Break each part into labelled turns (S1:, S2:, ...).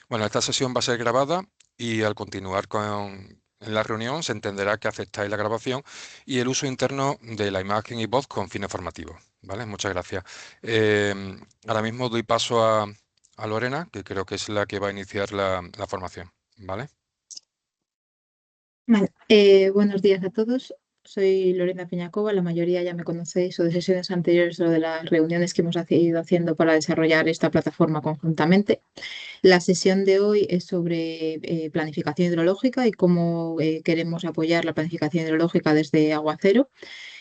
S1: Bueno, esta sesión va a ser grabada y al continuar en la reunión se entenderá que aceptáis la grabación y el uso interno de la imagen y voz con fines formativos. ¿Vale? Muchas gracias. Ahora mismo doy paso a Lorena, que creo que es la que va a iniciar la formación. ¿Vale?
S2: Vale, buenos días a todos. Soy Lorena Peñacova. La mayoría ya me conocéis o de sesiones anteriores o de las reuniones que hemos ido haciendo para desarrollar esta plataforma conjuntamente. La sesión de hoy es sobre planificación hidrológica y cómo queremos apoyar la planificación hidrológica desde Agua Cero.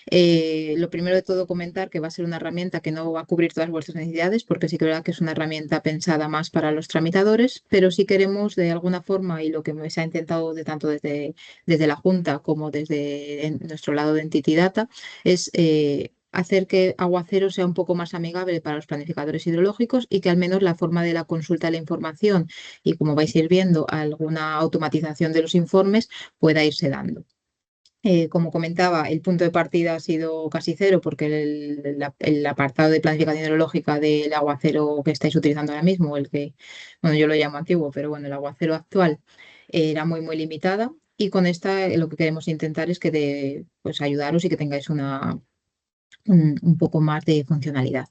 S2: Lo primero de todo comentar que va a ser una herramienta que no va a cubrir todas vuestras necesidades, porque sí que es verdad que es una herramienta pensada más para los tramitadores, pero sí queremos de alguna forma, y lo que se ha intentado de tanto desde la Junta como desde nuestro lado de Entity Data, es hacer que Agua Cero sea un poco más amigable para los planificadores hidrológicos y que al menos la forma de la consulta de la información y, como vais a ir viendo, alguna automatización de los informes pueda irse dando. Como comentaba, el punto de partida ha sido casi cero porque el apartado de planificación hidrológica del aguacero que estáis utilizando ahora mismo, el que, bueno, yo lo llamo antiguo, pero bueno, el aguacero actual era muy limitada. Y con esta lo que queremos intentar es que pues ayudaros y que tengáis un poco más de funcionalidad.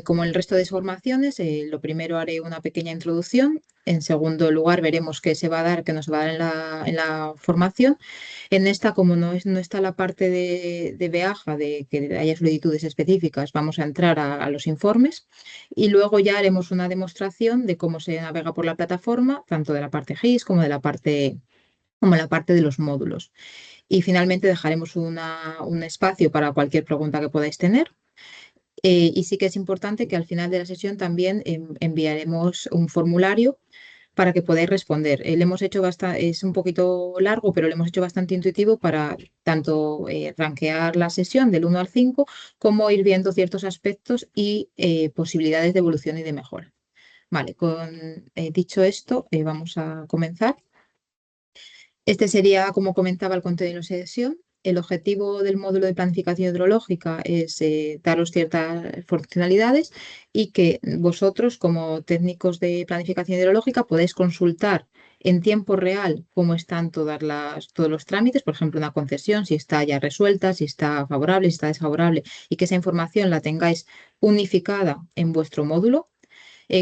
S2: Como el resto de formaciones, lo primero haré una pequeña introducción. En segundo lugar, veremos qué se va a dar, qué nos va a dar en la formación. En esta, como no está la parte de BEAJA, de que haya solicitudes específicas, vamos a entrar a los informes y luego ya haremos una demostración de cómo se navega por la plataforma, tanto de la parte GIS como la parte de los módulos. Y finalmente dejaremos un espacio para cualquier pregunta que podáis tener. Y sí que es importante que al final de la sesión también enviaremos un formulario para que podáis responder. Le hemos hecho es un poquito largo, pero lo hemos hecho bastante intuitivo para tanto rankear la sesión del 1 al 5 como ir viendo ciertos aspectos y posibilidades de evolución y de mejora. Vale, dicho esto, vamos a comenzar. Este sería, como comentaba, el contenido de la sesión. El objetivo del módulo de planificación hidrológica es daros ciertas funcionalidades y que vosotros, como técnicos de planificación hidrológica, podéis consultar en tiempo real cómo están todos los trámites, por ejemplo, una concesión, si está ya resuelta, si está favorable, si está desfavorable, y que esa información la tengáis unificada en vuestro módulo.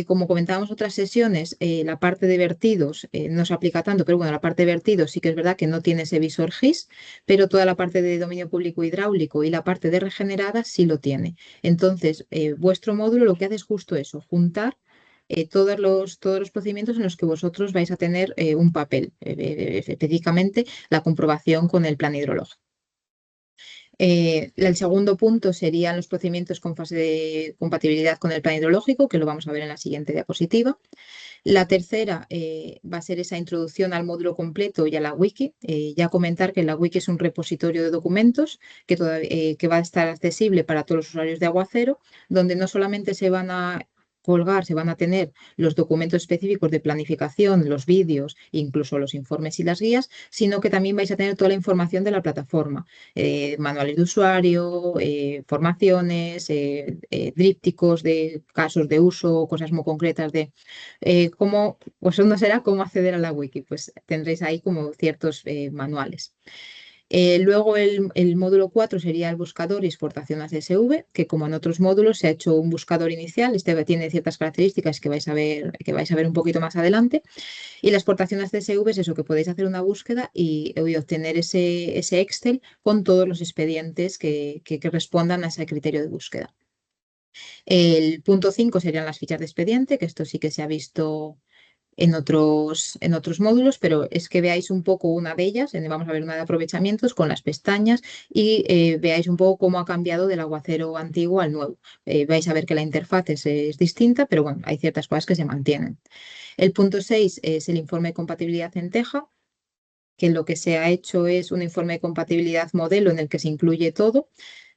S2: Como comentábamos en otras sesiones, la parte de vertidos no se aplica tanto, pero bueno, la parte de vertidos sí que es verdad que no tiene ese visor GIS, pero toda la parte de dominio público hidráulico y la parte de regenerada sí lo tiene. Entonces, vuestro módulo lo que hace es justo eso, juntar todos los procedimientos en los que vosotros vais a tener un papel, específicamente la comprobación con el plan hidrológico. El segundo punto serían los procedimientos con fase de compatibilidad con el plan hidrológico, que lo vamos a ver en la siguiente diapositiva. La tercera va a ser esa introducción al módulo completo y a la wiki. Ya comentar que la wiki es un repositorio de documentos que va a estar accesible para todos los usuarios de Aguacero, donde no solamente se van a colgar, se van a tener los documentos específicos de planificación, los vídeos, incluso los informes y las guías, sino que también vais a tener toda la información de la plataforma, manuales de usuario, formaciones, dípticos de casos de uso, cosas muy concretas de pues uno será cómo acceder a la wiki, pues tendréis ahí como ciertos manuales. Luego el módulo 4 sería el buscador y exportación a CSV, que como en otros módulos se ha hecho un buscador inicial, este tiene ciertas características que vais a ver un poquito más adelante. Y la exportación a CSV es eso, que podéis hacer una búsqueda y obtener ese Excel con todos los expedientes que respondan a ese criterio de búsqueda. El punto 5 serían las fichas de expediente, que esto sí que se ha visto en otros módulos, pero es que veáis un poco una de ellas, vamos a ver una de aprovechamientos con las pestañas y veáis un poco cómo ha cambiado del aguacero antiguo al nuevo. Vais a ver que la interfaz es distinta, pero bueno, hay ciertas cosas que se mantienen. El punto 6 es el informe de compatibilidad en Teja, que lo que se ha hecho es un informe de compatibilidad modelo en el que se incluye todo,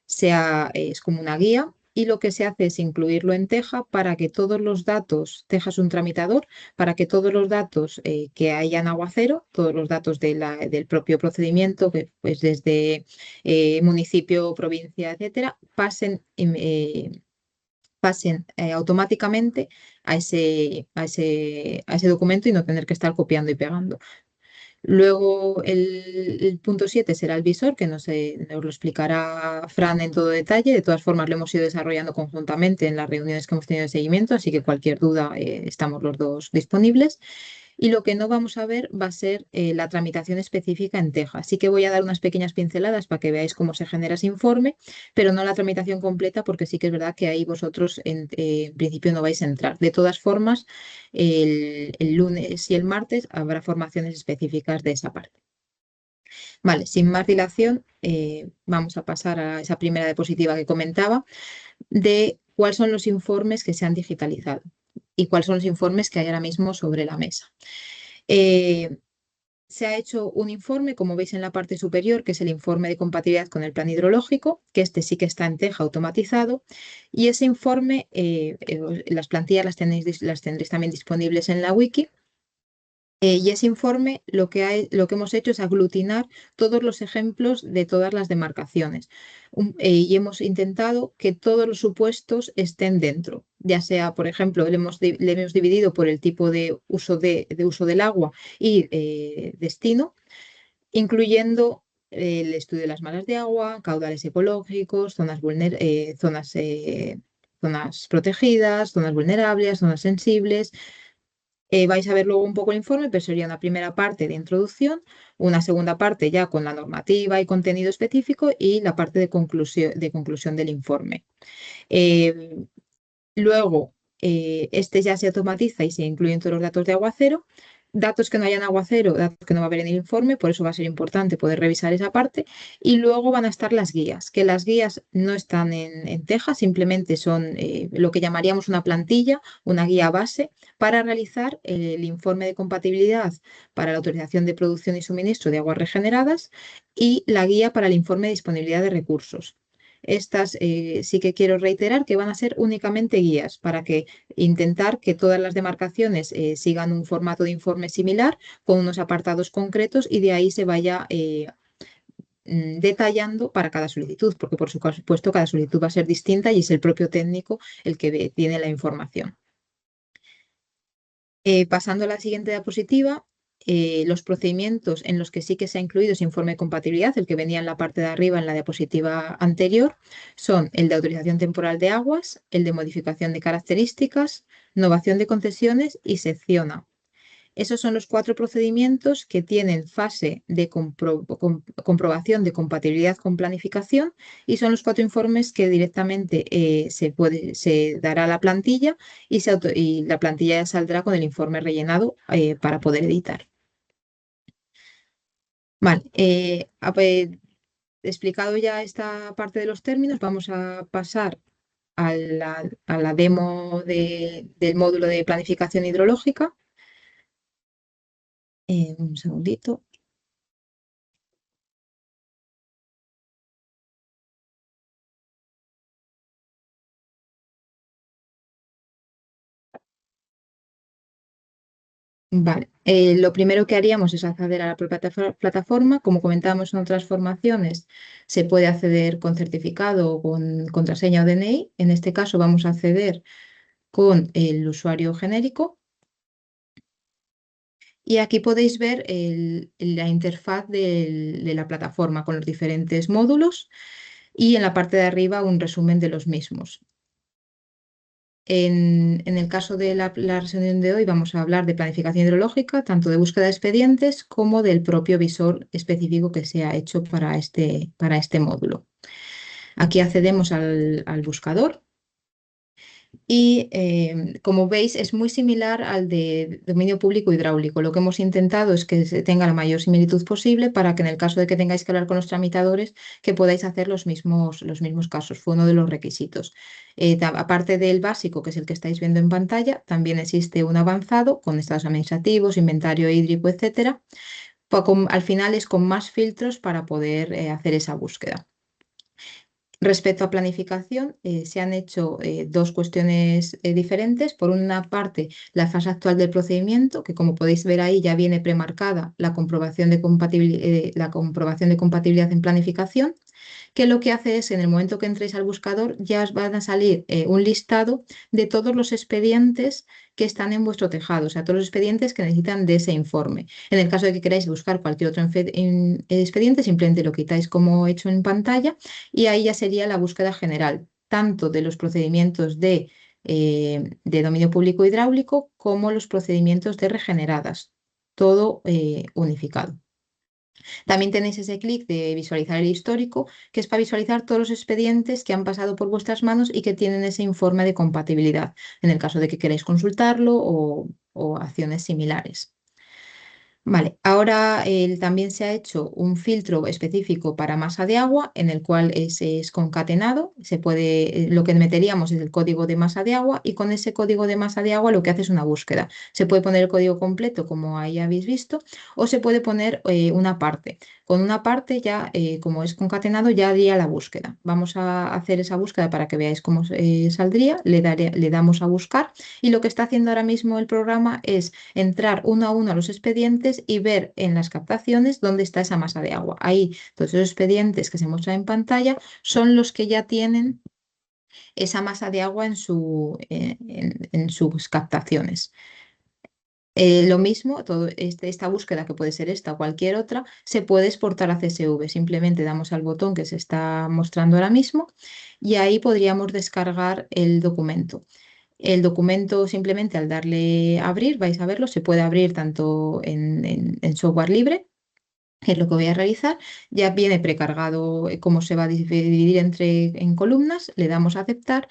S2: es como una guía y lo que se hace es incluirlo en Teja para que todos los datos, Teja es un tramitador, para que todos los datos que hayan Aguacero, todos los datos del propio procedimiento, que pues desde municipio, provincia, etcétera, pasen automáticamente a ese documento y no tener que estar copiando y pegando. Luego el punto 7 será el visor, que nos lo explicará Fran en todo detalle. De todas formas, lo hemos ido desarrollando conjuntamente en las reuniones que hemos tenido de seguimiento, así que cualquier duda estamos los dos disponibles. Y lo que no vamos a ver va a ser la tramitación específica en Teja. Así que voy a dar unas pequeñas pinceladas para que veáis cómo se genera ese informe, pero no la tramitación completa, porque sí que es verdad que ahí vosotros en principio no vais a entrar. De todas formas, el lunes y el martes habrá formaciones específicas de esa parte. Vale, sin más dilación, vamos a pasar a esa primera diapositiva que comentaba de cuáles son los informes que se han digitalizado y cuáles son los informes que hay ahora mismo sobre la mesa. Se ha hecho un informe, como veis en la parte superior, que es el informe de compatibilidad con el plan hidrológico, que este sí que está en Teja automatizado, y ese informe, las plantillas las tendréis también disponibles en la wiki. Y ese informe lo que hemos hecho es aglutinar todos los ejemplos de todas las demarcaciones y hemos intentado que todos los supuestos estén dentro, ya sea, por ejemplo, le hemos dividido por el tipo de uso del agua y destino, incluyendo el estudio de las malas de agua, caudales ecológicos, zonas protegidas, zonas vulnerables, zonas sensibles. Vais a ver luego un poco el informe, pero sería una primera parte de introducción, una segunda parte ya con la normativa y contenido específico y la parte de conclusión del informe. Eh, Luego, este ya se automatiza y se incluyen todos los datos de aguacero. Datos que no hayan aguacero, datos que no va a haber en el informe, por eso va a ser importante poder revisar esa parte. Y luego van a estar las guías, que las guías no están en Teja, simplemente son lo que llamaríamos una plantilla, una guía base para realizar el informe de compatibilidad para la autorización de producción y suministro de aguas regeneradas y la guía para el informe de disponibilidad de recursos. Estas sí que quiero reiterar que van a ser únicamente guías para que intentar que todas las demarcaciones sigan un formato de informe similar con unos apartados concretos y de ahí se vaya detallando para cada solicitud, porque por supuesto cada solicitud va a ser distinta y es el propio técnico el que tiene la información. Pasando a la siguiente diapositiva, los procedimientos en los que sí que se ha incluido ese informe de compatibilidad, el que venía en la parte de arriba en la diapositiva anterior, son el de autorización temporal de aguas, el de modificación de características, novación de concesiones y sección A. Esos son los 4 procedimientos que tienen fase de comprobación de compatibilidad con planificación y son los 4 informes que directamente se dará a la plantilla y la plantilla ya saldrá con el informe rellenado para poder editar. Vale, explicado ya esta parte de los términos, vamos a pasar a la demo del módulo de planificación hidrológica. Un segundito. Vale, lo primero que haríamos es acceder a la propia plataforma. Como comentábamos en otras formaciones, se puede acceder con certificado o con contraseña o DNI. En este caso vamos a acceder con el usuario genérico. Y aquí podéis ver la interfaz de la plataforma con los diferentes módulos y en la parte de arriba un resumen de los mismos. En el caso de la reunión de hoy vamos a hablar de planificación hidrológica, tanto de búsqueda de expedientes como del propio visor específico que se ha hecho para este módulo. Aquí accedemos al buscador y como veis es muy similar al de dominio público hidráulico. Lo que hemos intentado es que se tenga la mayor similitud posible para que en el caso de que tengáis que hablar con los tramitadores que podáis hacer los mismos casos. Fue uno de los requisitos. Aparte del básico, que es el que estáis viendo en pantalla, también existe un avanzado con estados administrativos, inventario hídrico, etcétera. Al final es con más filtros para poder hacer esa búsqueda. Respecto a planificación, se han hecho 2 cuestiones diferentes. Por una parte, la fase actual del procedimiento, que como podéis ver ahí ya viene premarcada la comprobación de compatibilidad en planificación. que lo que hace es, en el momento que entréis al buscador, ya os van a salir un listado de todos los expedientes que están en vuestro tejado, o sea, todos los expedientes que necesitan de ese informe. En el caso de que queráis buscar cualquier otro expediente, simplemente lo quitáis como he hecho en pantalla y ahí ya sería la búsqueda general, tanto de los procedimientos de dominio público hidráulico como los procedimientos de regeneradas, todo unificado. También tenéis ese clic de visualizar el histórico, que es para visualizar todos los expedientes que han pasado por vuestras manos y que tienen ese informe de compatibilidad, en el caso de que queráis consultarlo o acciones similares. Vale, ahora también se ha hecho un filtro específico para masa de agua en el cual es concatenado. Lo que meteríamos es el código de masa de agua y con ese código de masa de agua lo que hace es una búsqueda. Se puede poner el código completo como ahí habéis visto o se puede poner una parte. Con una parte ya, como es concatenado, ya haría la búsqueda. Vamos a hacer esa búsqueda para que veáis cómo saldría. Le damos a buscar y lo que está haciendo ahora mismo el programa es entrar uno a uno a los expedientes y ver en las captaciones dónde está esa masa de agua. Ahí, todos esos expedientes que se muestran en pantalla son los que ya tienen esa masa de agua en sus captaciones. Lo mismo, esta búsqueda, que puede ser esta o cualquier otra, se puede exportar a CSV. Simplemente damos al botón que se está mostrando ahora mismo y ahí podríamos descargar el documento. El documento, simplemente al darle a abrir, vais a verlo, se puede abrir tanto en software libre, que es lo que voy a realizar. Ya viene precargado cómo se va a dividir en columnas, le damos a aceptar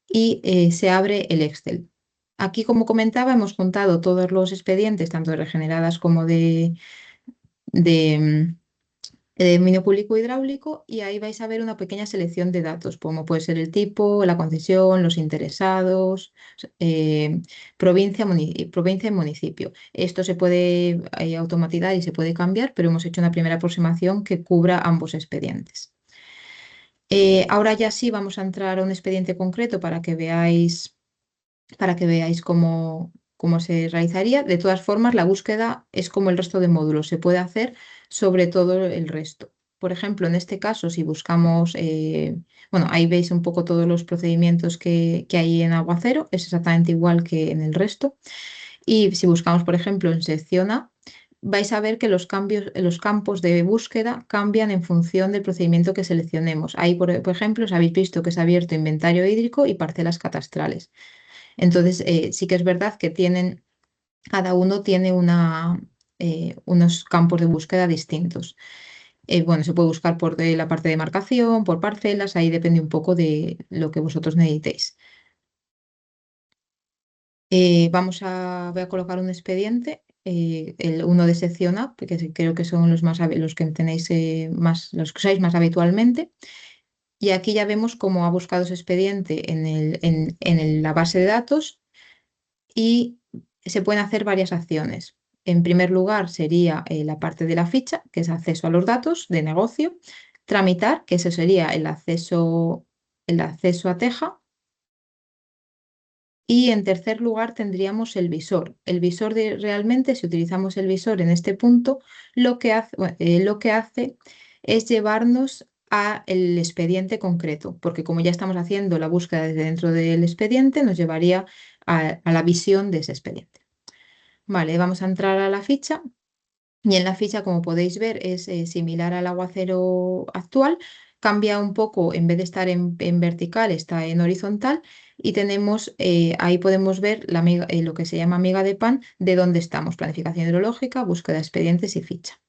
S2: y se abre el Excel. Aquí, como comentaba, hemos juntado todos los expedientes, tanto de regeneradas como de dominio público hidráulico, y ahí vais a ver una pequeña selección de datos, como puede ser el tipo, la concesión, los interesados, eh, provincia y municipio. Esto se puede automatizar y se puede cambiar, pero hemos hecho una primera aproximación que cubra ambos expedientes. Ahora ya sí vamos a entrar a un expediente concreto para que veáis cómo se realizaría. De todas formas, la búsqueda es como el resto de módulos, se puede hacer sobre todo el resto. Por ejemplo, en este caso, si buscamos, bueno, ahí veis un poco todos los procedimientos que hay en Aguacero, es exactamente igual que en el resto. Y si buscamos, por ejemplo, en sección A, vais a ver que los campos de búsqueda cambian en función del procedimiento que seleccionemos. Ahí, por ejemplo, os habéis visto que se ha abierto inventario hídrico y parcelas catastrales. Entonces, sí que es verdad que cada uno tiene unos campos de búsqueda distintos. Bueno, se puede buscar por la parte de marcación, por parcelas, ahí depende un poco de lo que vosotros necesitéis. Voy a colocar un expediente, uno de sección A, porque creo que son los que tenéis los que usáis más habitualmente. Y aquí ya vemos cómo ha buscado ese expediente en la base de datos y se pueden hacer varias acciones. En primer lugar sería la parte de la ficha, que es acceso a los datos de negocio, tramitar, que ese sería el acceso a Teja, y en tercer lugar tendríamos el visor. El visor realmente, si utilizamos el visor en este punto, lo que hace es llevarnos a el expediente concreto, porque como ya estamos haciendo la búsqueda desde dentro del expediente, nos llevaría a la visión de ese expediente. Vale, vamos a entrar a la ficha. Y en la ficha, como podéis ver, es similar al aguacero actual. Cambia un poco, en vez de estar en vertical, está en horizontal. Y ahí podemos ver lo que se llama miga de pan, de dónde estamos: planificación hidrológica, búsqueda de expedientes y ficha.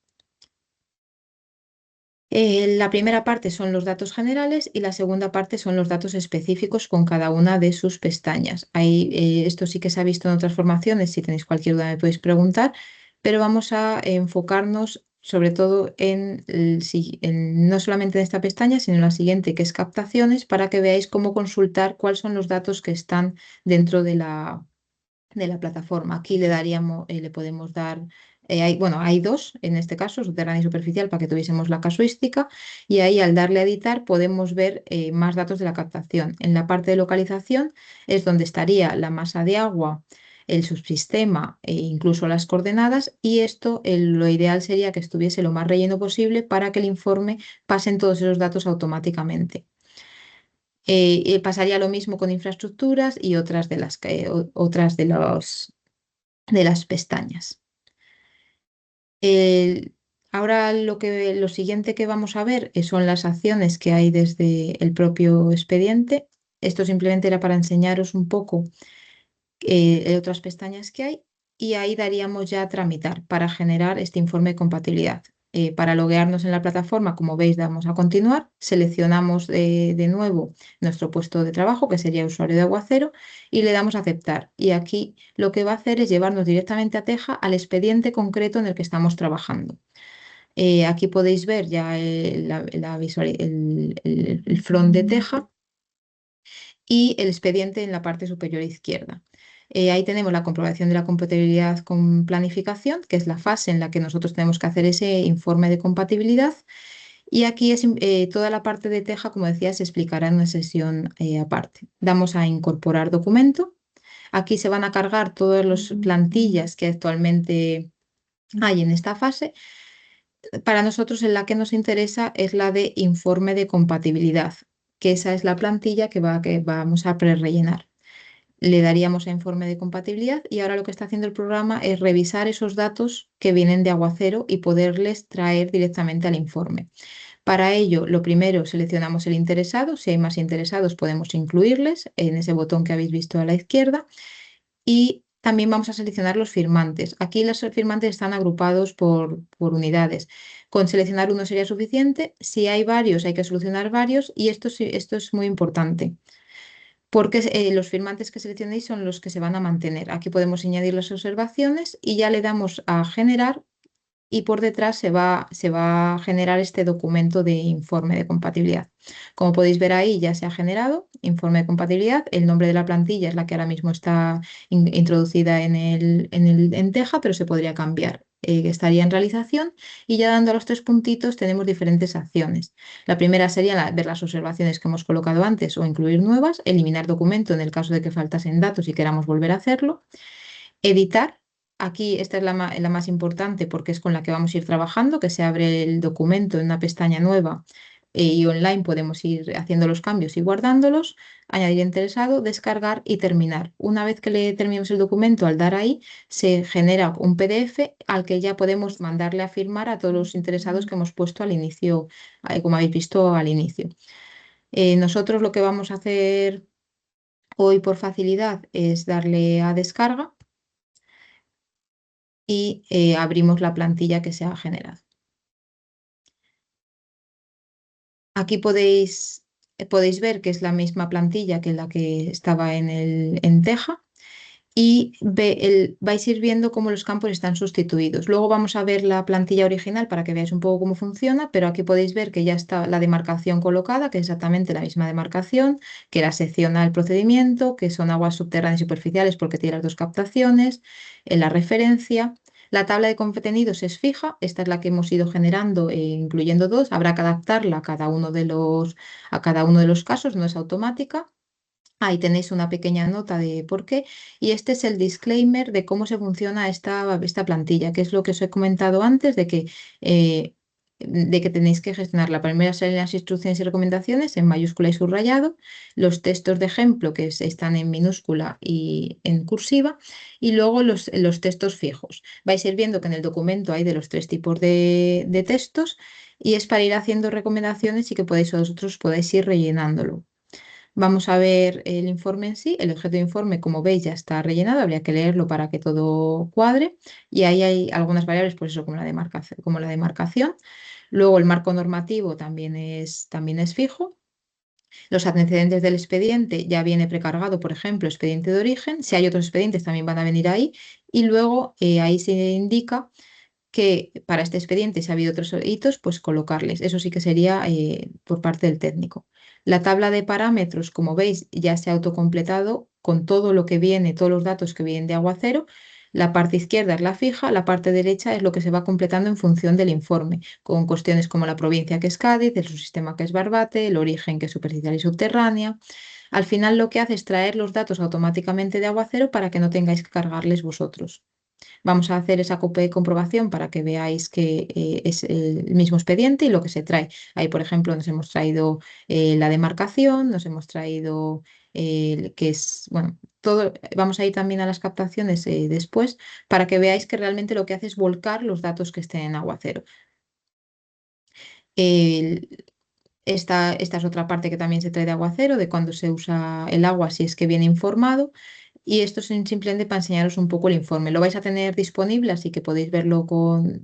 S2: La primera parte son los datos generales y la segunda parte son los datos específicos con cada una de sus pestañas. Esto sí que se ha visto en otras formaciones, si tenéis cualquier duda me podéis preguntar, pero vamos a enfocarnos sobre todo no solamente en esta pestaña, sino en la siguiente, que es captaciones, para que veáis cómo consultar cuáles son los datos que están dentro de la plataforma. Aquí le podemos dar, hay dos en este caso, subterráneo y superficial, para que tuviésemos la casuística, y ahí, al darle a editar, podemos ver más datos de la captación. En la parte de localización es donde estaría la masa de agua el subsistema e incluso las coordenadas, y esto lo ideal sería que estuviese lo más relleno posible para que el informe pasen todos esos datos automáticamente. Pasaría lo mismo con infraestructuras y otras de las pestañas. El- Ahora lo siguiente que vamos a ver son las acciones que hay desde el propio expediente. Esto simplemente era para enseñaros un poco otras pestañas que hay, y ahí daríamos ya a tramitar para generar este informe de compatibilidad. Para loguearnos en la plataforma, como veis, damos a continuar, seleccionamos de nuevo nuestro puesto de trabajo, que sería usuario de Aguacero, y le damos a aceptar. Y aquí lo que va a hacer es llevarnos directamente a Teja al expediente concreto en el que estamos trabajando. Aquí podéis ver ya el front de Teja y el expediente en la parte superior izquierda. Ahí tenemos la comprobación de la compatibilidad con planificación, que es la fase en la que nosotros tenemos que hacer ese informe de compatibilidad. Y aquí toda la parte de Teja, como decía, se explicará en una sesión aparte. Damos a incorporar documento. Aquí se van a cargar todas las plantillas que actualmente hay en esta fase. Para nosotros, en la que nos interesa es la de informe de compatibilidad, que esa es la plantilla que vamos a prerellenar. Le daríamos a informe de compatibilidad, y ahora lo que está haciendo el programa es revisar esos datos que vienen de Aguacero y poderles traer directamente al informe. Para ello, lo primero, seleccionamos el interesado. Si hay más interesados, podemos incluirles en ese botón que habéis visto a la izquierda. Y también vamos a seleccionar los firmantes. Aquí los firmantes están agrupados por unidades. Con seleccionar uno sería suficiente. Si hay varios, hay que solucionar varios. Y esto es muy importante, porque los firmantes que seleccionéis son los que se van a mantener. Aquí podemos añadir las observaciones y ya le damos a generar, y por detrás se va a generar este documento de informe de compatibilidad. Como podéis ver ahí, ya se ha generado informe de compatibilidad. El nombre de la plantilla es la que ahora mismo está introducida en Teja, pero se podría cambiar. Estaría en realización, y ya dando a los tres puntitos tenemos diferentes acciones. La primera sería ver las observaciones que hemos colocado antes o incluir nuevas, eliminar documento en el caso de que faltasen datos y queramos volver a hacerlo, editar. Aquí esta es la más importante porque es con la que vamos a ir trabajando, que se abre el documento en una pestaña nueva, y online podemos ir haciendo los cambios y guardándolos, añadir interesado, descargar y terminar. Una vez que le terminemos el documento, al dar ahí, se genera un PDF al que ya podemos mandarle a firmar a todos los interesados que hemos puesto al inicio, como habéis visto al inicio. Nosotros lo que vamos a hacer hoy por facilidad es darle a descarga y abrimos la plantilla que se ha generado. Aquí podéis ver que es la misma plantilla que la que estaba en Teja, y vais a ir viendo cómo los campos están sustituidos. Luego vamos a ver la plantilla original para que veáis un poco cómo funciona, pero aquí podéis ver que ya está la demarcación colocada, que es exactamente la misma demarcación, que la secciona el procedimiento, que son aguas subterráneas y superficiales porque tiene las dos captaciones, en la referencia. La tabla de contenidos es fija, esta es la que hemos ido generando, incluyendo dos. Habrá que adaptarla a cada uno de los casos, no es automática. Ahí tenéis una pequeña nota de por qué. Y este es el disclaimer de cómo se funciona esta plantilla, que es lo que os he comentado antes, eh, de que tenéis que gestionar la primera serie de las instrucciones y recomendaciones en mayúscula y subrayado, los textos de ejemplo que están en minúscula y en cursiva, y luego los textos fijos. Vais a ir viendo que en el documento hay de los tres tipos de textos, y es para ir haciendo recomendaciones y que vosotros podáis ir rellenándolo. Vamos a ver el informe en sí. El objeto de informe, como veis, ya está rellenado. Habría que leerlo para que todo cuadre. Y ahí hay algunas variables, pues eso, como la demarcación. Luego el marco normativo también es fijo. Los antecedentes del expediente ya viene precargado, por ejemplo, expediente de origen. Si hay otros expedientes, también van a venir ahí. Y luego ahí se indica que para este expediente, si ha habido otros hitos, pues colocarles. Eso sí que sería por parte del técnico. La tabla de parámetros, como veis, ya se ha autocompletado con todo lo que viene, todos los datos que vienen de Aguacero. La parte izquierda es la fija, la parte derecha es lo que se va completando en función del informe, con cuestiones como la provincia, que es Cádiz, el subsistema, que es Barbate, el origen, que es superficial y subterránea. Al final lo que hace es traer los datos automáticamente de Aguacero para que no tengáis que cargarles vosotros. Vamos a hacer esa copia de comprobación para que veáis que es el mismo expediente y lo que se trae. Ahí, por ejemplo, nos hemos traído la demarcación, nos hemos traído que es, bueno, todo. Vamos a ir también a las captaciones después para que veáis que realmente lo que hace es volcar los datos que estén en Aguacero. El- esta es otra parte que también se trae de Aguacero, de cuando se usa el agua, si es que viene informado. Y esto es simplemente para enseñaros un poco el informe. Lo vais a tener disponible, así que podéis verlo con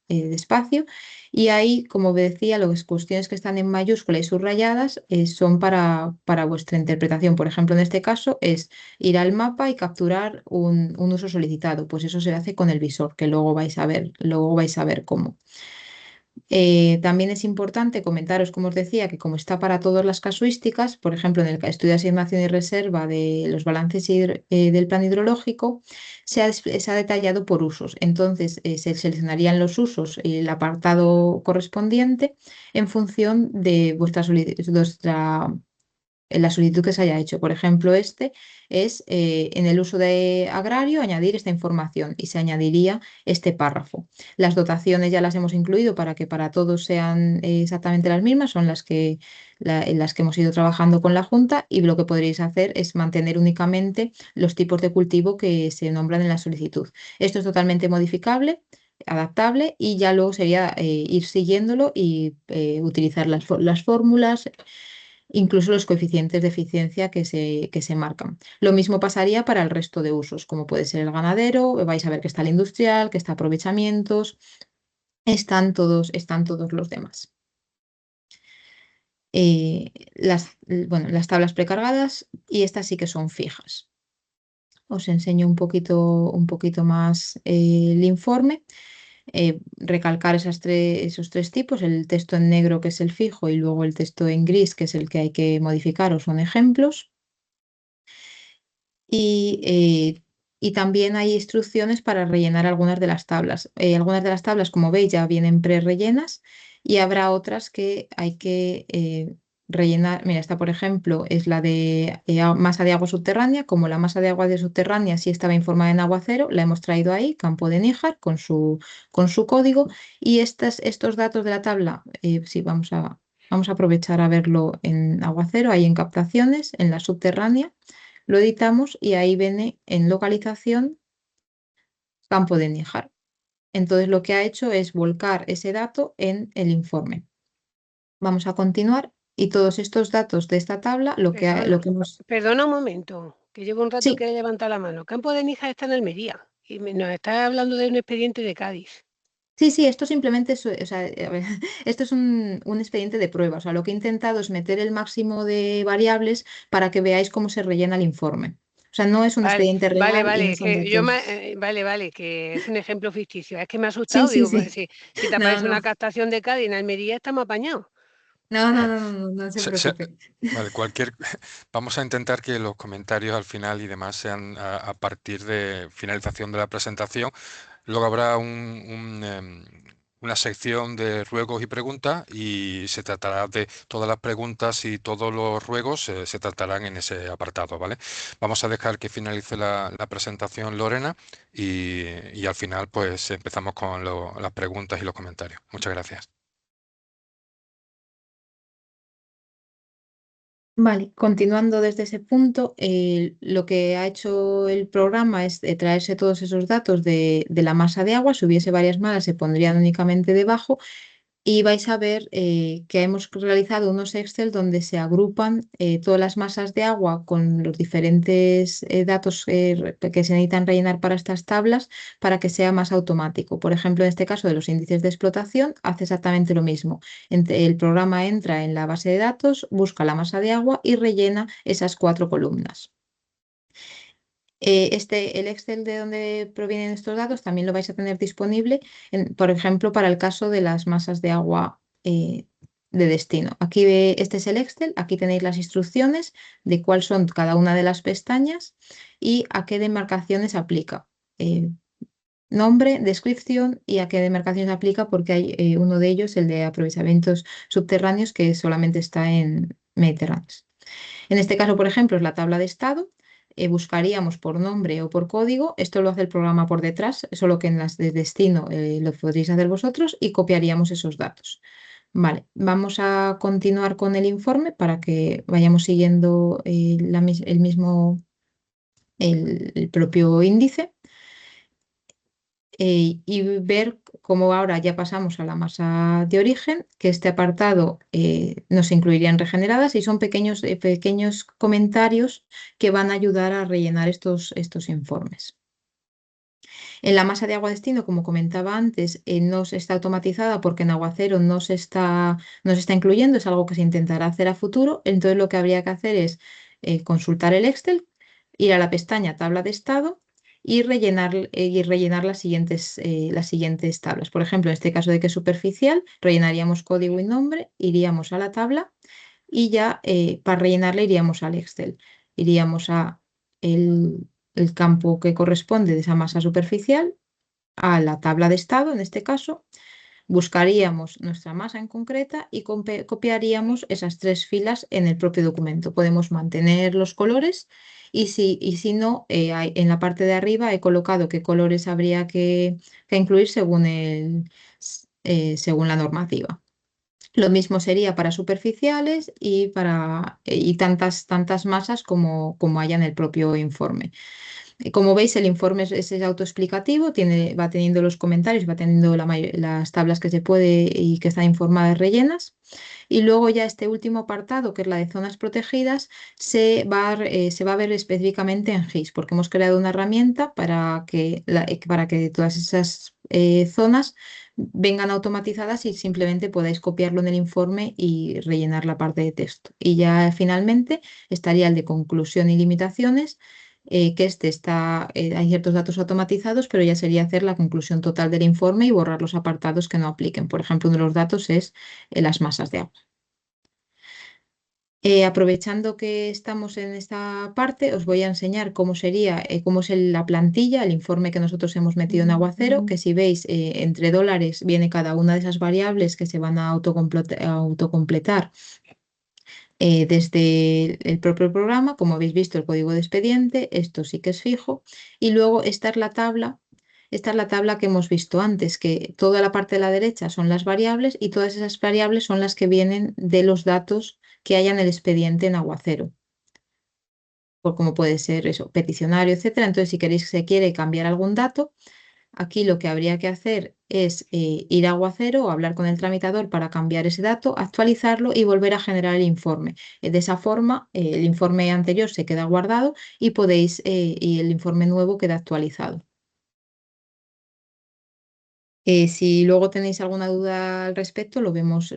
S2: despacio. Y ahí, como decía, las cuestiones que están en mayúscula y subrayadas son para vuestra interpretación. Por ejemplo, en este caso es ir al mapa y capturar un uso solicitado. Pues eso se hace con el visor, que luego vais a ver cómo. También es importante comentaros, como os decía, que como está para todas las casuísticas, por ejemplo, en el estudio de asignación y reserva de los balances del plan hidrológico, se ha detallado por usos. Entonces, se seleccionarían los usos y el apartado correspondiente en función de en la solicitud que se haya hecho. Por ejemplo, este es en el uso de agrario añadir esta información y se añadiría este párrafo. Las dotaciones ya las hemos incluido para que para todos sean exactamente las mismas, son en las que hemos ido trabajando con la Junta y lo que podréis hacer es mantener únicamente los tipos de cultivo que se nombran en la solicitud. Esto es totalmente modificable, adaptable y ya luego sería ir siguiéndolo y utilizar las fórmulas, incluso los coeficientes de eficiencia que se marcan. Lo mismo pasaría para el resto de usos, como puede ser el ganadero, vais a ver que está el industrial, que está aprovechamientos, están todos los demás. Bueno, las tablas precargadas y estas sí que son fijas. Os enseño un poquito más el informe. Recalcar esos tres tipos, el texto en negro que es el fijo y luego el texto en gris que es el que hay que modificar o son ejemplos. Y, y también hay instrucciones para rellenar algunas de las tablas. Algunas de las tablas, como veis, ya vienen pre-rellenas y habrá otras que hay que rellenar. Mira, esta, por ejemplo, es la de masa de agua subterránea. Como la masa de agua de subterránea sí estaba informada en aguacero, la hemos traído ahí, campo de Níjar, con su código. Y estos datos de la tabla, sí, vamos a aprovechar a verlo en aguacero, ahí en captaciones, en la subterránea. Lo editamos y ahí viene en localización campo de Níjar. Entonces lo que ha hecho es volcar ese dato en el informe. Vamos a continuar y todos estos datos de esta tabla,
S3: Perdona,
S2: lo que hemos...
S3: perdona un momento, que llevo un rato
S2: Sí,
S3: que he levantado la mano. Campo de Níjar está en Almería y nos está hablando de un expediente de Cádiz.
S2: sí, sí, esto simplemente es, o sea, a ver, esto es un expediente de prueba. O sea, lo que he intentado es meter el máximo de variables para que veáis cómo se rellena el informe. O sea, no es un
S3: Vale,
S2: expediente
S3: vale,
S2: real y no
S3: vale,
S2: son
S3: que
S2: datos.
S3: vale, vale, que es un ejemplo ficticio. Es que me ha
S2: Sí,
S3: asustado,
S2: sí,
S3: digo, pues,
S2: sí.
S3: si te
S2: No,
S3: aparece
S2: no.
S3: una captación de Cádiz en Almería, estamos apañados.
S2: No, no, no, no, no, no se
S1: Se- se-
S2: preocupe.
S1: vale, vamos a intentar que los comentarios al final y demás sean a partir de finalización de la presentación. Luego habrá una sección de ruegos y preguntas y se tratará de todas las preguntas y todos los ruegos se tratarán en ese apartado, ¿vale? Vamos a dejar que finalice la presentación Lorena y al final pues empezamos con las preguntas y los comentarios. Muchas gracias.
S2: Vale, continuando desde ese punto, lo que ha hecho el programa es traerse todos esos datos de la masa de agua. Si hubiese varias malas, se pondrían únicamente debajo y vais a ver que hemos realizado unos Excel donde se agrupan todas las masas de agua con los diferentes datos que se necesitan rellenar para estas tablas para que sea más automático. Por ejemplo, en este caso de los índices de explotación, hace exactamente lo mismo. El programa entra en la base de datos, busca la masa de agua y rellena esas cuatro columnas. El Excel de donde provienen estos datos también lo vais a tener disponible, por ejemplo, para el caso de las masas de agua de destino. Este es el Excel, aquí tenéis las instrucciones de cuáles son cada una de las pestañas y a qué demarcaciones aplica. Eh, Nombre, descripción y a qué demarcaciones aplica porque hay uno de ellos, el de aprovechamientos subterráneos, que solamente está en Mediterráneos. En este caso, por ejemplo, es la tabla de estado. Buscaríamos por nombre o por código. Esto lo hace el programa por detrás, solo que en las de destino lo podréis hacer vosotros y copiaríamos esos datos. Vale, vamos a continuar con el informe para que vayamos siguiendo el mismo, el propio índice y ver cómo ahora ya pasamos a la masa de origen, que este apartado nos incluiría en regeneradas y son pequeños comentarios que van a ayudar a rellenar estos informes. En la masa de agua destino, como comentaba antes, no se está automatizada porque en Aguacero no se está incluyendo, es algo que se intentará hacer a futuro. Entonces lo que habría que hacer es consultar el Excel, ir a la pestaña tabla de estado y rellenar las siguientes tablas. Por ejemplo, en este caso de que es superficial, rellenaríamos código y nombre, iríamos a la tabla y ya para rellenarla iríamos al Excel. Iríamos a el campo que corresponde de esa masa superficial, a la tabla de estado, en este caso, buscaríamos nuestra masa en concreta y copiaríamos esas 3 filas en el propio documento. Podemos mantener los colores y si no, en la parte de arriba he colocado qué colores habría que incluir según la normativa. Lo mismo sería para superficiales y tantas masas como haya en el propio informe. Como veis, el informe es autoexplicativo, va teniendo los comentarios, va teniendo las tablas que se puede y que están informadas rellenas. Y luego ya este último apartado, que es la de zonas protegidas, se va a ver específicamente en GIS, porque hemos creado una herramienta para que todas esas zonas vengan automatizadas y simplemente podáis copiarlo en el informe y rellenar la parte de texto. Y ya finalmente estaría el de conclusión y limitaciones, que hay ciertos datos automatizados, pero ya sería hacer la conclusión total del informe y borrar los apartados que no apliquen. Por ejemplo, uno de los datos es las masas de agua. Aprovechando que estamos en esta parte, os voy a enseñar cómo es la plantilla, el informe que nosotros hemos metido en Aguacero, que si veis, entre dólares viene cada una de esas variables que se van a autocompletar desde el propio programa. Como habéis visto, el código de expediente, esto sí que es fijo. Y luego esta es la tabla. Esta es la tabla que hemos visto antes, que toda la parte de la derecha son las variables y todas esas variables son las que vienen de los datos que haya en el expediente en Aguacero, por como puede ser eso, peticionario, etcétera. Entonces, si queréis, se quiere cambiar algún dato, aquí lo que habría que hacer es ir a Aguacero o hablar con el tramitador para cambiar ese dato, actualizarlo y volver a generar el informe. De esa forma, el informe anterior se queda guardado y el informe nuevo queda actualizado. Si luego tenéis alguna duda al respecto, lo vemos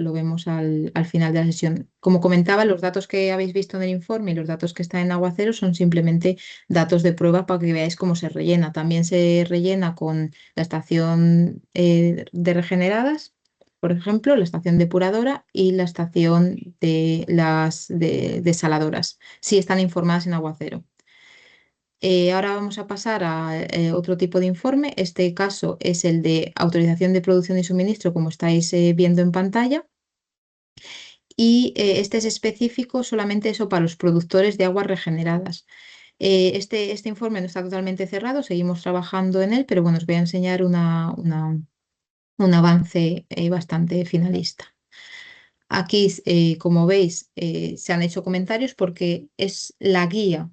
S2: al final de la sesión. Como comentaba, los datos que habéis visto en el informe y los datos que están en Aguacero son simplemente datos de prueba para que veáis cómo se rellena. También se rellena con la estación de regeneradas, por ejemplo, la estación depuradora y la estación de las desaladoras, si están informadas en Aguacero. Ahora vamos a pasar a otro tipo de informe. Este caso es el de autorización de producción y suministro, como estáis viendo en pantalla. Y este es específico solamente eso para los productores de aguas regeneradas. Este informe no está totalmente cerrado, seguimos trabajando en él, pero bueno, os voy a enseñar un avance bastante finalista. Aquí, como veis, se han hecho comentarios porque es la guía.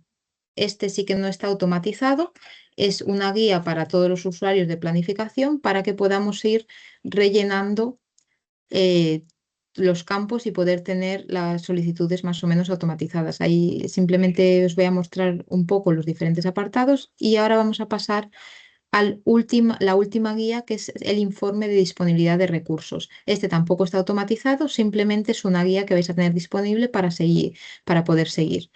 S2: Este sí que no está automatizado, es una guía para todos los usuarios de planificación para que podamos ir rellenando eh, los campos y poder tener las solicitudes más o menos automatizadas. Ahí simplemente os voy a mostrar un poco los diferentes apartados y ahora vamos a pasar a la última guía, que es el informe de disponibilidad de recursos. Este tampoco está automatizado, simplemente es una guía que vais a tener disponible para poder seguir.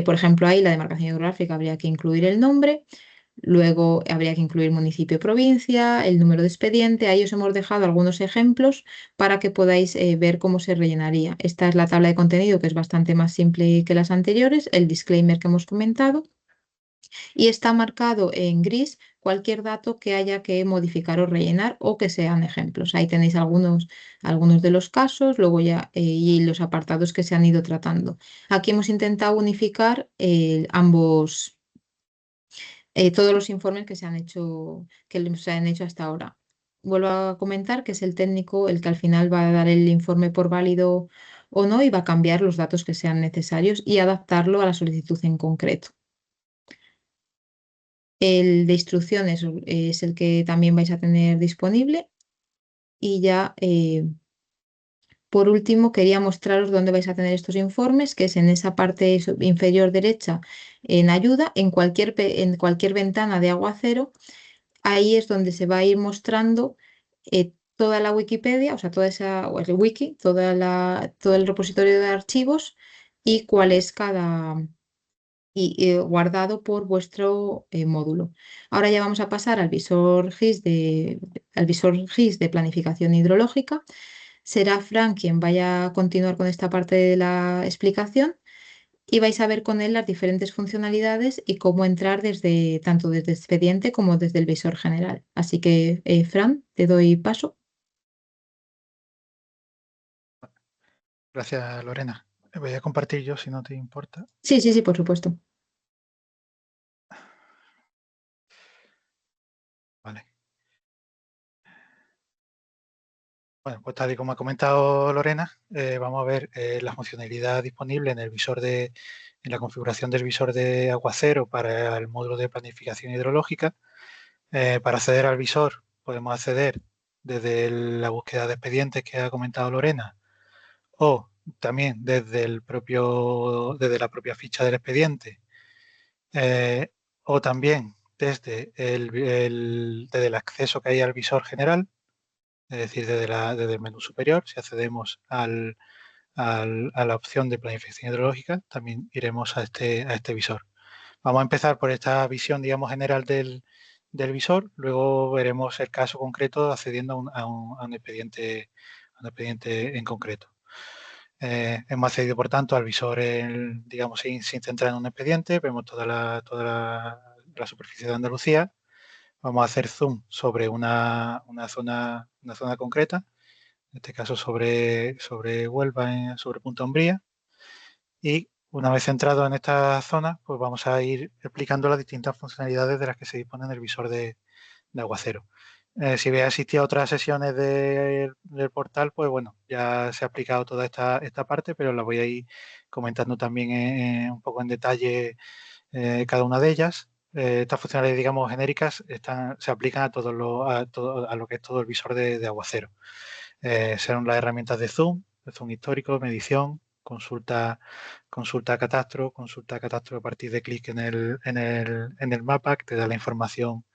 S2: Por ejemplo, ahí la demarcación geográfica habría que incluir el nombre, luego habría que incluir municipio, provincia, el número de expediente. Ahí os hemos dejado algunos ejemplos para que podáis ver cómo se rellenaría. Esta es la tabla de contenido, que es bastante más simple que las anteriores, el disclaimer que hemos comentado. y está marcado en gris cualquier dato que haya que modificar o rellenar o que sean ejemplos. Ahí tenéis algunos de los casos, luego ya y los apartados que se han ido tratando. Aquí hemos intentado unificar todos los informes se han hecho hasta ahora. Vuelvo a comentar que es el técnico el que al final va a dar el informe por válido o no y va a cambiar los datos que sean necesarios y adaptarlo a la solicitud en concreto. El de instrucciones es el que también vais a tener disponible. Y ya, por último, quería mostraros dónde vais a tener estos informes, que es en esa parte inferior derecha, en ayuda, en cualquier ventana de Aguacero. Ahí es donde se va a ir mostrando toda la Wikipedia, o sea, o el wiki, todo el repositorio de archivos y cuál es guardado por vuestro módulo. Ahora ya vamos a pasar al visor GIS de planificación hidrológica. Será Fran quien vaya a continuar con esta parte de la explicación y vais a ver con él las diferentes funcionalidades y cómo entrar tanto desde expediente como desde el visor general. Así que, Fran, te doy paso.
S4: Gracias, Lorena. Voy a compartir yo, si no te importa.
S2: Sí, sí, sí, por supuesto.
S4: Vale. Bueno, pues tal y como ha comentado Lorena, vamos a ver la funcionalidad disponible en la configuración del visor de Aguacero para el módulo de planificación hidrológica. Para acceder al visor podemos acceder desde la búsqueda de expedientes que ha comentado Lorena o también desde la propia ficha del expediente o también desde desde el acceso que hay al visor general, es decir, desde el menú superior. Si accedemos a la opción de planificación hidrológica, también iremos a este visor. Vamos a empezar por esta visión, digamos, general del visor, luego veremos el caso concreto accediendo a un expediente en concreto. Hemos accedido, por tanto, al visor, digamos, sin centrar en un expediente. Vemos toda la superficie de Andalucía. Vamos a hacer zoom sobre una zona concreta, en este caso sobre Huelva, sobre Punta Umbría. Y una vez centrado en esta zona, pues vamos a ir explicando las distintas funcionalidades de las que se dispone en el visor de Aguacero. Si habéis asistido a otras sesiones del portal, pues bueno, ya se ha aplicado toda esta parte, pero la voy a ir comentando también un poco en detalle cada una de ellas. Estas funcionalidades, digamos, genéricas se aplican a lo que es todo el visor de Aguacero. Serán las herramientas de zoom histórico, medición, consulta catastro a partir de clic en el mapa, que te da la información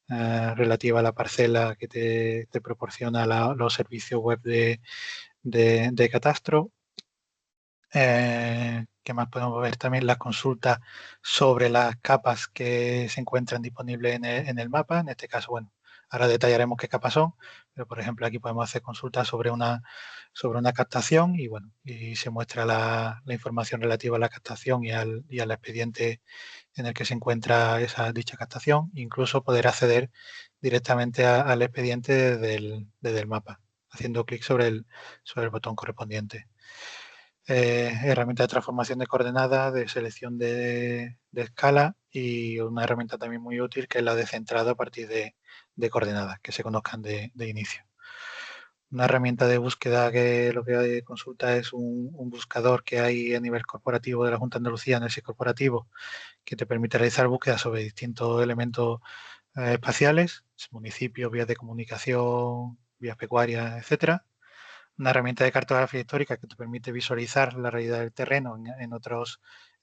S4: relativa a la parcela que te proporciona los servicios web de catastro. ¿Qué más podemos ver? También las consultas sobre las capas que se encuentran disponibles en el mapa. En este caso, bueno, ahora detallaremos qué capas son, pero por ejemplo aquí podemos hacer consultas sobre una captación y bueno, y se muestra la información relativa a la captación y al expediente en el que se encuentra dicha captación, incluso poder acceder directamente al expediente desde el mapa, haciendo clic sobre el botón correspondiente. Herramienta de transformación de coordenadas, de selección de escala y una herramienta también muy útil que es la de centrado a partir de coordenadas que se conozcan de inicio. Una herramienta de búsqueda que lo que consulta es un buscador que hay a nivel corporativo de la Junta de Andalucía en el SIS corporativo que te permite realizar búsquedas sobre distintos elementos espaciales, municipios, vías de comunicación, vías pecuarias, etcétera. Una herramienta de cartografía histórica que te permite visualizar la realidad del terreno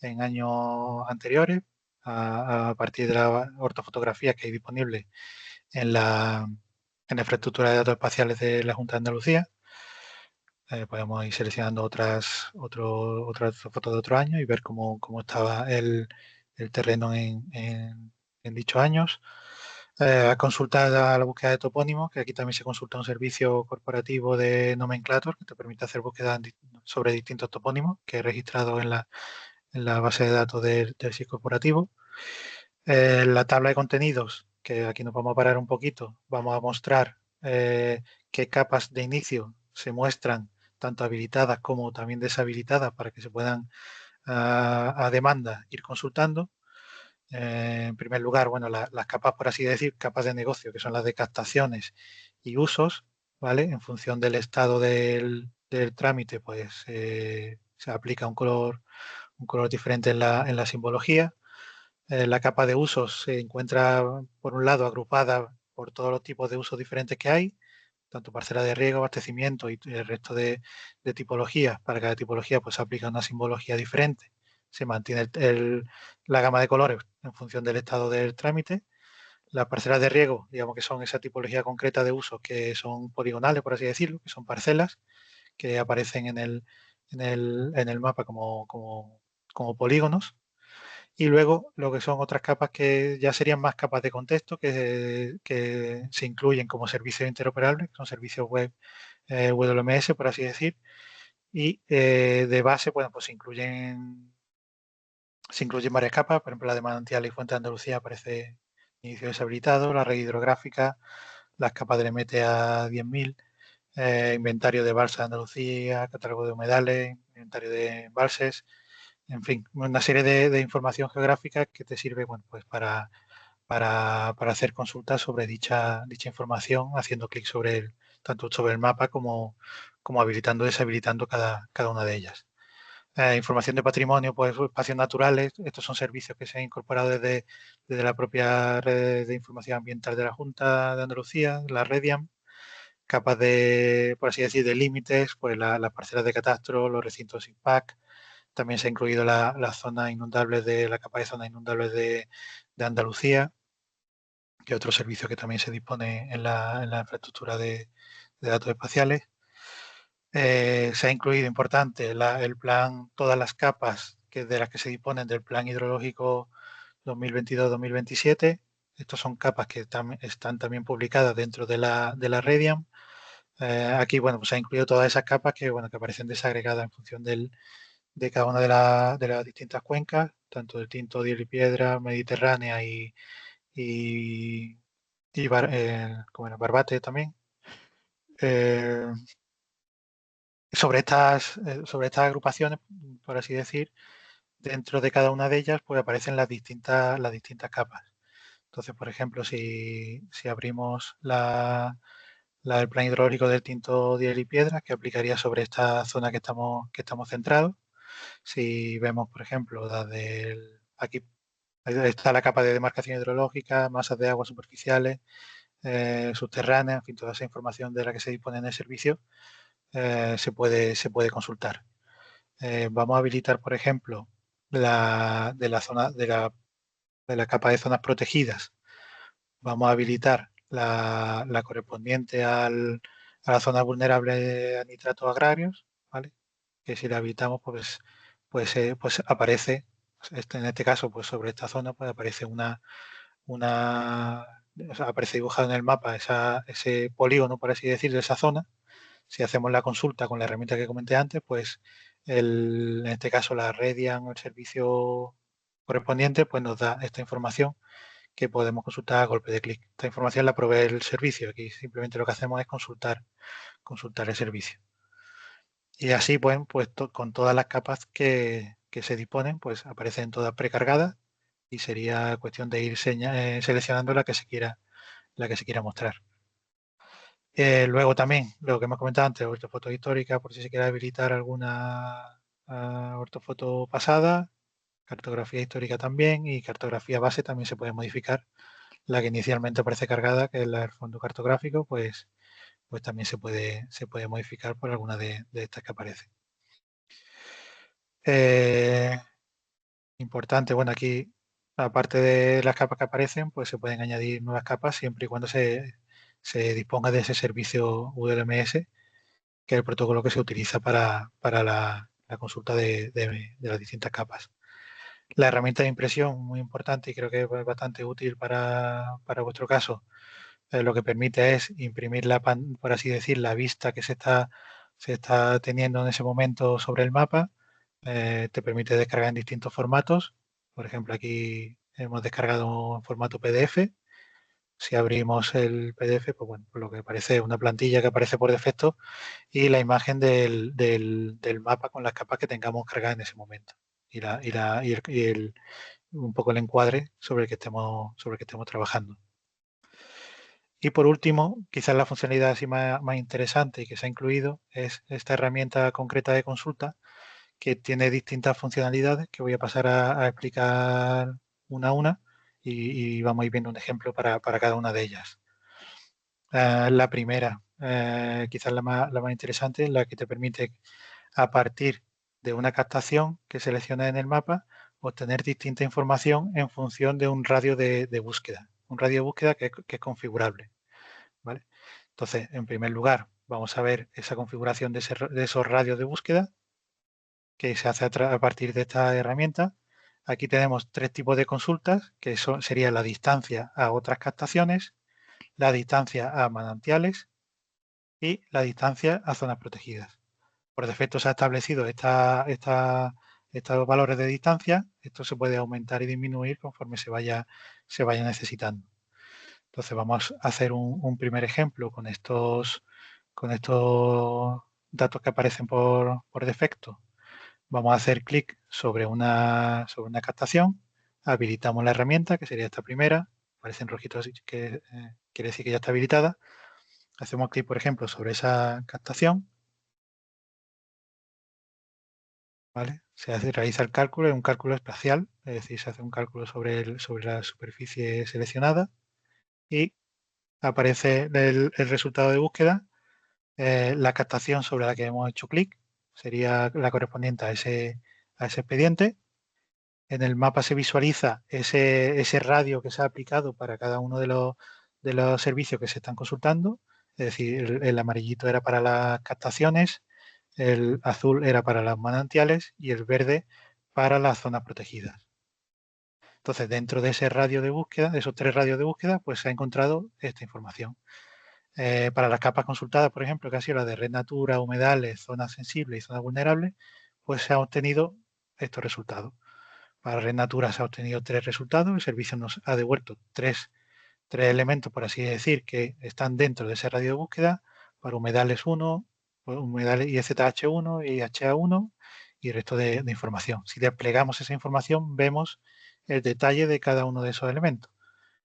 S4: en años anteriores a partir de la ortofotografía que hay disponible en la infraestructura de datos espaciales de la Junta de Andalucía. Podemos ir seleccionando otras fotos de otro año y ver cómo estaba el terreno en dichos años. Consultar la búsqueda de topónimos, que aquí también se consulta un servicio corporativo de Nomenclator que te permite hacer búsquedas sobre distintos topónimos que he registrado en la base de datos del SIS corporativo. La tabla de contenidos, que aquí nos vamos a parar un poquito, vamos a mostrar qué capas de inicio se muestran tanto habilitadas como también deshabilitadas para que se puedan a demanda ir consultando. En primer lugar, bueno, las capas, por así decir, capas de negocio, que son las de captaciones y usos, ¿vale? En función del estado del trámite, pues se aplica un color diferente en la simbología. La capa de usos se encuentra, por un lado, agrupada por todos los tipos de usos diferentes que hay, tanto parcela de riego, abastecimiento y el resto de tipologías. Para cada tipología pues se aplica una simbología diferente. Se mantiene la gama de colores en función del estado del trámite. Las parcelas de riego, digamos que son esa tipología concreta de usos que son poligonales, por así decirlo, que son parcelas que aparecen en el mapa como polígonos. Y luego lo que son otras capas que ya serían más capas de contexto que se incluyen como servicios interoperables, que son servicios web WMS, por así decir. Y de base, bueno, pues se incluyen varias capas, por ejemplo la de manantial y fuente de Andalucía aparece inicio deshabilitado, la red hidrográfica, las capas del MTA 10.000, inventario de balsas de Andalucía, catálogo de humedales, inventario de embalses, en fin, una serie de información geográfica que te sirve, bueno, pues para hacer consultas sobre dicha información, haciendo clic tanto sobre el mapa como habilitando o deshabilitando cada una de ellas. Información de patrimonio, pues espacios naturales. Estos son servicios que se han incorporado desde la propia red de información ambiental de la Junta de Andalucía, la REDIAM. Capas por así decir, de límites, pues las parcelas de catastro, los recintos IPAC. También se ha incluido las zonas inundables la capa de zonas inundables de Andalucía, que es otro servicio que también se dispone en la infraestructura de datos espaciales. Se ha incluido, importante, el plan, todas las capas de las que se disponen del Plan Hidrológico 2022-2027. Estas son capas que están también publicadas dentro de la REDIAM. Aquí, bueno, pues se ha incluido todas esas capas que aparecen desagregadas en función de cada una de las distintas cuencas, tanto del Tinto, Diel y Piedra, Mediterránea y como era Barbate también. Sobre estas agrupaciones, por así decir, dentro de cada una de ellas pues aparecen las distintas capas. Entonces, por ejemplo, si abrimos el plan hidrológico del Tinto, Diel y Piedra, que aplicaría sobre esta zona que estamos centrados. Si vemos, por ejemplo, aquí está la capa de demarcación hidrológica, masas de aguas superficiales, subterráneas, en fin, toda esa información de la que se dispone en el servicio se puede consultar. Vamos a habilitar, por ejemplo, de la zona de la capa de zonas protegidas. Vamos a habilitar la correspondiente a la zona vulnerable a nitratos agrarios, ¿vale? Que si la habilitamos, pues aparece, en este caso, pues sobre esta zona, pues aparece aparece dibujado en el mapa ese polígono, por así decir, de esa zona. Si hacemos la consulta con la herramienta que comenté antes, pues en este caso la REDIAN o el servicio correspondiente, pues nos da esta información que podemos consultar a golpe de clic. Esta información la provee el servicio. Aquí simplemente lo que hacemos es consultar el servicio. Y así, pues con todas las capas que se disponen, pues aparecen todas precargadas y sería cuestión de ir seleccionando la que se quiera mostrar. Luego también, lo que hemos comentado antes, ortofoto histórica, por si se quiere habilitar alguna ortofoto pasada, cartografía histórica también, y cartografía base también se puede modificar. La que inicialmente aparece cargada, que es la del fondo cartográfico, pues también se puede modificar por alguna de estas que aparecen. Importante, bueno, aquí, aparte de las capas que aparecen, pues se pueden añadir nuevas capas siempre y cuando se disponga de ese servicio WMS, que es el protocolo que se utiliza para la consulta de las distintas capas. La herramienta de impresión, muy importante y creo que es bastante útil para vuestro caso. Lo que permite es imprimir por así decir, la vista que se está teniendo en ese momento sobre el mapa. Te permite descargar en distintos formatos. Por ejemplo, aquí hemos descargado en formato PDF. Si abrimos el PDF, pues bueno, lo que aparece es una plantilla que aparece por defecto y la imagen del mapa con las capas que tengamos cargadas en ese momento. Un poco el encuadre sobre el que estemos trabajando. Y por último, quizás la funcionalidad así más interesante y que se ha incluido es esta herramienta concreta de consulta que tiene distintas funcionalidades que voy a pasar a explicar una a una y vamos a ir viendo un ejemplo para cada una de ellas. La primera, quizás la más interesante, la que te permite a partir de una captación que seleccionas en el mapa obtener distinta información en función de un radio de búsqueda. Un radio de búsqueda que es configurable. ¿Vale? Entonces, en primer lugar, vamos a ver esa configuración de esos radios de búsqueda que se hace a partir de esta herramienta. Aquí tenemos tres tipos de consultas, que sería la distancia a otras captaciones, la distancia a manantiales y la distancia a zonas protegidas. Por defecto se ha establecido estos valores de distancia. Esto se puede aumentar y disminuir conforme se vaya necesitando. Entonces vamos a hacer un primer ejemplo con estos datos que aparecen por defecto. Vamos a hacer clic sobre una captación, habilitamos la herramienta, que sería esta primera, aparece en rojito así que quiere decir que ya está habilitada. Hacemos clic, por ejemplo, sobre esa captación. ¿Vale? Realiza el cálculo, es un cálculo espacial, es decir, se hace un cálculo sobre la superficie seleccionada y aparece el resultado de búsqueda. La captación sobre la que hemos hecho clic sería la correspondiente a ese expediente. En el mapa se visualiza ese radio que se ha aplicado para cada uno de los servicios que se están consultando. Es decir, el amarillito era para las captaciones, el azul era para los manantiales y el verde para las zonas protegidas. Entonces, dentro de ese radio de búsqueda, de esos tres radios de búsqueda, pues se ha encontrado esta información. Para las capas consultadas, por ejemplo, que ha sido la de red natura, humedales, zonas sensibles y zonas vulnerables, pues se han obtenido estos resultados. Para red natura se han obtenido tres resultados, el servicio nos ha devuelto tres elementos, por así decir, que están dentro de ese radio de búsqueda. Para humedales 1, humedales IZH1 y HA1 y el resto de información. Si desplegamos esa información, vemos el detalle de cada uno de esos elementos.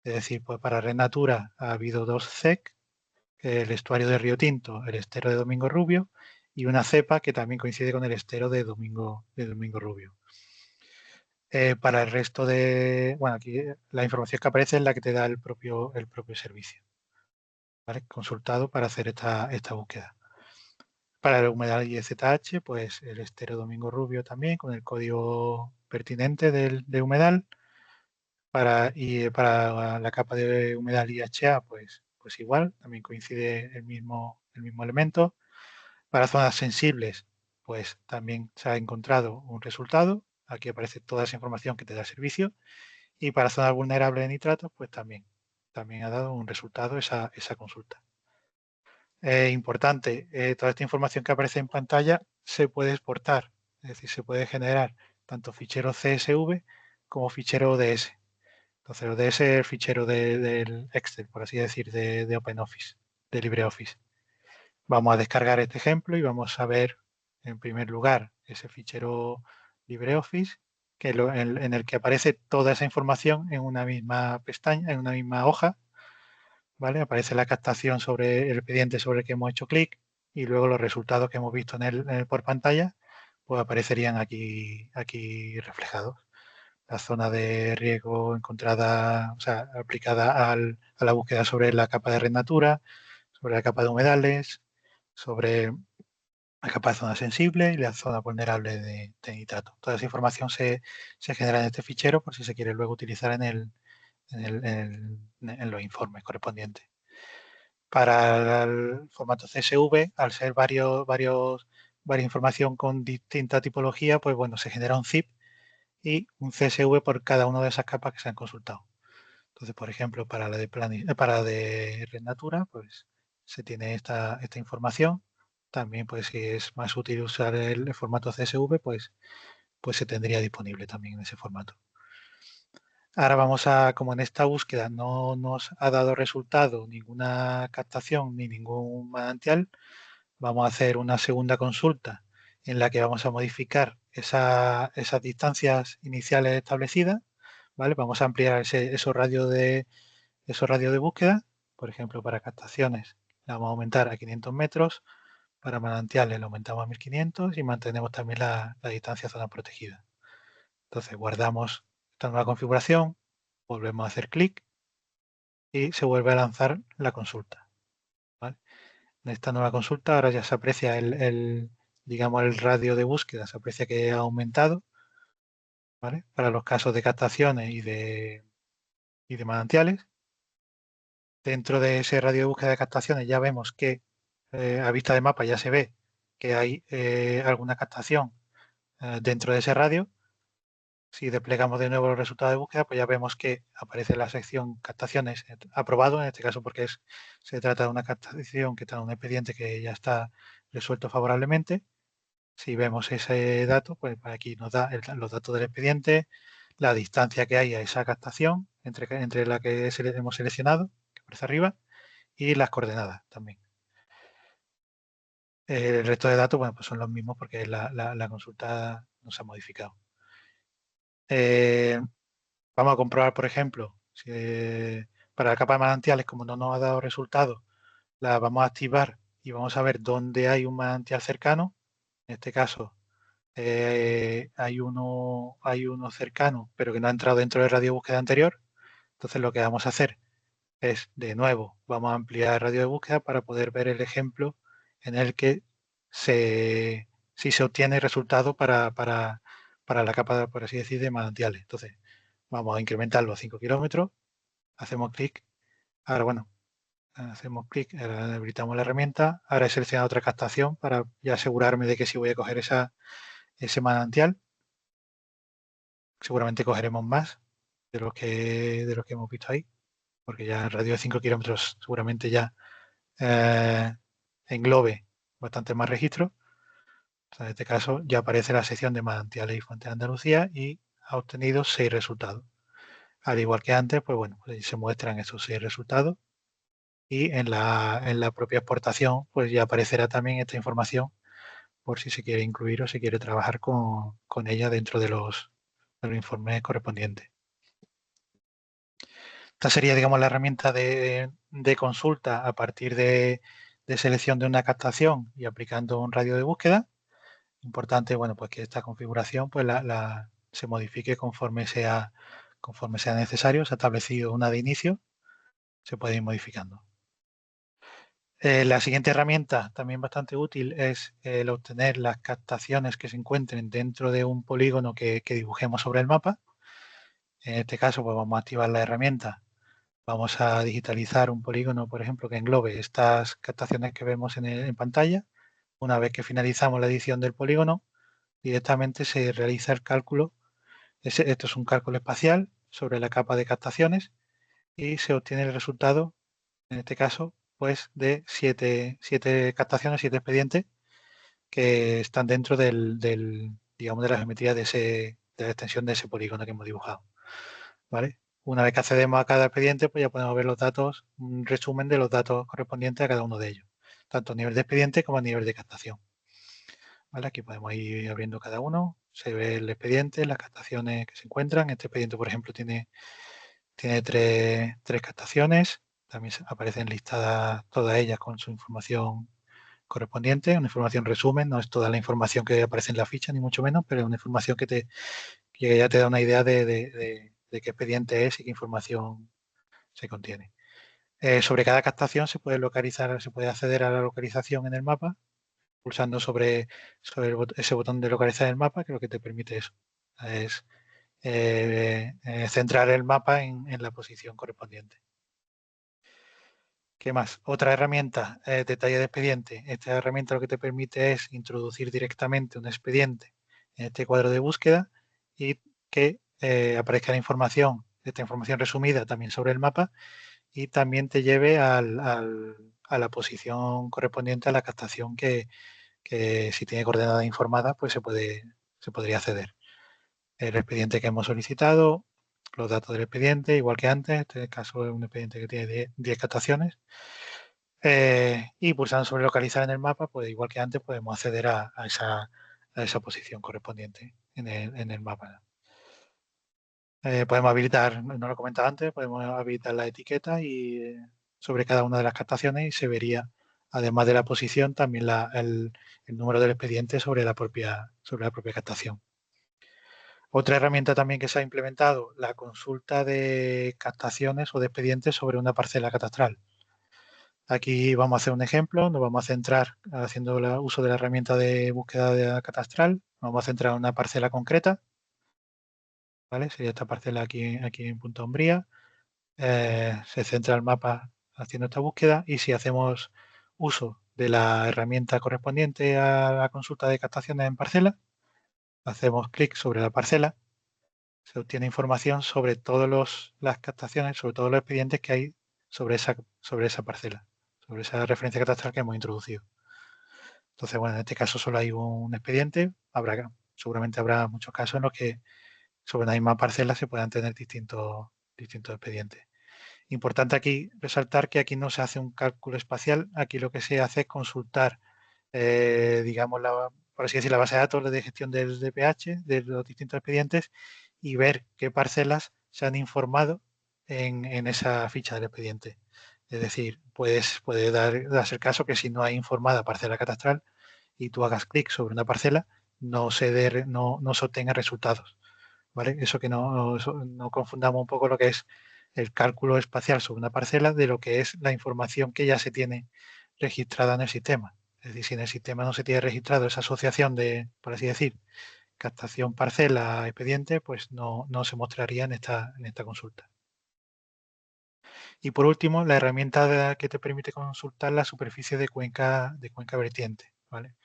S4: Es decir, pues para red natura ha habido dos ZEC, el estuario de Río Tinto, el estero de Domingo Rubio y una cepa que también coincide con el estero de Domingo Rubio. Para el resto bueno, aquí la información que aparece es la que te da el propio servicio, ¿vale? Consultado para hacer esta búsqueda. Para la humedad IZH, pues el estero Domingo Rubio también con el código pertinente del humedal. Para la capa de humedal IHA, pues igual, también coincide el mismo elemento. Para zonas sensibles, pues también se ha encontrado un resultado. Aquí aparece toda esa información que te da el servicio. Y para zonas vulnerables de nitratos, pues también ha dado un resultado esa consulta. Importante, toda esta información que aparece en pantalla se puede exportar, es decir, se puede generar tanto fichero CSV como fichero ODS. Entonces, ODS es el fichero del Excel, por así decir, de OpenOffice, de LibreOffice. Vamos a descargar este ejemplo y vamos a ver, en primer lugar, ese fichero LibreOffice, en el que aparece toda esa información en una misma pestaña, en una misma hoja. ¿Vale? Aparece la captación sobre el expediente sobre el que hemos hecho clic y luego los resultados que hemos visto por pantalla, pues aparecerían aquí reflejados. La zona de riesgo encontrada, o sea, aplicada a la búsqueda sobre la capa de red natura, sobre la capa de humedales, sobre la capa de zona sensible y la zona vulnerable de nitrato. Toda esa información se genera en este fichero por si se quiere luego utilizar en los informes correspondientes. Para el formato CSV, al ser varias información con distinta tipología, pues bueno, se genera un zip y un CSV por cada una de esas capas que se han consultado. Entonces, por ejemplo, para la de red natura, pues se tiene esta información. También, pues si es más útil usar el formato CSV, pues se tendría disponible también en ese formato. Ahora vamos a, como en esta búsqueda no nos ha dado resultado ninguna captación ni ningún manantial, vamos a hacer una segunda consulta en la que vamos a modificar esas distancias iniciales establecidas, ¿vale? Vamos a ampliar esos radios de búsqueda, por ejemplo, para captaciones la vamos a aumentar a 500 metros, para manantiales lo aumentamos a 1500 y mantenemos también la distancia zona protegida. Entonces guardamos esta nueva configuración, volvemos a hacer clic y se vuelve a lanzar la consulta, ¿vale? En esta nueva consulta ahora ya se aprecia digamos, el radio de búsqueda, se aprecia que ha aumentado, ¿vale? Para los casos de captaciones y de manantiales. Dentro de ese radio de búsqueda de captaciones ya vemos que a vista de mapa ya se ve que hay alguna captación dentro de ese radio. Si desplegamos de nuevo los resultados de búsqueda, pues ya vemos que aparece la sección captaciones aprobado, en este caso porque se trata de una captación que está en un expediente que ya está resuelto favorablemente. Si vemos ese dato, pues aquí nos da los datos del expediente, la distancia que hay a esa captación entre la que hemos seleccionado, que aparece arriba, y las coordenadas también. El resto de datos, bueno, pues son los mismos porque la consulta no se ha modificado. Vamos a comprobar, por ejemplo, si, para la capa de manantiales, como no nos ha dado resultados, la vamos a activar y vamos a ver dónde hay un manantial cercano. En este caso, hay uno cercano, pero que no ha entrado dentro del radio de búsqueda anterior. Entonces lo que vamos a hacer es, de nuevo, vamos a ampliar el radio de búsqueda para poder ver el ejemplo en el que si se obtiene resultado para la capa, por así decir, de manantiales. Entonces, vamos a incrementarlo a 5 kilómetros, hacemos clic, ahora bueno, hacemos clic, habilitamos la herramienta, ahora he seleccionado otra captación para ya asegurarme de que si voy a coger ese manantial, seguramente cogeremos más de los que hemos visto ahí, porque ya el radio de 5 kilómetros seguramente ya englobe bastante más registros. En este caso ya aparece la sección de manantiales y fuentes de Andalucía y ha obtenido 6 resultados. Al igual que antes, pues bueno, pues se muestran esos 6 resultados y en la propia exportación pues ya aparecerá también esta información por si se quiere incluir o se quiere trabajar con ella dentro de los informes correspondientes. Esta sería, digamos, la herramienta de consulta a partir de selección de una captación y aplicando un radio de búsqueda. Importante, bueno, pues que esta configuración pues se modifique conforme sea necesario. Se ha establecido una de inicio, se puede ir modificando. La siguiente herramienta, también bastante útil, es el obtener las captaciones que se encuentren dentro de un polígono que dibujemos sobre el mapa. En este caso, pues vamos a activar la herramienta. Vamos a digitalizar un polígono, por ejemplo, que englobe estas captaciones que vemos en pantalla. Una vez que finalizamos la edición del polígono, directamente se realiza el cálculo. Esto es un cálculo espacial sobre la capa de captaciones y se obtiene el resultado, en este caso, pues de 7 captaciones, 7 expedientes que están dentro digamos, de la geometría de la extensión de ese polígono que hemos dibujado, ¿vale? Una vez que accedemos a cada expediente, pues ya podemos ver los datos, un resumen de los datos correspondientes a cada uno de ellos, tanto a nivel de expediente como a nivel de captación. ¿Vale? Aquí podemos ir abriendo cada uno, se ve el expediente, las captaciones que se encuentran. Este expediente, por ejemplo, tiene 3 captaciones, también aparecen listadas todas ellas con su información correspondiente, una información resumen, no es toda la información que aparece en la ficha, ni mucho menos, pero es una información que ya te da una idea de qué expediente es y qué información se contiene. Sobre cada captación se puede localizar, se puede acceder a la localización en el mapa, pulsando sobre ese botón de localizar el mapa, que lo que te permite es centrar el mapa en la posición correspondiente. ¿Qué más? Otra herramienta, detalle de expediente. Esta herramienta lo que te permite es introducir directamente un expediente en este cuadro de búsqueda y que aparezca esta información resumida también sobre el mapa y también te lleve a la posición correspondiente a la captación que si tiene coordenada informada pues se podría acceder. El expediente que hemos solicitado, los datos del expediente, igual que antes. Este caso es un expediente que tiene 10 captaciones. Y pulsando sobre localizar en el mapa, pues igual que antes podemos acceder a esa posición correspondiente en el mapa. Podemos habilitar, no lo he comentado antes, podemos habilitar la etiqueta y sobre cada una de las captaciones y se vería, además de la posición, también el número del expediente sobre la propia captación. Otra herramienta también que se ha implementado, la consulta de captaciones o de expedientes sobre una parcela catastral. Aquí vamos a hacer un ejemplo, nos vamos a centrar haciendo uso de la herramienta de búsqueda catastral, vamos a centrar en una parcela concreta, ¿vale? Sería esta parcela aquí en Punta Umbría. Se centra el mapa haciendo esta búsqueda y si hacemos uso de la herramienta correspondiente a la consulta de captaciones en parcela, hacemos clic sobre la parcela, se obtiene información sobre todas las captaciones, sobre todos los expedientes que hay sobre esa parcela, sobre esa referencia catastral que hemos introducido. Entonces, bueno, en este caso solo hay un expediente, seguramente habrá muchos casos en los que sobre la misma parcela se puedan tener distintos expedientes. Importante aquí resaltar que aquí no se hace un cálculo espacial, aquí lo que se hace es consultar, digamos, por así decir, la base de datos de gestión del DPH, de los distintos expedientes, y ver qué parcelas se han informado en esa ficha del expediente. Es decir, puede darse el caso que si no hay informada parcela catastral y tú hagas clic sobre una parcela, no se obtengan resultados. ¿Vale? Eso que no confundamos un poco lo que es el cálculo espacial sobre una parcela de lo que es la información que ya se tiene registrada en el sistema. Es decir, si en el sistema no se tiene registrado esa asociación de, por así decir, captación parcela expediente, pues no se mostraría en esta consulta. Y por último, la herramienta que te permite consultar la superficie de cuenca vertiente. ¿Vale?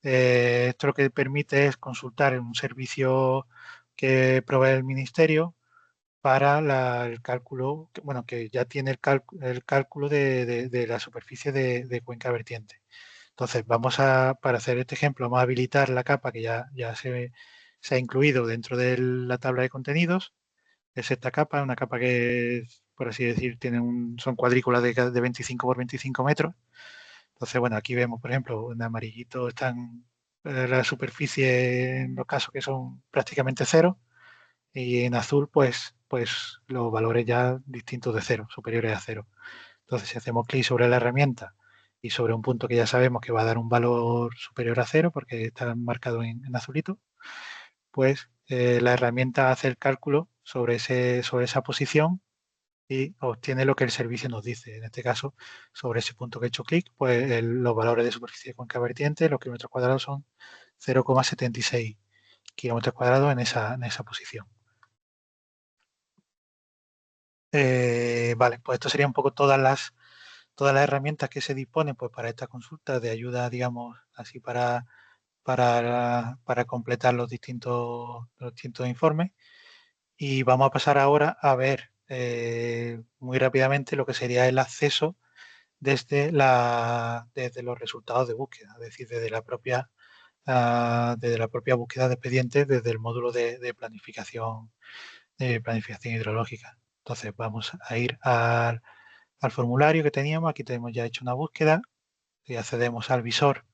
S4: Esto lo que permite es consultar un servicio que provee el ministerio para el cálculo, que ya tiene el cálculo de la superficie de cuenca vertiente. Entonces, para hacer este ejemplo, vamos a habilitar la capa que ya se ha incluido dentro de la tabla de contenidos. Es esta capa, una capa que, por así decir, son cuadrículas de 25 por 25 metros. Entonces, bueno, aquí vemos, por ejemplo, en amarillito están la superficie en los casos que son prácticamente cero y en azul, pues los valores ya distintos de cero, superiores a cero. Entonces, si hacemos clic sobre la herramienta y sobre un punto que ya sabemos que va a dar un valor superior a cero porque está marcado en azulito, pues la herramienta hace el cálculo sobre esa posición y obtiene lo que el servicio nos dice. En este caso, sobre ese punto que he hecho clic, pues los valores de superficie de cuenca vertiente, los kilómetros cuadrados son 0,76 kilómetros cuadrados en esa posición. Vale, pues esto sería un poco todas las herramientas que se disponen pues, para esta consulta de ayuda, digamos, así para completar los distintos informes. Y vamos a pasar ahora a ver muy rápidamente lo que sería el acceso desde los resultados de búsqueda, es decir, desde la propia búsqueda de expedientes, desde el módulo de planificación hidrológica. Entonces vamos a ir al formulario que teníamos. Aquí tenemos ya hecho una búsqueda y accedemos al visor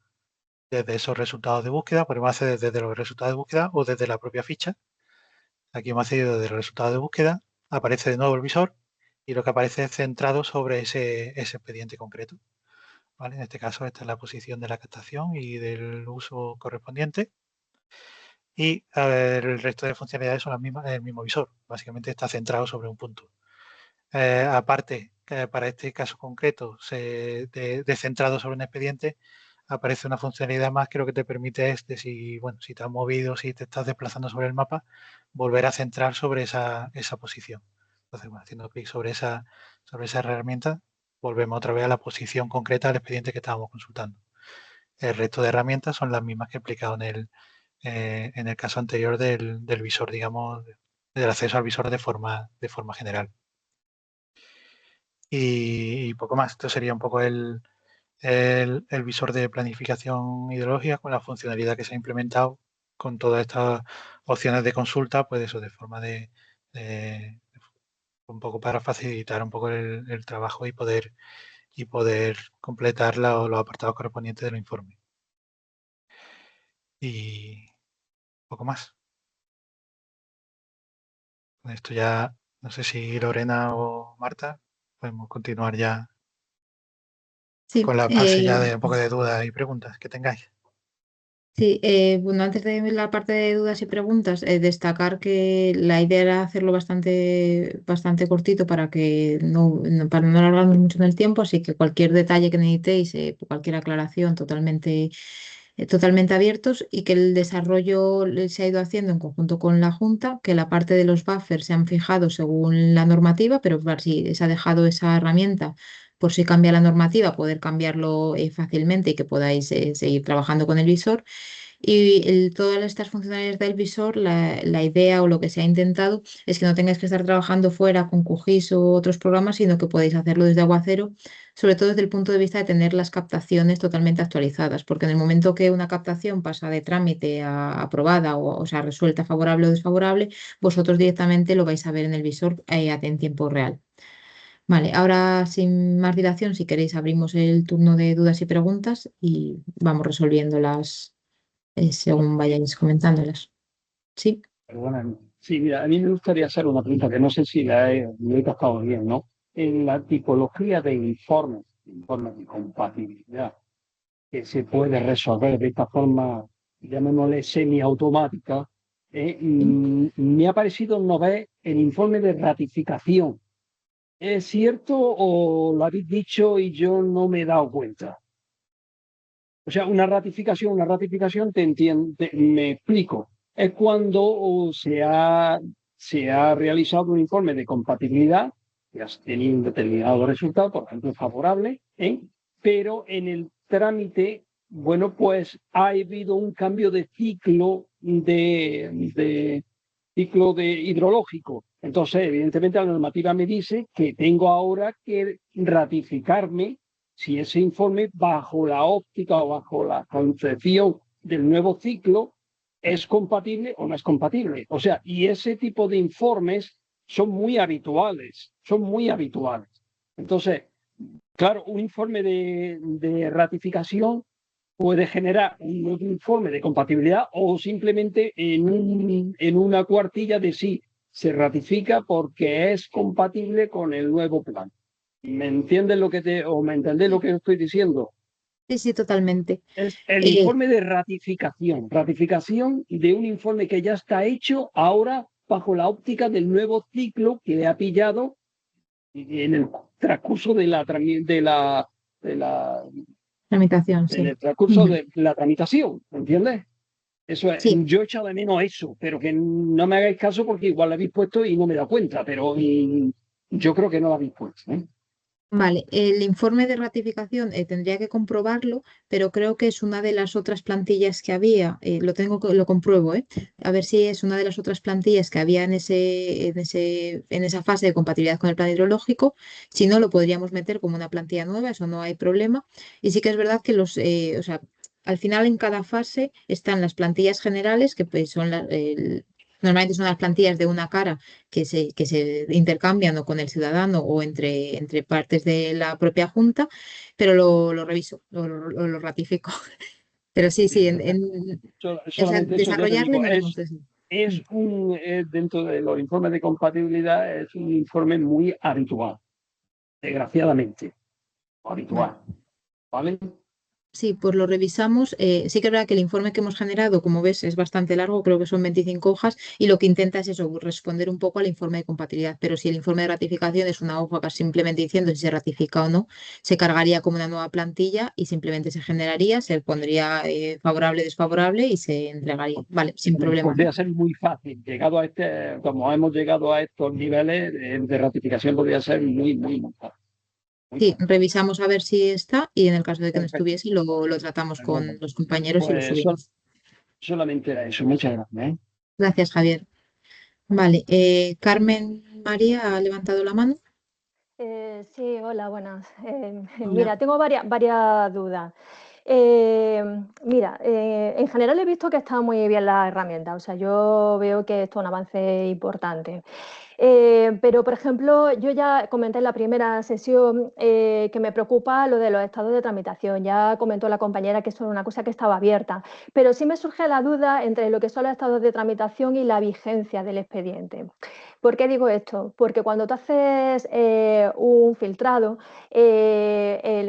S4: desde esos resultados de búsqueda. Podemos acceder desde los resultados de búsqueda o desde la propia ficha. Aquí hemos accedido desde el resultado de búsqueda. Aparece de nuevo el visor y lo que aparece es centrado sobre ese expediente concreto. ¿Vale? En este caso, esta es la posición de la captación y del uso correspondiente. Y el resto de funcionalidades son las mismas, el mismo visor. Básicamente está centrado sobre un punto. Aparte, para este caso concreto, de centrado sobre un expediente, aparece una funcionalidad más que lo que te permite es, si te has movido, si te estás desplazando sobre el mapa, volver a centrar sobre esa posición. Entonces, bueno, haciendo clic sobre esa herramienta, volvemos otra vez a la posición concreta del expediente que estábamos consultando. El resto de herramientas son las mismas que he explicado en el caso anterior del visor, digamos, del acceso al visor de forma general. Y poco más. Esto sería un poco el visor de planificación hidrológica con la funcionalidad que se ha implementado con todas estas opciones de consulta, pues eso, de forma de un poco para facilitar un poco el trabajo y poder completar los apartados correspondientes del informe. Y poco más. Con esto ya, no sé si Lorena o Marta, podemos continuar ya
S2: Sí,
S4: con la fase ya de un poco de dudas y preguntas que tengáis.
S2: sí, bueno, antes de la parte de dudas y preguntas, destacar que la idea era hacerlo bastante cortito para no alargarnos mucho en el tiempo, así que cualquier detalle que necesitéis, cualquier aclaración, totalmente abiertos y que el desarrollo se ha ido haciendo en conjunto con la Junta, que la parte de los buffers se han fijado según la normativa, pero claro, si se ha dejado esa herramienta por si cambia la normativa, poder cambiarlo fácilmente y que podáis seguir trabajando con el visor. Y todas estas funcionalidades del visor, la idea o lo que se ha intentado es que no tengáis que estar trabajando fuera con QGIS u otros programas, sino que podéis hacerlo desde Aguacero, sobre todo desde el punto de vista de tener las captaciones totalmente actualizadas, porque en el momento que una captación pasa de trámite a aprobada o sea, resuelta favorable o desfavorable, vosotros directamente lo vais a ver en el visor en tiempo real. Vale, ahora sin más dilación, si queréis, abrimos el turno de dudas y preguntas y vamos resolviéndolas según vayáis comentándolas. ¿Sí?
S5: Perdona. Sí, mira, a mí me gustaría hacer una pregunta que no sé si lo he captado bien, ¿no? En la tipología de informes de compatibilidad, que se puede resolver de esta forma, llamémosle semiautomática, me ha parecido no ver el informe de ratificación. ¿Es cierto o lo habéis dicho y yo no me he dado cuenta? O sea, una ratificación, me explico. Es cuando se ha realizado un informe de compatibilidad que has tenido un determinado resultado, por ejemplo, favorable, pero en el trámite, bueno, pues ha habido un cambio de ciclo de hidrológico. Entonces, evidentemente, la normativa me dice que tengo ahora que ratificarme si ese informe, bajo la óptica o bajo la concepción del nuevo ciclo, es compatible o no es compatible. O sea, y ese tipo de informes son muy habituales, son muy habituales. Entonces, claro, un informe de ratificación puede generar un nuevo informe de compatibilidad o simplemente en una cuartilla de sí, se ratifica porque es compatible con el nuevo plan. ¿Me entiendes o me entendés lo que estoy diciendo?
S2: Sí, sí, totalmente.
S5: Es el
S2: Eh,
S5: informe de ratificación de un informe que ya está hecho ahora bajo la óptica del nuevo ciclo que le ha pillado en el transcurso
S2: Tramitación,
S5: en
S2: sí.
S5: el transcurso
S2: Ujú.
S5: de la tramitación, ¿entiendes? Eso es,
S2: Sí,
S5: yo he echado de menos eso, pero que no me hagáis caso porque igual lo habéis puesto y no me he dado cuenta, pero yo creo que no lo habéis puesto, ¿eh?
S2: vale. El informe de ratificación tendría que comprobarlo, pero creo que es una de las otras plantillas que había. Lo compruebo, ¿eh? A ver si es una de las otras plantillas que había en esa fase de compatibilidad con el plan hidrológico. Si no, lo podríamos meter como una plantilla nueva, eso no hay problema. Y sí que es verdad que o sea, al final en cada fase están las plantillas generales, que pues, normalmente son las plantillas de una cara que se intercambian o con el ciudadano o entre partes de la propia Junta, pero lo reviso, lo ratifico. Pero sí, sí, o sea,
S5: Solamente eso, ya te
S2: desarrollarle
S5: digo,
S2: no lo hemos desarrollado.
S5: dentro de los informes de compatibilidad, es un informe muy habitual, desgraciadamente,
S2: Vale.
S5: habitual, ¿vale?
S2: Sí, pues lo revisamos. Sí que es verdad que el informe que hemos generado, como ves, es bastante largo, creo que son 25 hojas, y lo que intenta es eso, responder un poco al informe de compatibilidad. Pero si el informe de ratificación es una hoja que simplemente diciendo si se ratifica o no, se cargaría como una nueva plantilla y simplemente se generaría, se pondría favorable, desfavorable y se entregaría. Vale, sin problema.
S5: Podría ser muy fácil, como hemos llegado a estos niveles de ratificación, podría ser muy fácil. Muy
S2: Sí,
S5: fácil.
S2: revisamos a ver si está y en el caso de que no
S5: Perfecto.
S2: estuviese, lo tratamos con
S5: Bueno,
S2: los compañeros y lo
S5: pues
S2: subimos.
S5: solamente era eso. Muchas gracias, ¿eh?
S2: Gracias, Javier. Vale, Carmen María ha levantado la mano.
S6: Sí, hola, buenas.
S2: Hola.
S6: Mira, tengo varias dudas. Mira, en general he visto que está muy bien la herramienta, o sea, yo veo que esto es un avance importante. Pero, por ejemplo, yo ya comenté en la primera sesión que me preocupa lo de los estados de tramitación. Ya comentó la compañera que eso era una cosa que estaba abierta, pero sí me surge la duda entre lo que son los estados de tramitación y la vigencia del expediente. ¿Por qué digo esto? Porque cuando tú haces un filtrado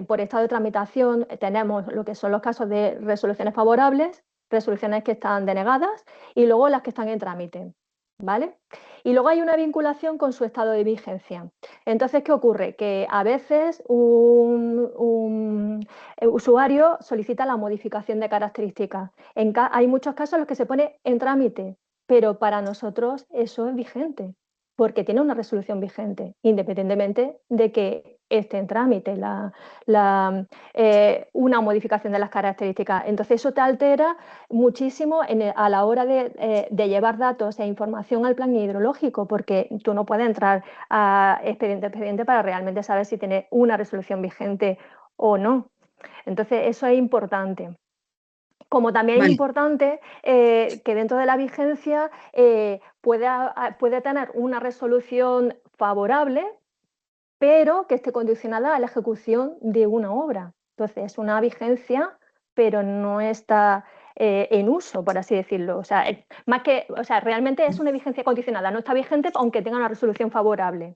S6: por estado de tramitación, tenemos lo que son los casos de resoluciones favorables, resoluciones que están denegadas y luego las que están en trámite, ¿vale? Y luego hay una vinculación con su estado de vigencia. Entonces, ¿qué ocurre? Que a veces un usuario solicita la modificación de características. Hay muchos casos en los que se pone en trámite, pero para nosotros eso es vigente, porque tiene una resolución vigente, independientemente de que esté en trámite una modificación de las características. Entonces, eso te altera muchísimo a la hora de llevar datos e información al plan hidrológico, porque tú no puedes entrar a expediente a expediente para realmente saber si tiene una resolución vigente o no. Entonces, eso es importante. Como también es
S2: Vale.
S6: importante que dentro de la vigencia puede tener una resolución favorable, pero que esté condicionada a la ejecución de una obra. Entonces, es una vigencia, pero no está en uso, por así decirlo. O sea, realmente es una vigencia condicionada, no está vigente aunque tenga una resolución favorable.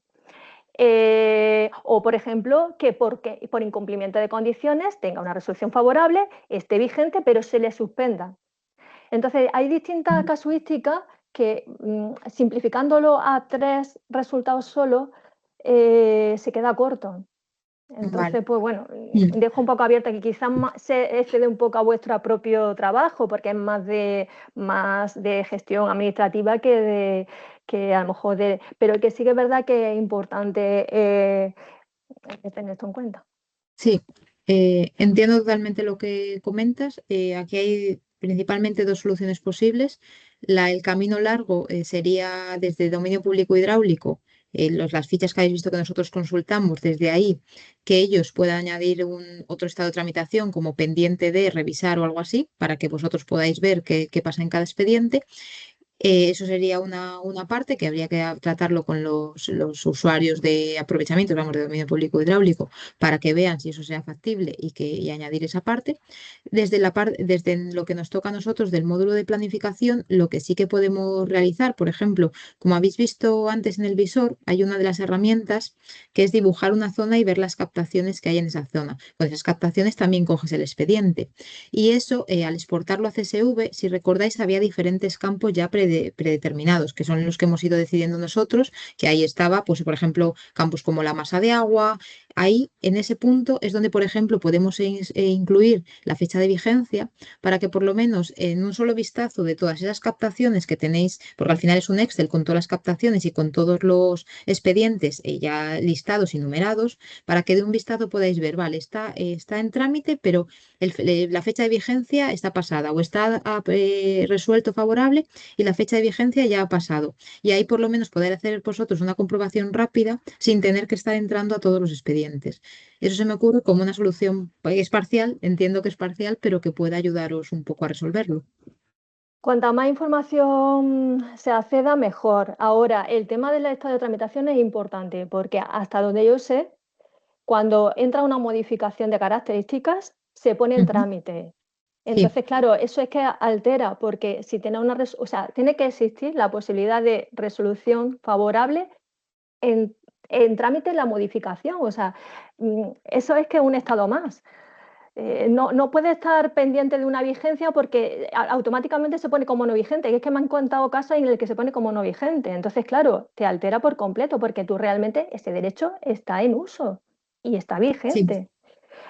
S6: O, por ejemplo, que por incumplimiento de condiciones tenga una resolución favorable, esté vigente, pero se le suspenda. Entonces, hay distintas casuísticas que, simplificándolo a 3 resultados solo, se queda corto. Entonces,
S2: Vale.
S6: pues bueno, dejo un poco abierto que quizás se excede un poco a vuestro propio trabajo, porque es más de gestión administrativa que a lo mejor pero que sí que es verdad que es importante tener esto en cuenta.
S2: Sí, entiendo totalmente lo que comentas. Aquí hay principalmente dos soluciones posibles. El camino largo sería desde dominio público hidráulico, las fichas que habéis visto que nosotros consultamos, desde ahí que ellos puedan añadir otro estado de tramitación como pendiente de revisar o algo así, para que vosotros podáis ver qué pasa en cada expediente. Eso sería una parte que habría que tratarlo con los usuarios de aprovechamiento, vamos, de dominio público hidráulico, para que vean si eso sea factible y añadir esa parte. Desde lo que nos toca a nosotros del módulo de planificación, lo que sí que podemos realizar, por ejemplo, como habéis visto antes en el visor, hay una de las herramientas que es dibujar una zona y ver las captaciones que hay en esa zona. Con esas captaciones también coges el expediente. Y eso, al exportarlo a CSV, si recordáis, había diferentes campos ya predeterminados, que son los que hemos ido decidiendo nosotros, que ahí estaba, pues, por ejemplo, campos como la masa de agua. Ahí, en ese punto, es donde, por ejemplo, podemos incluir la fecha de vigencia para que por lo menos en un solo vistazo de todas esas captaciones que tenéis, porque al final es un Excel con todas las captaciones y con todos los expedientes ya listados y numerados, para que de un vistazo podáis ver, vale, está en trámite, pero la fecha de vigencia está pasada o está resuelto favorable y la fecha de vigencia ya ha pasado. Y ahí por lo menos poder hacer vosotros una comprobación rápida sin tener que estar entrando a todos los expedientes. Eso se me ocurre como una solución, es parcial, entiendo que es parcial, pero que puede ayudaros un poco a resolverlo.
S6: Cuanta más información se acceda, mejor. Ahora, el tema del estado de tramitación es importante porque hasta donde yo sé, cuando entra una modificación de características, se pone en trámite.
S2: Sí,
S6: Entonces, claro, eso es que altera, porque si tiene tiene que existir la posibilidad de resolución favorable en, trámite la modificación. O sea, eso es que un estado más. No puede estar pendiente de una vigencia porque automáticamente se pone como no vigente. Y es que me han contado casos en el que se pone como no vigente. Entonces, claro, te altera por completo porque tú realmente ese derecho está en uso y está
S2: sí,
S6: vigente.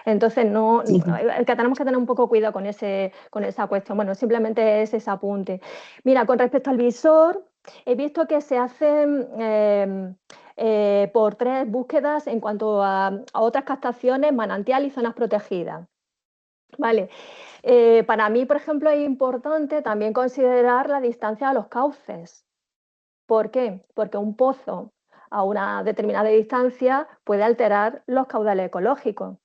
S6: Entonces,
S2: sí, sí.
S6: que tenemos que tener un poco cuidado con esa cuestión. Bueno, simplemente es ese apunte. Mira, con respecto al visor, he visto que se hacen por 3 búsquedas en cuanto a otras captaciones, manantial y zonas protegidas. Vale. Para mí, por ejemplo, es importante también considerar la distancia a los cauces. ¿Por qué? Porque un pozo a una determinada distancia puede alterar los caudales ecológicos.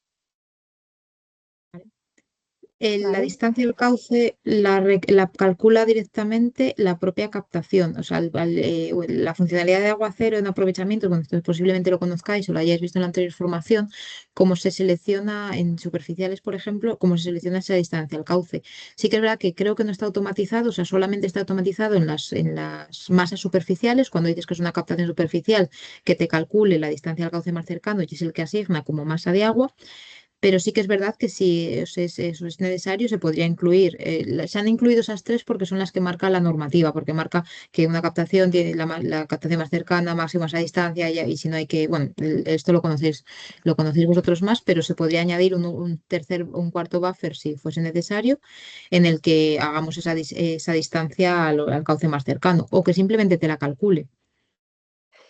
S2: La
S6: ¿vale?
S2: distancia del cauce la calcula directamente la propia captación, o sea, la funcionalidad de aguacero en aprovechamiento, cuando ustedes posiblemente lo conozcáis o lo hayáis visto en la anterior formación, cómo se selecciona en superficiales, por ejemplo, cómo se selecciona esa distancia al cauce. Sí que es verdad que creo que no está automatizado, o sea, solamente está automatizado en las masas superficiales, cuando dices que es una captación superficial, que te calcule la distancia al cauce más cercano y es el que asigna como masa de agua. Pero sí que es verdad que si eso es necesario, se podría incluir. Se han incluido esas tres porque son las que marca la normativa, porque marca que una captación tiene la captación más cercana, máxima a esa distancia, y si no hay que, bueno, esto lo conocéis vosotros más, pero se podría añadir un cuarto buffer si fuese necesario, en el que hagamos esa distancia al cauce más cercano, o que simplemente te la calcule.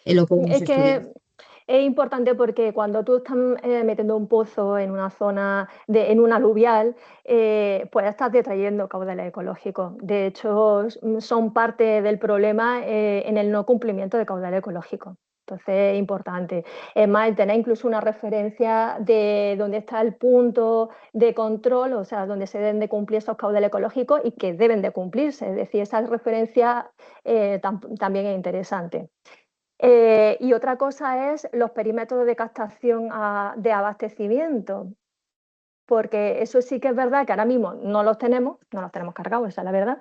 S2: Lo podemos
S6: Es
S2: estudiar.
S6: que es importante porque cuando tú estás metiendo un pozo en una zona, en un aluvial, pues estás detrayendo caudales ecológicos. De hecho, son parte del problema en el no cumplimiento de caudales ecológicos. Entonces es importante. Es más, tener incluso una referencia de dónde está el punto de control, o sea, donde se deben de cumplir esos caudales ecológicos y que deben de cumplirse. Es decir, esa referencia también es interesante. Y otra cosa es los perímetros de captación de abastecimiento, porque eso sí que es verdad que ahora mismo no los tenemos cargados, esa es la verdad,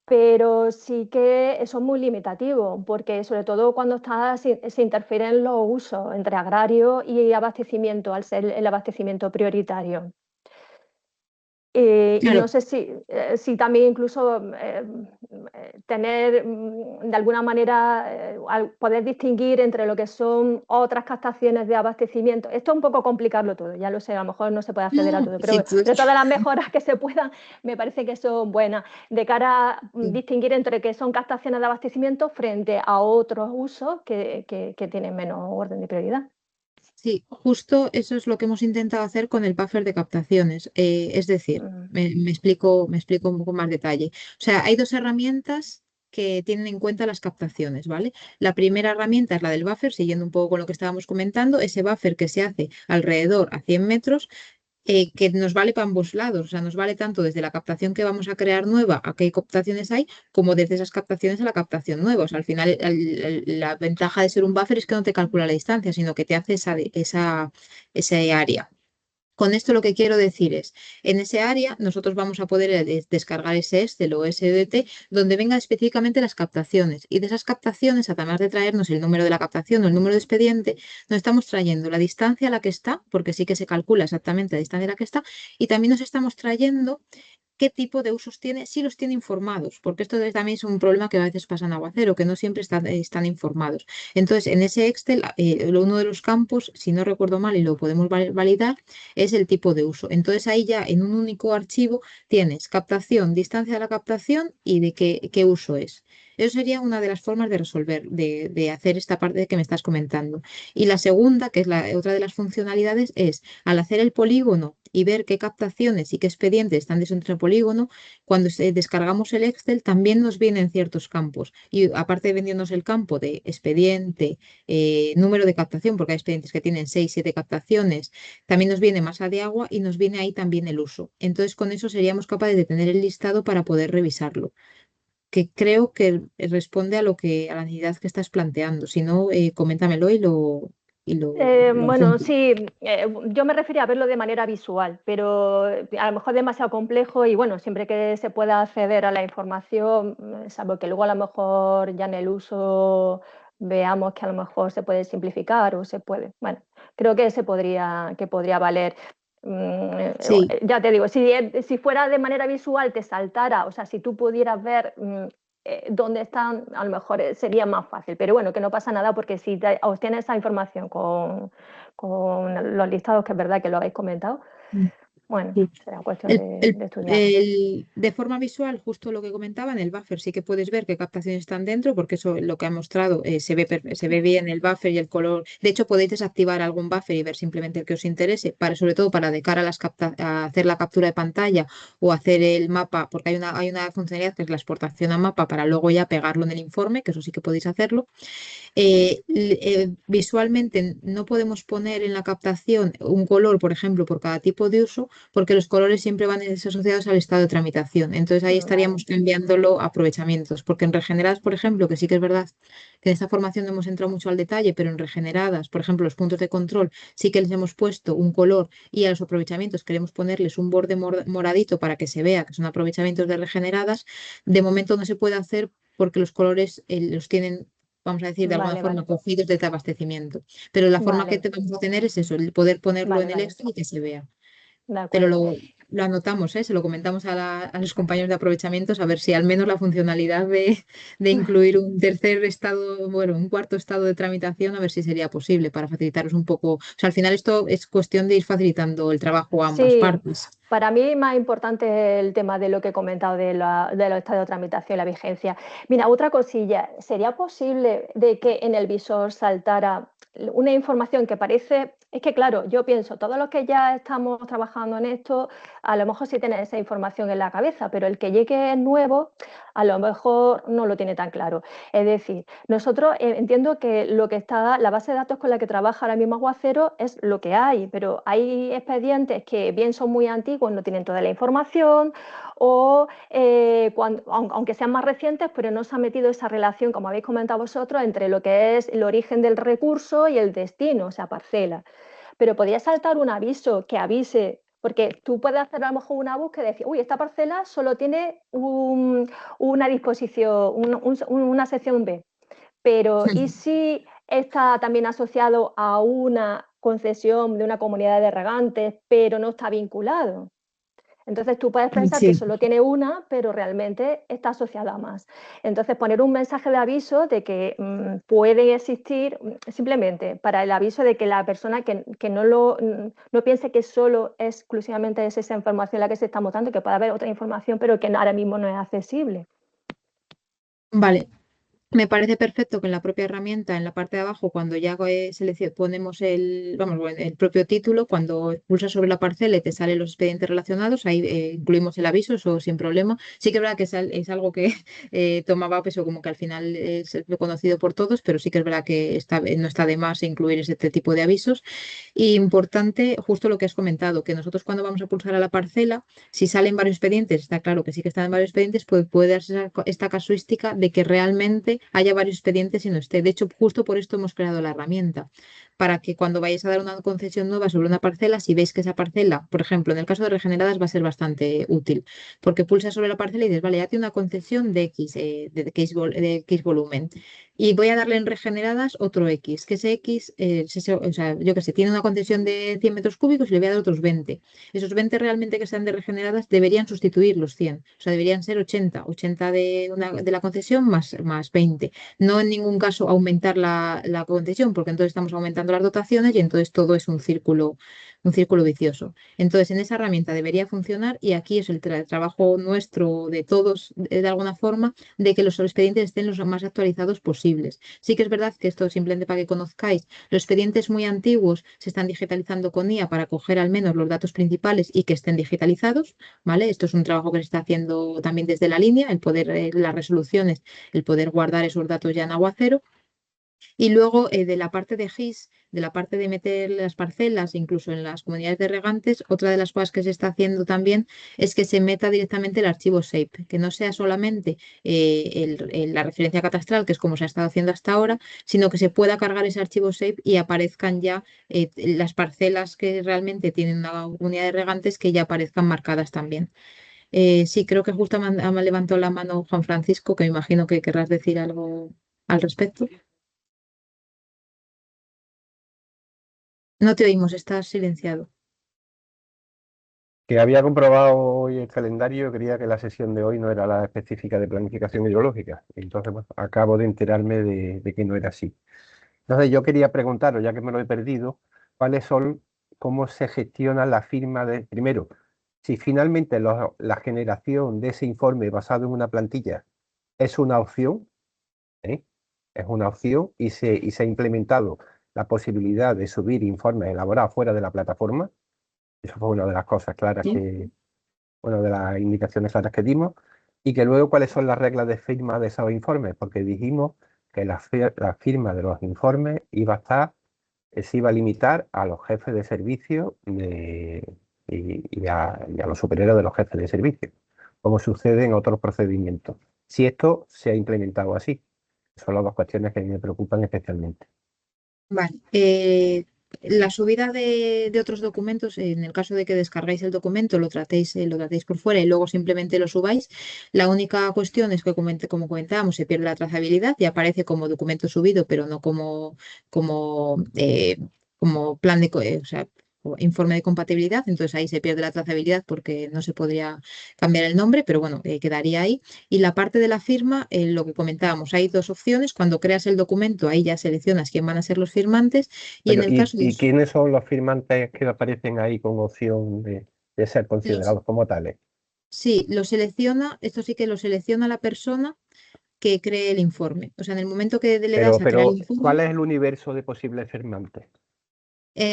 S6: pero sí que son muy limitativos, porque sobre todo cuando se interfieren los usos entre agrario y abastecimiento, al ser el abastecimiento prioritario. Y
S2: Claro.
S6: no sé si también incluso tener de alguna manera poder distinguir entre lo que son otras captaciones de abastecimiento. Esto es un poco complicarlo todo, ya lo sé, a lo mejor no se puede acceder a
S2: No,
S6: todo,
S2: sí,
S6: pero todas las mejoras que se puedan me parece que son buenas, de cara a
S2: sí.
S6: distinguir entre qué son captaciones de abastecimiento frente a otros usos que tienen menos orden de prioridad.
S2: Sí, justo eso es lo que hemos intentado hacer con el buffer de captaciones. Es decir,
S6: Mm.
S2: me explico un poco más detalle. O sea, hay dos herramientas que tienen en cuenta las captaciones, ¿vale? La primera herramienta es la del buffer, siguiendo un poco con lo que estábamos comentando, ese buffer que se hace alrededor a 100 metros, que nos vale para ambos lados, o sea, nos vale tanto desde la captación que vamos a crear nueva, a qué captaciones hay, como desde esas captaciones a la captación nueva. O sea, al final la ventaja de ser un buffer es que no te calcula la distancia, sino que te hace ese área. Con esto lo que quiero decir es, en ese área nosotros vamos a poder descargar ese Excel o SDT donde vengan específicamente las captaciones. Y de esas captaciones, además de traernos el número de la captación o el número de expediente, nos estamos trayendo la distancia a la que está, porque sí que se calcula exactamente la distancia a la que está, y también nos estamos trayendo qué tipo de usos tiene, si los tiene informados, porque esto también es un problema que a veces pasa en Aguacero, que no siempre están informados. Entonces, en ese Excel, uno de los campos, si no recuerdo mal y lo podemos validar, es el tipo de uso. Entonces, ahí ya en un único archivo tienes captación, distancia de la captación y de qué uso es. Eso sería una de las formas de resolver, de hacer esta parte que me estás comentando. Y la segunda, que es otra de las funcionalidades, es al hacer el polígono y ver qué captaciones y qué expedientes están dentro del polígono, cuando descargamos el Excel también nos vienen ciertos campos. Y aparte de vendiéndonos el campo de expediente, número de captación, porque hay expedientes que tienen 6, 7 captaciones, también nos viene masa de agua y nos viene ahí también el uso. Entonces, con eso seríamos capaces de tener el listado para poder revisarlo, que creo que responde a la necesidad que estás planteando. Si no, coméntamelo y lo
S6: Bueno,
S2: apunto.
S6: sí, yo me refería a verlo de manera visual, pero a lo mejor es demasiado complejo y bueno, siempre que se pueda acceder a la información, salvo que luego a lo mejor ya en el uso veamos que a lo mejor se puede simplificar o se puede. Bueno, creo que podría valer.
S2: Sí.
S6: Ya te digo, si fuera de manera visual te saltara, o sea, si tú pudieras ver dónde están, a lo mejor sería más fácil. Pero bueno, que no pasa nada porque si obtienes esa información con los listados, que es verdad que lo habéis comentado, bueno,
S2: Sí.
S6: será cuestión de estudiarlo.
S2: De forma visual, justo lo que comentaba, en el buffer sí que puedes ver qué captaciones están dentro, porque eso lo que ha mostrado se ve bien el buffer y el color. De hecho, podéis desactivar algún buffer y ver simplemente el que os interese, sobre todo para de cara a hacer la captura de pantalla o hacer el mapa, porque hay una funcionalidad que es la exportación a mapa para luego ya pegarlo en el informe, que eso sí que podéis hacerlo. Visualmente no podemos poner en la captación un color, por ejemplo, por cada tipo de uso, porque los colores siempre van asociados al estado de tramitación. Entonces ahí estaríamos cambiándolo a aprovechamientos, porque en regeneradas, por ejemplo, que sí que es verdad que en esta formación no hemos entrado mucho al detalle, pero en regeneradas, por ejemplo, los puntos de control sí que les hemos puesto un color y a los aprovechamientos queremos ponerles un borde moradito para que se vea que son aprovechamientos de regeneradas. De momento no se puede hacer porque los colores los tienen, vamos a decir, de alguna
S6: Vale,
S2: forma
S6: vale,
S2: cogidos de abastecimiento. Pero la forma que
S6: vale,
S2: vamos a tener es eso, el poder ponerlo
S6: vale,
S2: en el
S6: vale,
S2: extra y que se vea.
S6: de
S2: Pero
S6: acuerdo.
S2: lo anotamos, ¿eh? Se lo comentamos a los compañeros de aprovechamientos a ver si al menos la funcionalidad de incluir un tercer estado, bueno, un cuarto estado de tramitación, a ver si sería posible para facilitaros un poco. O sea, al final esto es cuestión de ir facilitando el trabajo a ambas
S6: Sí,
S2: partes.
S6: para mí más importante es el tema de lo que he comentado de los estados de tramitación y la vigencia. Mira, otra cosilla, ¿sería posible de que en el visor saltara una información que parece, es que claro, yo pienso, todos los que ya estamos trabajando en esto, a lo mejor sí tienen esa información en la cabeza, pero el que llegue nuevo, a lo mejor no lo tiene tan claro. Es decir, nosotros entiendo que lo que está, la base de datos con la que trabaja ahora mismo Aguacero es lo que hay, pero hay expedientes que bien son muy antiguos, no tienen toda la información, o aunque sean más recientes, pero no se ha metido esa relación, como habéis comentado vosotros, entre lo que es el origen del recurso y el destino, o sea, parcela. Pero podría saltar un aviso que avise, porque tú puedes hacer a lo mejor una búsqueda y decir, uy, esta parcela solo tiene una disposición, una sección B, pero ¿y si está también asociado a una concesión de una comunidad de regantes, pero no está vinculado? Entonces tú puedes pensar que
S2: Sí.
S6: solo tiene una, pero realmente está asociada a más. Entonces poner un mensaje de aviso de que puede existir, simplemente para el aviso de que la persona que no piense que solo exclusivamente es esa información la que se está mostrando, que puede haber otra información, pero que ahora mismo no es accesible.
S2: Vale, me parece perfecto que en la propia herramienta, en la parte de abajo, cuando ya ponemos el propio título, cuando pulsas sobre la parcela y te salen los expedientes relacionados, ahí incluimos el aviso, eso sin problema. Sí que es verdad que es algo que tomaba peso, como que al final es conocido por todos, pero sí que es verdad que no está de más incluir este tipo de avisos. Y importante, justo lo que has comentado, que nosotros cuando vamos a pulsar a la parcela, si salen varios expedientes, está claro que sí que están en varios expedientes, pues puede darse esta casuística de que realmente haya varios expedientes y no esté. De hecho, justo por esto hemos creado la herramienta, para que cuando vayáis a dar una concesión nueva sobre una parcela, si veis que esa parcela, por ejemplo, en el caso de regeneradas va a ser bastante útil, porque pulsas sobre la parcela y dices, vale, ya tiene una concesión de X, de X volumen. Y voy a darle en regeneradas otro X, que ese X, o sea, yo que sé, tiene una concesión de 100 metros cúbicos y le voy a dar otros 20. Esos 20 realmente que sean de regeneradas deberían sustituir los 100, o sea, deberían ser 80 de la concesión más 20. No en ningún caso aumentar la concesión, porque entonces estamos aumentando las dotaciones y entonces todo es un círculo vicioso. Entonces, en esa herramienta debería funcionar y aquí es el trabajo nuestro de todos, de alguna forma, de que los expedientes estén los más actualizados posibles. Sí que es verdad que esto simplemente para que conozcáis, los expedientes muy antiguos se están digitalizando con IA para coger al menos los datos principales y que estén digitalizados, ¿vale? Esto es un trabajo que se está haciendo también desde la línea, el poder, las resoluciones, el poder guardar esos datos ya en Aguacero. Y luego de la parte de GIS, de la parte de meter las parcelas, incluso en las comunidades de regantes, otra de las cosas que se está haciendo también es que se meta directamente el archivo SAPE, que no sea solamente la referencia catastral, que es como se ha estado haciendo hasta ahora, sino que se pueda cargar ese archivo SAPE y aparezcan ya las parcelas que realmente tienen una comunidad de regantes que ya aparezcan marcadas también. Sí, creo que justo me ha levantado la mano Juan Francisco, que me imagino que querrás decir algo al respecto. No te oímos, estás silenciado.
S7: Que había comprobado hoy el calendario, creía que la sesión de hoy no era la específica de planificación hidrológica. Entonces, bueno, acabo de enterarme de que no era así. Entonces, yo quería preguntaros, ya que me lo he perdido, cómo se gestiona la firma primero, si finalmente la generación de ese informe basado en una plantilla es una opción, ¿eh? Es una opción y se ha implementado la posibilidad de subir informes elaborados fuera de la plataforma. Eso fue una de las cosas claras de las indicaciones claras que dimos, y que luego cuáles son las reglas de firma de esos informes, porque dijimos que la firma de los informes se iba a limitar a los jefes de servicio de y a los superiores de los jefes de servicio, como sucede en otros procedimientos. Si esto se ha implementado así, son las dos cuestiones que a mí me preocupan especialmente.
S2: Vale. La subida de otros documentos, en el caso de que descargáis el documento, lo tratéis por fuera y luego simplemente lo subáis, la única cuestión es que, como comentábamos, se pierde la trazabilidad y aparece como documento subido, pero no como plan o sea, o informe de compatibilidad. Entonces ahí se pierde la trazabilidad porque no se podría cambiar el nombre, pero bueno, quedaría ahí. Y la parte de la firma, lo que comentábamos, hay dos opciones. Cuando creas el documento, ahí ya seleccionas quién van a ser los firmantes. Y en
S7: Bueno,
S2: el caso de
S7: ¿y quiénes son los firmantes que aparecen ahí con opción de ser
S2: los,
S7: considerados como tales?
S2: sí, lo selecciona, esto sí que lo selecciona la persona que cree el informe. O sea, en el momento que le das a crear el
S7: Pero, ¿cuál
S2: informe,
S7: es el universo de posibles firmantes?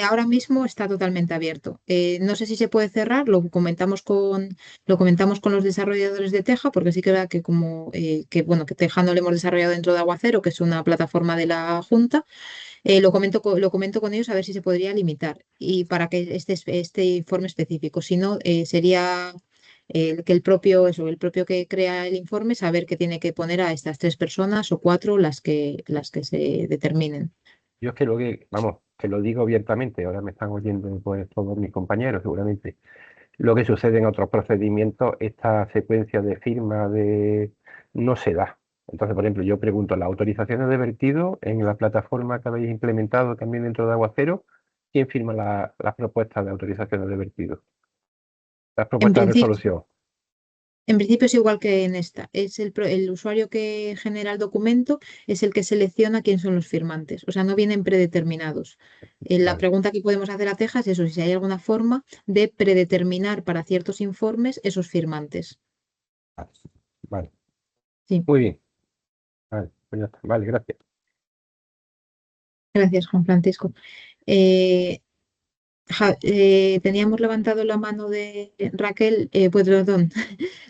S2: ahora mismo está totalmente abierto. No sé si se puede cerrar, lo comentamos con los desarrolladores de Teja, porque sí que era que bueno, que Teja no lo hemos desarrollado dentro de Aguacero, que es una plataforma de la Junta. Lo comento con ellos a ver si se podría limitar y para que este informe específico. Si no, sería que el propio que crea el informe, saber que tiene que poner a estas 3 personas o 4 las que se determinen.
S7: Yo es que vamos, que lo digo abiertamente, ahora me están oyendo pues, todos mis compañeros seguramente. Lo que sucede en otros procedimientos, esta secuencia de firma no se da. Entonces, por ejemplo, yo pregunto, ¿las autorizaciones de vertido en la plataforma que habéis implementado también dentro de Aguacero, quién firma las propuestas de autorizaciones de vertido? Las
S2: En
S7: propuestas de
S2: principio,
S7: resolución.
S2: en principio es igual que en esta. Es el usuario que genera el documento, es el que selecciona quién son los firmantes. O sea, no vienen predeterminados. La
S7: Vale,
S2: pregunta que podemos hacer a Tejas es eso, si hay alguna forma de predeterminar para ciertos informes esos firmantes.
S7: vale, vale.
S2: Sí,
S7: Muy bien. Vale, pues ya está. Vale, gracias.
S2: gracias, Juan Francisco. Eh, Teníamos levantado la mano de Raquel, pues perdón,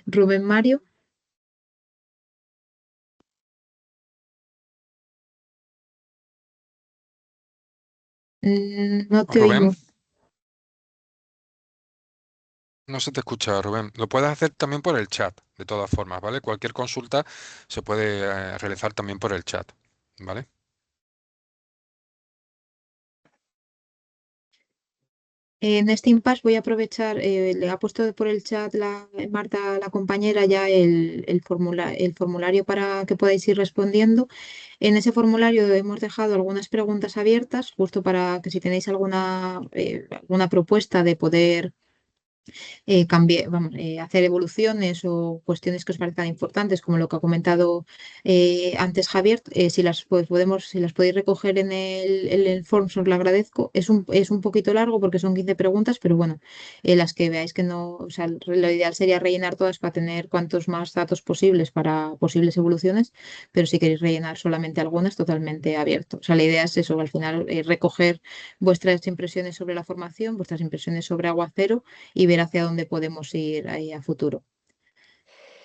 S2: Rubén Mario. No te
S1: Rubén,
S2: oímos.
S1: no se te escucha, Rubén. Lo puedes hacer también por el chat, de todas formas, ¿vale? Cualquier consulta se puede realizar también por el chat, ¿vale?
S2: En este impasse voy a aprovechar, le ha puesto por el chat Marta, la compañera, ya el formulario para que podáis ir respondiendo. En ese formulario hemos dejado algunas preguntas abiertas, justo para que si tenéis alguna propuesta de poder hacer evoluciones o cuestiones que os parezcan importantes, como lo que ha comentado antes Javier, si las podéis recoger en el form, os lo agradezco. Es un poquito largo porque son 15 preguntas, pero bueno, las que veáis que no, o sea, lo ideal sería rellenar todas para tener cuantos más datos posibles para posibles evoluciones, pero si queréis rellenar solamente algunas, totalmente abierto. O sea, la idea es eso, al final recoger vuestras impresiones sobre la formación, vuestras impresiones sobre Aguacero y ver hacia dónde podemos ir ahí a futuro.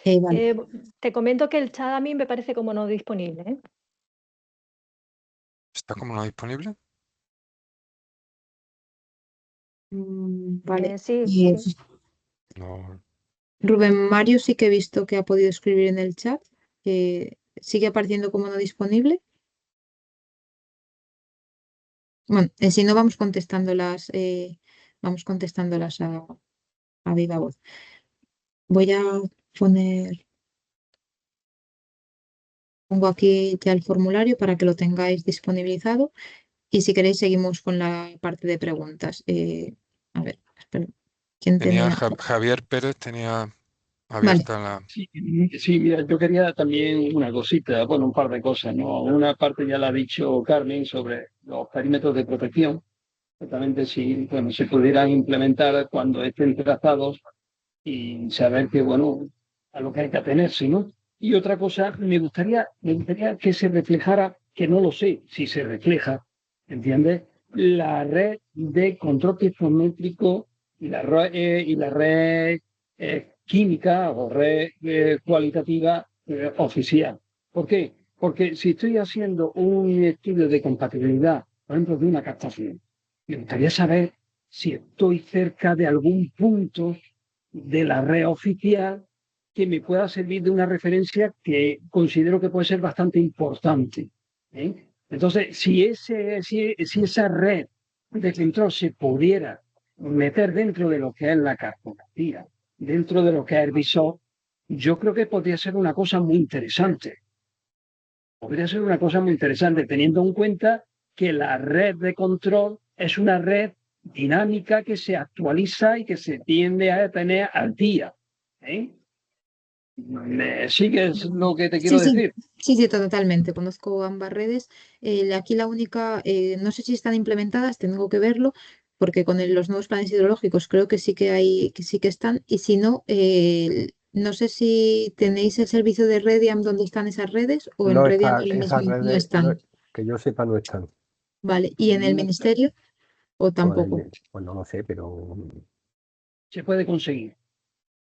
S2: Vale.
S6: Eh, Te comento que el chat a mí me parece como no disponible, ¿eh?
S1: ¿Está como no disponible?
S2: Vale.
S6: Sí,
S2: Eh,
S6: sí.
S1: No.
S2: Rubén Mario sí que he visto que ha podido escribir en el chat. Sigue apareciendo como no disponible. Bueno, si no vamos contestándolas a viva voz. Voy a pongo aquí ya el formulario para que lo tengáis disponibilizado y si queréis seguimos con la parte de preguntas. A ver, espera. ¿Quién
S1: Tenía
S2: tenía?
S1: Javier Pérez, tenía
S2: Vale.
S1: abierta la...
S5: Sí, sí, mira, yo quería también una cosita, bueno, un par de cosas, ¿no? Una parte ya la ha dicho Carmen sobre los perímetros de protección, exactamente si, bueno, se pudieran implementar cuando estén trazados y saber que, bueno, a lo que hay que atenerse, ¿no? Y otra cosa, me gustaría que se reflejara, que no lo sé si se refleja, ¿entiendes? La red de control psicométrico y la red química o red cualitativa oficial. ¿Por qué? Porque si estoy haciendo un estudio de compatibilidad, por ejemplo, de una captación, me gustaría saber si estoy cerca de algún punto de la red oficial que me pueda servir de una referencia que considero que puede ser bastante importante. Entonces, si esa red de control se pudiera meter dentro de lo que es la cartografía, dentro de lo que es el visor, yo creo que podría ser una cosa muy interesante. Podría ser una cosa muy interesante, teniendo en cuenta que la red de control es una red dinámica que se actualiza y que se tiende a tener al día. ¿Me sigues lo que te quiero
S2: Sí,
S5: decir?
S2: sí, totalmente. Conozco ambas redes. Aquí la única, no sé si están implementadas, tengo que verlo, porque con los nuevos planes hidrológicos creo que sí que hay, que sí que están. Y si no, no sé si tenéis el servicio de Rediam donde están esas redes o en
S7: No
S2: Rediam
S7: están,
S2: ahora
S7: esas
S2: mismo no
S7: redes,
S2: están.
S7: que yo sepa, no están.
S2: Vale. ¿Y en el ministerio o tampoco?
S7: Pues no lo sé, pero
S5: Se puede conseguir.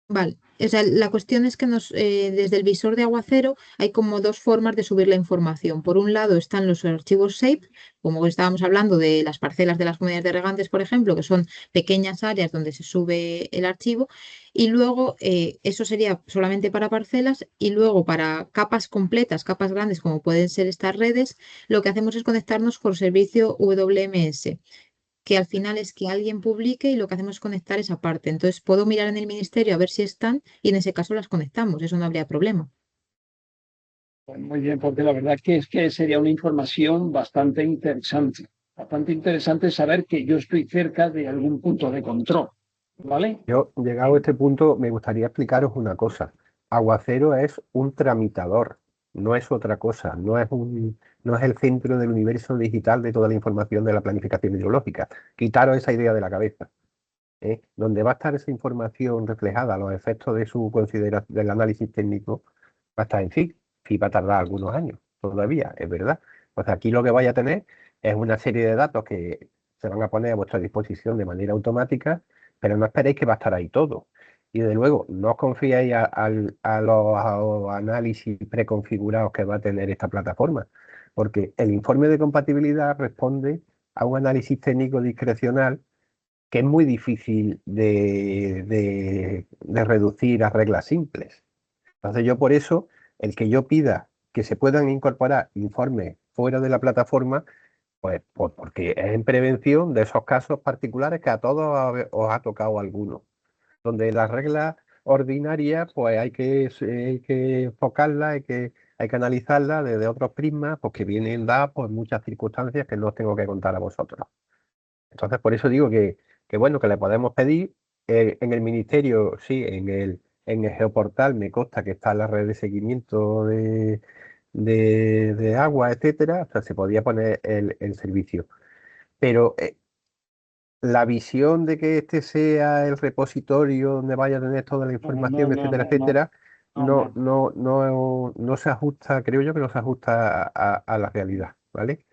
S2: Vale, o sea, la cuestión es que desde el visor de Aguacero hay como dos formas de subir la información. Por un lado están los archivos SAFE, como estábamos hablando de las parcelas de las comunidades de regantes, por ejemplo, que son pequeñas áreas donde se sube el archivo, y luego eso sería solamente para parcelas, y luego para capas completas, capas grandes, como pueden ser estas redes, lo que hacemos es conectarnos por servicio WMS, que al final es que alguien publique y lo que hacemos es conectar esa parte. Entonces puedo mirar en el ministerio a ver si están y en ese caso las conectamos, eso no habría problema.
S5: Pues muy bien, porque la verdad es que sería una información bastante interesante. Bastante interesante saber que yo estoy cerca de algún punto de control. ¿Vale?
S7: yo, llegado a este punto, me gustaría explicaros una cosa. Aguacero es un tramitador, no es otra cosa, no es el centro del universo digital de toda la información de la planificación hidrológica. Quitaros esa idea de la cabeza. Donde va a estar esa información reflejada, los efectos de su consideración, del análisis técnico, va a estar en sí. Sí va a tardar algunos años todavía, es verdad. Pues aquí lo que vais a tener es una serie de datos que se van a poner a vuestra disposición de manera automática, pero no esperéis que va a estar ahí todo. Y desde luego, no os confiéis a los análisis preconfigurados que va a tener esta plataforma, porque el informe de compatibilidad responde a un análisis técnico discrecional que es muy difícil de reducir a reglas simples. Entonces yo por eso, el que yo pida que se puedan incorporar informes fuera de la plataforma, pues porque es en prevención de esos casos particulares que a todos os ha tocado alguno, donde las reglas ordinarias pues hay que enfocarlas, hay que analizarlas desde otros prismas, pues que vienen dadas por muchas circunstancias que no os tengo que contar a vosotros. Entonces, por eso digo que bueno, que le podemos pedir. En el ministerio, sí, en el geoportal me consta que está la red de seguimiento de agua, etcétera. O sea, se podía poner el servicio. Pero la visión de que este sea el repositorio donde vaya a tener toda la información, etcétera, etcétera, no se ajusta, creo yo que no se ajusta a la realidad, ¿vale?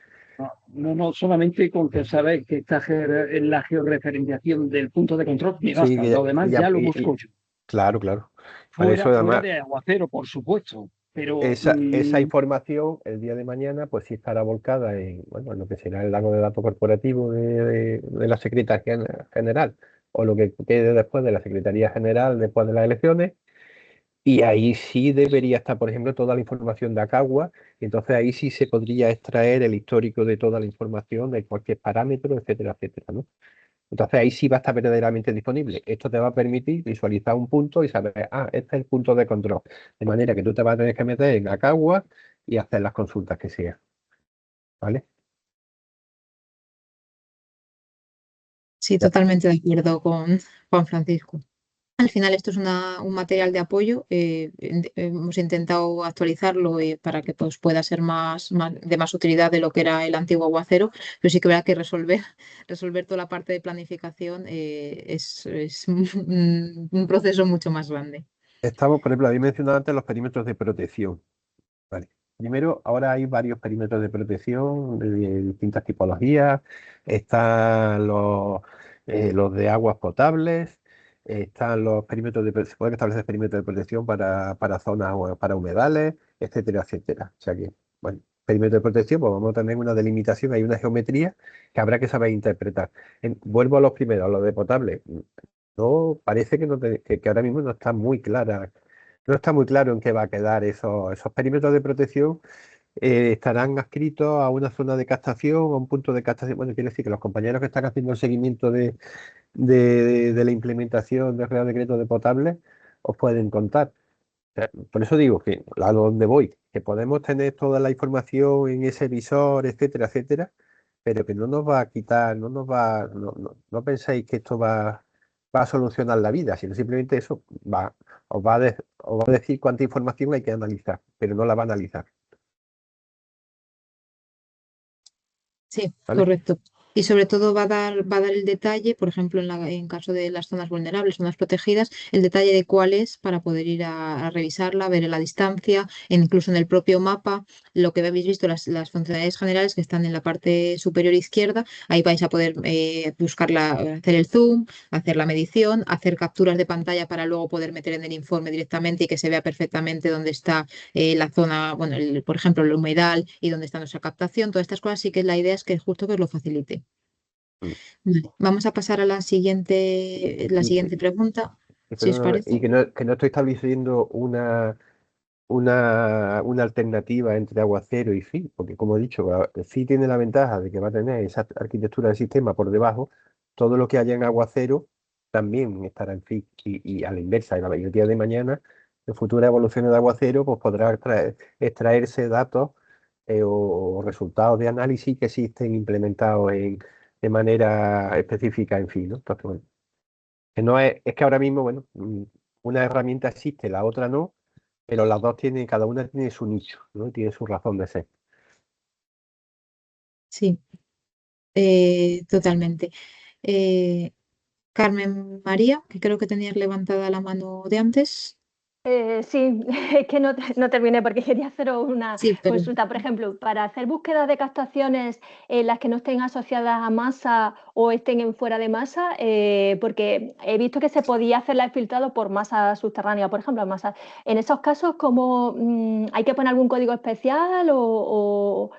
S5: No, solamente con que sabéis que está en la georreferenciación del punto de control, me
S7: Sí,
S5: basta. Lo demás ya lo busco yo.
S7: claro, claro. Por eso
S5: Fuera
S7: además
S5: de Aguacero, por supuesto. Pero
S7: esa información el día de mañana pues sí estará volcada en, bueno, en lo que será el lago de datos corporativo de la Secretaría General o lo que quede después de la Secretaría General después de las elecciones. Y ahí sí debería estar, por ejemplo, toda la información de Acagua, y entonces ahí sí se podría extraer el histórico de toda la información, de cualquier parámetro, etcétera, etcétera, ¿no? Entonces ahí sí va a estar verdaderamente disponible. Esto te va a permitir visualizar un punto y saber, este es el punto de control. De manera que tú te vas a tener que meter en Acagua y hacer las consultas que sean. ¿Vale?
S2: Sí,
S7: Ya.
S2: totalmente de acuerdo con Juan Francisco. Al final esto es un material de apoyo. Hemos intentado actualizarlo para que pues, pueda ser de más utilidad de lo que era el antiguo Aguacero, pero sí que verá que resolver toda la parte de planificación es un proceso mucho más grande.
S7: Estamos, por ejemplo, habéis mencionado antes los perímetros de protección. Vale. Primero, ahora hay varios perímetros de protección de distintas tipologías. Están los de aguas potables, están los perímetros se pueden establecer perímetros de protección para zonas o para humedales, etcétera, etcétera. O sea que, bueno, perímetro de protección, pues vamos a tener una delimitación, hay una geometría que habrá que saber interpretar. Vuelvo a los primeros, a los de potable. No, parece que, que ahora mismo no está muy clara, no está muy claro en qué va a quedar esos perímetros de protección. Estarán adscritos a una zona de captación, a un punto de captación. Bueno, quiere decir que los compañeros que están haciendo el seguimiento de la implementación del Real Decreto de potable os pueden contar. Por eso digo que a donde voy, que podemos tener toda la información en ese visor, etcétera, etcétera, pero que no nos va a quitar, no penséis que esto va a solucionar la vida, sino simplemente eso os va a decir cuánta información hay que analizar, pero no la va a analizar.
S2: Sí,
S7: ¿Vale?
S2: correcto. Y sobre todo va a dar el detalle, por ejemplo, en caso de las zonas vulnerables, zonas protegidas, el detalle de cuál es para poder ir a revisarla, ver la distancia, incluso en el propio mapa, lo que habéis visto, las funcionalidades generales que están en la parte superior izquierda, ahí vais a poder buscarla, hacer el zoom, hacer la medición, hacer capturas de pantalla para luego poder meter en el informe directamente y que se vea perfectamente dónde está la zona, bueno, por ejemplo, el humedal y dónde está nuestra captación. Todas estas cosas sí que la idea es que justo que os lo facilite.
S7: Mm.
S2: Vale, vamos a pasar a la siguiente pregunta, si os
S7: Perdóname, y
S2: parece.
S7: que no estoy estableciendo una alternativa entre aguacero y FI, porque como he dicho, FI tiene la ventaja de que va a tener esa arquitectura del sistema por debajo, todo lo que haya en aguacero también estará en FI, y a la inversa, en la día de mañana, en futuras evoluciones de aguacero, pues podrá extraerse datos o resultados de análisis que existen implementados de manera específica en FI, ¿no? Entonces, bueno, que no es que ahora mismo, bueno, una herramienta existe, la otra no, pero las dos tienen, cada una tiene su nicho, ¿no? Y tiene su razón de ser.
S2: Sí, totalmente. Eh, Carmen María, que creo que tenías levantada la mano de antes.
S6: Sí, es que no terminé porque quería haceros una
S2: Sí, pero
S6: consulta. Por ejemplo, para hacer búsquedas de captaciones en las que no estén asociadas a masa o estén en fuera de masa, porque he visto que se podía hacerla el filtrado por masa subterránea, por ejemplo, masa. En esos casos, ¿cómo hay que poner algún código especial cómo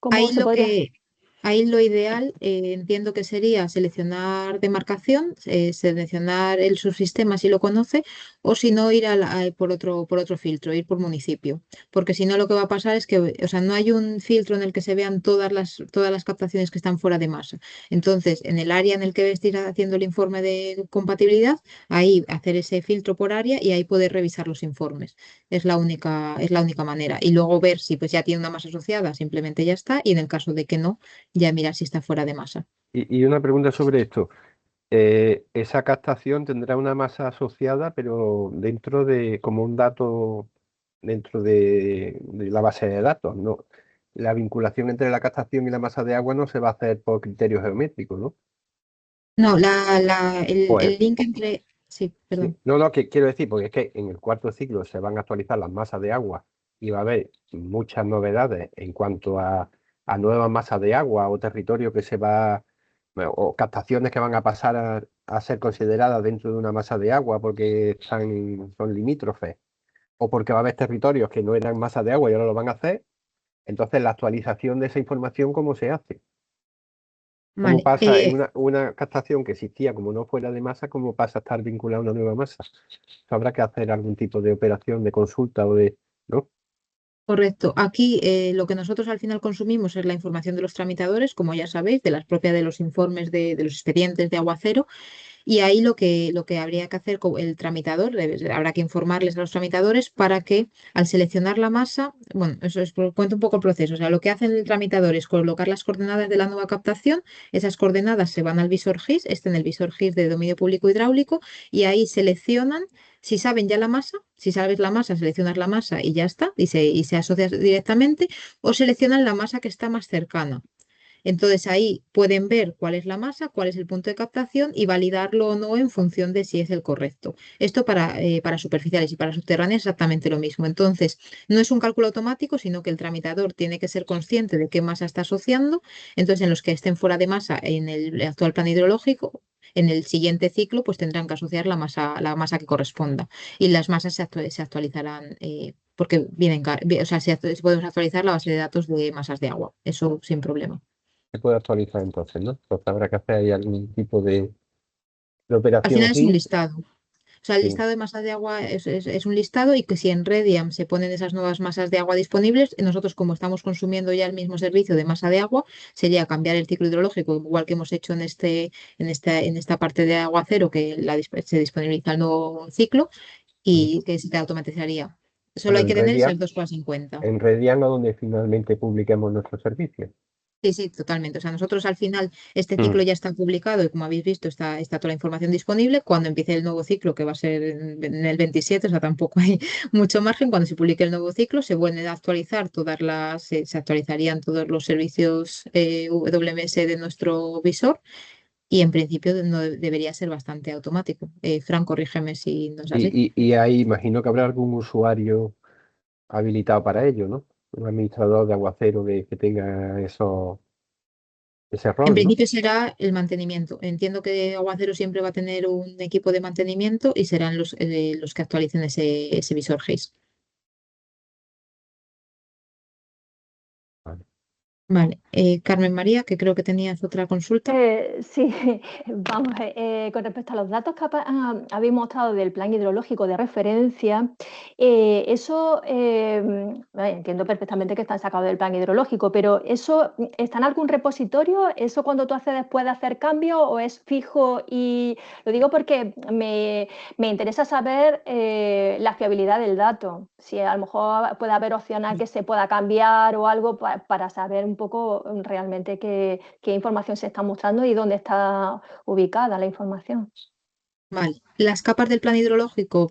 S2: ahí
S6: se
S2: lo
S6: podría hacer?
S2: que, ahí lo ideal, entiendo que sería seleccionar demarcación, seleccionar el subsistema si lo conoce, o si no ir por otro filtro, ir por municipio. Porque si no lo que va a pasar es que, o sea, no hay un filtro en el que se vean todas las captaciones que están fuera de masa. Entonces, en el área en el que estéis haciendo el informe de compatibilidad, ahí hacer ese filtro por área y ahí poder revisar los informes. Es la única manera. Y luego ver si pues ya tiene una masa asociada, simplemente ya está. Y en el caso de que no, ya mirar si está fuera de masa.
S7: Y una pregunta sobre esto. Esa captación tendrá una masa asociada, pero dentro de, como un dato dentro de la base de datos, ¿no? La vinculación entre la captación y la masa de agua no se va a hacer por criterios geométricos, ¿no?
S2: No, el
S7: Pues
S2: link entre. Sí,
S7: sí.
S2: perdón.
S7: No, que quiero decir, porque es que en el cuarto ciclo se van a actualizar las masas de agua y va a haber muchas novedades en cuanto a nuevas masas de agua o territorio que se va, bueno, o captaciones que van a pasar a ser consideradas dentro de una masa de agua porque son limítrofes o porque va a haber territorios que no eran masas de agua y ahora lo van a hacer. Entonces, la actualización de esa información, ¿cómo se hace? ¿Cómo
S2: Vale.
S7: pasa en una captación que existía como no fuera de masa, cómo pasa a estar vinculada a una nueva masa? Habrá que hacer algún tipo de operación de consulta o de, ¿no?
S2: Correcto. Aquí lo que nosotros al final consumimos es la información de los tramitadores, como ya sabéis, de las propias de los informes de los expedientes de Aguacero. Y ahí lo que habría que hacer con el tramitador, habrá que informarles a los tramitadores para que al seleccionar la masa, bueno, eso es, cuento un poco el proceso. O sea, lo que hace el tramitador es colocar las coordenadas de la nueva captación, esas coordenadas se van al visor GIS, en el visor GIS de dominio público hidráulico, y ahí seleccionan, si saben ya la masa, si sabes la masa, seleccionas la masa y ya está, y se asocia directamente, o seleccionan la masa que está más cercana. Entonces ahí pueden ver cuál es la masa, cuál es el punto de captación y validarlo o no en función de si es el correcto. Esto para superficiales y para subterráneas es exactamente lo mismo. Entonces, no es un cálculo automático, sino que el tramitador tiene que ser consciente de qué masa está asociando. Entonces, en los que estén fuera de masa en el actual plan hidrológico, en el siguiente ciclo, pues tendrán que asociar la masa que corresponda. Y las masas se actualizarán porque o sea, si podemos actualizar la base de datos de masas de agua, eso sin problema.
S7: Se puede actualizar entonces, ¿no? Entonces habrá que hacer ahí algún tipo de
S2: Al
S7: operación
S2: final es un
S7: aquí.
S2: listado. O sea, el
S7: Sí.
S2: listado de masas de agua es un listado y que si en Rediam se ponen esas nuevas masas de agua disponibles, nosotros como estamos consumiendo ya el mismo servicio de masa de agua, sería cambiar el ciclo hidrológico, igual que hemos hecho en esta parte de aguacero, que se disponibiliza el nuevo ciclo
S7: Ujú.
S2: y que se te automatizaría. Solo
S7: Pero
S2: hay que tener esas dos cosas en cuenta.
S7: en Redian es donde finalmente publiquemos nuestro servicio.
S2: Sí, sí, totalmente. O sea, nosotros al final este
S7: Mm.
S2: ciclo ya está publicado y como habéis visto está toda la información disponible. Cuando empiece el nuevo ciclo, que va a ser en el 27, o sea, tampoco hay mucho margen, cuando se publique el nuevo ciclo se vuelven a actualizar se actualizarían todos los servicios WMS de nuestro visor y en principio no debería ser bastante automático. Fran, corrígeme si no es así.
S7: Y ahí imagino que habrá algún usuario habilitado para ello, ¿no? Un administrador de aguacero que tenga ese
S2: En
S7: rol, ¿no?
S2: principio será el mantenimiento. Entiendo que Aguacero siempre va a tener un equipo de mantenimiento y serán los que actualicen ese visor GIS.
S7: Vale.
S2: Vale. Carmen María, que creo que tenías otra consulta.
S6: Sí, vamos, con respecto a los datos que habéis mostrado del plan hidrológico de referencia, eso, entiendo perfectamente que están sacados del plan hidrológico, pero ¿eso está en algún repositorio? ¿Eso cuando tú haces después de hacer cambio o es fijo? Y lo digo porque me interesa saber la fiabilidad del dato, si a lo mejor puede haber opciones que se pueda cambiar o algo para saber un poco realmente qué información se está mostrando y dónde está ubicada la información.
S2: Vale. Las capas del plan hidrológico,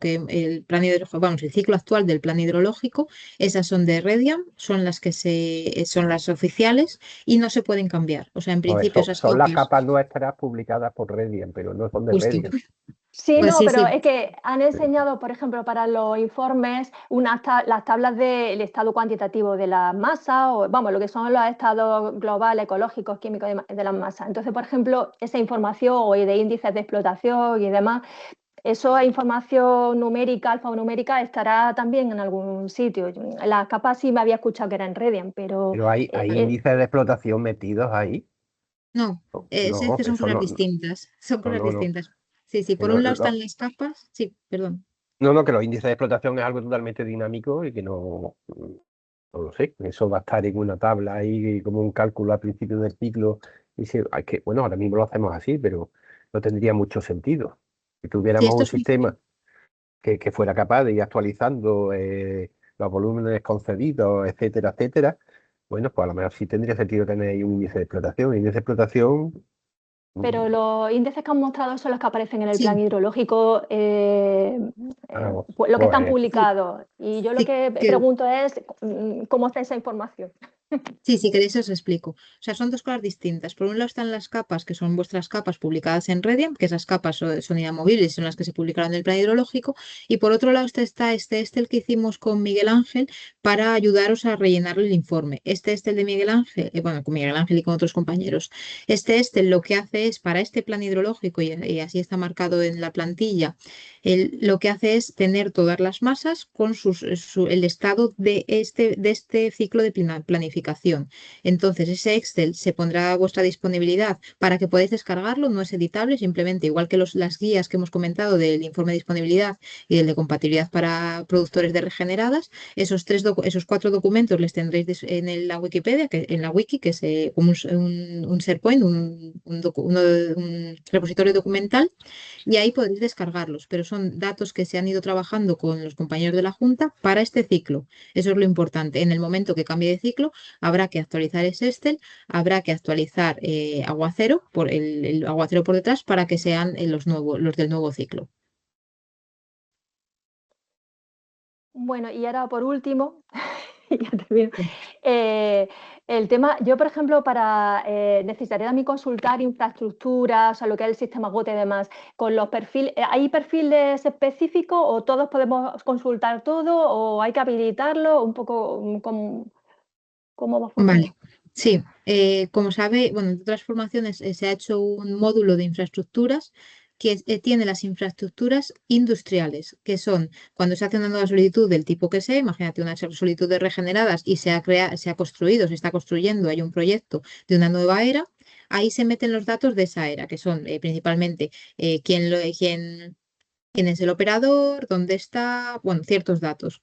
S2: vamos, el ciclo actual del plan hidrológico, esas son de Rediam, son las que son las oficiales y no se pueden cambiar. O sea, en
S7: No,
S2: principio esas
S7: son las
S2: capas,
S7: capas nuestras publicadas por Redian, pero no son de
S2: justo.
S7: Redian.
S6: Sí,
S2: Pues
S6: no,
S2: sí,
S6: pero
S2: sí.
S6: es que han enseñado, por ejemplo, para los informes, las tablas del estado cuantitativo de la masa, o vamos, lo que son los estados globales, ecológicos, químicos de la masa. Entonces, por ejemplo, esa información o de índices de explotación y demás, esa información numérica, alfanumérica, estará también en algún sitio. Las capas sí me había escuchado que era en Redian, pero
S7: Pero hay índices de explotación metidos ahí.
S2: No, es
S7: No,
S2: que son
S7: eso
S2: cosas
S7: no,
S2: distintas. Son
S7: no,
S2: cosas
S7: no, no.
S2: distintas. Sí, sí,
S7: Que
S2: por un lado están las capas. Sí, perdón.
S7: no, que los índices de explotación es algo totalmente dinámico y que no lo sé. Eso va a estar en una tabla ahí como un cálculo al principio del ciclo. Bueno, ahora mismo lo hacemos así, pero no tendría mucho sentido. Si
S2: Sí,
S7: tuviéramos
S2: esto
S7: un
S2: es un
S7: sistema que fuera capaz de ir actualizando los volúmenes concedidos, etcétera, etcétera, bueno, pues a lo mejor sí tendría sentido tener ahí un índice de explotación. Índice de explotación,
S6: Pero los índices que han mostrado son los que aparecen en el plan
S2: Sí,
S6: hidrológico, pues, lo que están
S7: pues
S2: sí,
S6: publicados. Y yo lo
S2: sí,
S6: que pregunto es cómo está esa información.
S2: sí, si queréis os explico. O sea, son dos cosas distintas. Por un lado están las capas, que son vuestras capas publicadas en Rediam, que esas capas son inamovibles, son las que se publicaron en el plan hidrológico. Y por otro lado está el que hicimos con Miguel Ángel para ayudaros a rellenar el informe. El de Miguel Ángel, bueno, con Miguel Ángel y con otros compañeros. Lo que hace es, para este plan hidrológico, y así está marcado en la plantilla, lo que hace es tener todas las masas con el estado de este ciclo de planificación. Entonces, ese Excel se pondrá a vuestra disponibilidad para que podáis descargarlo, no es editable, simplemente igual que las guías que hemos comentado del informe de disponibilidad y del de compatibilidad para productores de regeneradas, esos 4 documentos les tendréis en la Wikipedia, en la wiki, que es como un SharePoint, un repositorio documental, y ahí podréis descargarlos, pero son datos que se han ido trabajando con los compañeros de la Junta para este ciclo. Eso es lo importante. En el momento que cambie de ciclo, habrá que actualizar ese Excel, habrá que actualizar Aguacero, el Aguacero por detrás, para que sean los del nuevo ciclo.
S6: Bueno, y ahora por último, ya termino. El tema, yo por ejemplo, necesitaría también consultar infraestructuras, o sea, lo que es el sistema GOT y demás, con los perfiles, ¿hay perfiles específicos o todos podemos consultar todo o hay que habilitarlo? Un poco, ¿cómo va a funcionar?
S2: Vale, sí, como sabe, bueno, en otras formaciones se ha hecho un módulo de infraestructuras que tiene las infraestructuras industriales, que son cuando se hace una nueva solicitud del tipo que sea, imagínate una solicitud de regeneradas y se ha construido, se está construyendo, hay un proyecto de una nueva era, ahí se meten los datos de esa era, que son principalmente quién es el operador, dónde está, bueno, ciertos datos.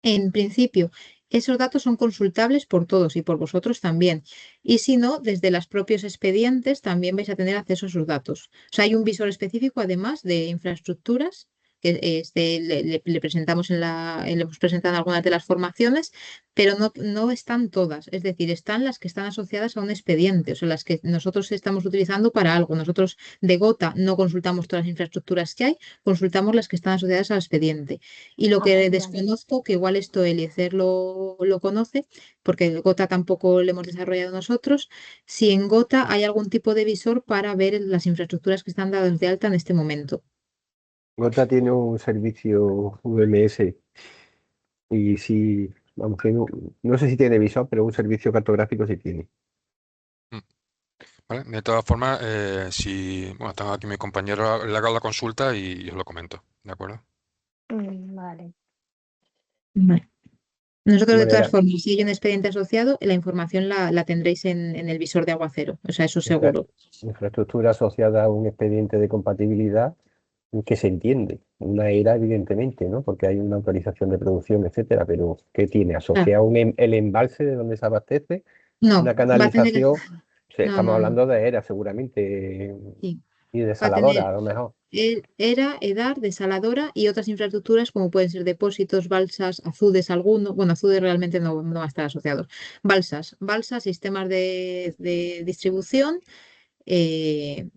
S2: En principio, esos datos son consultables por todos y por vosotros también. Y si no, desde los propios expedientes también vais a tener acceso a esos datos. O sea, hay un visor específico además de infraestructuras que le presentamos le hemos presentado en algunas de las formaciones, pero no están todas. Es decir, están las que están asociadas a un expediente, o sea, las que nosotros estamos utilizando para algo. Nosotros de Gota no consultamos todas las infraestructuras que hay, consultamos las que están asociadas al expediente. Y lo que
S6: Vale.
S2: desconozco, que igual esto Eliezer lo conoce, porque el Gota tampoco lo hemos desarrollado nosotros, si en Gota hay algún tipo de visor para ver las infraestructuras que están dadas de alta en este momento.
S7: Gota tiene un servicio VMS y sí, vamos, no sé si tiene visor, pero un servicio cartográfico sí tiene.
S1: ¿Vale? De todas formas, bueno, tengo aquí mi compañero, le hago la consulta y os lo comento, ¿de acuerdo?
S6: Vale.
S2: Vale. Nosotros, de
S7: Bueno,
S2: todas formas, si hay un expediente asociado, la información la tendréis en el visor de Aguacero, o sea, eso seguro.
S7: infraestructura asociada a un expediente de compatibilidad que se entiende. Una era, evidentemente, ¿no? Porque hay una autorización de producción, etcétera, pero ¿qué tiene?
S2: Ah,
S7: Asociado el embalse de donde se abastece,
S2: no,
S7: una
S2: va a tener.
S7: canalización.
S2: No,
S7: Estamos
S2: no, no.
S7: hablando de era, seguramente,
S2: Sí.
S7: y
S2: Va a tener
S7: desaladora, a lo mejor.
S2: ERA, EDAR, desaladora y otras infraestructuras como pueden ser depósitos, balsas, azudes alguno. Bueno, azudes realmente no va a estar asociados. Balsas, sistemas de distribución, eh,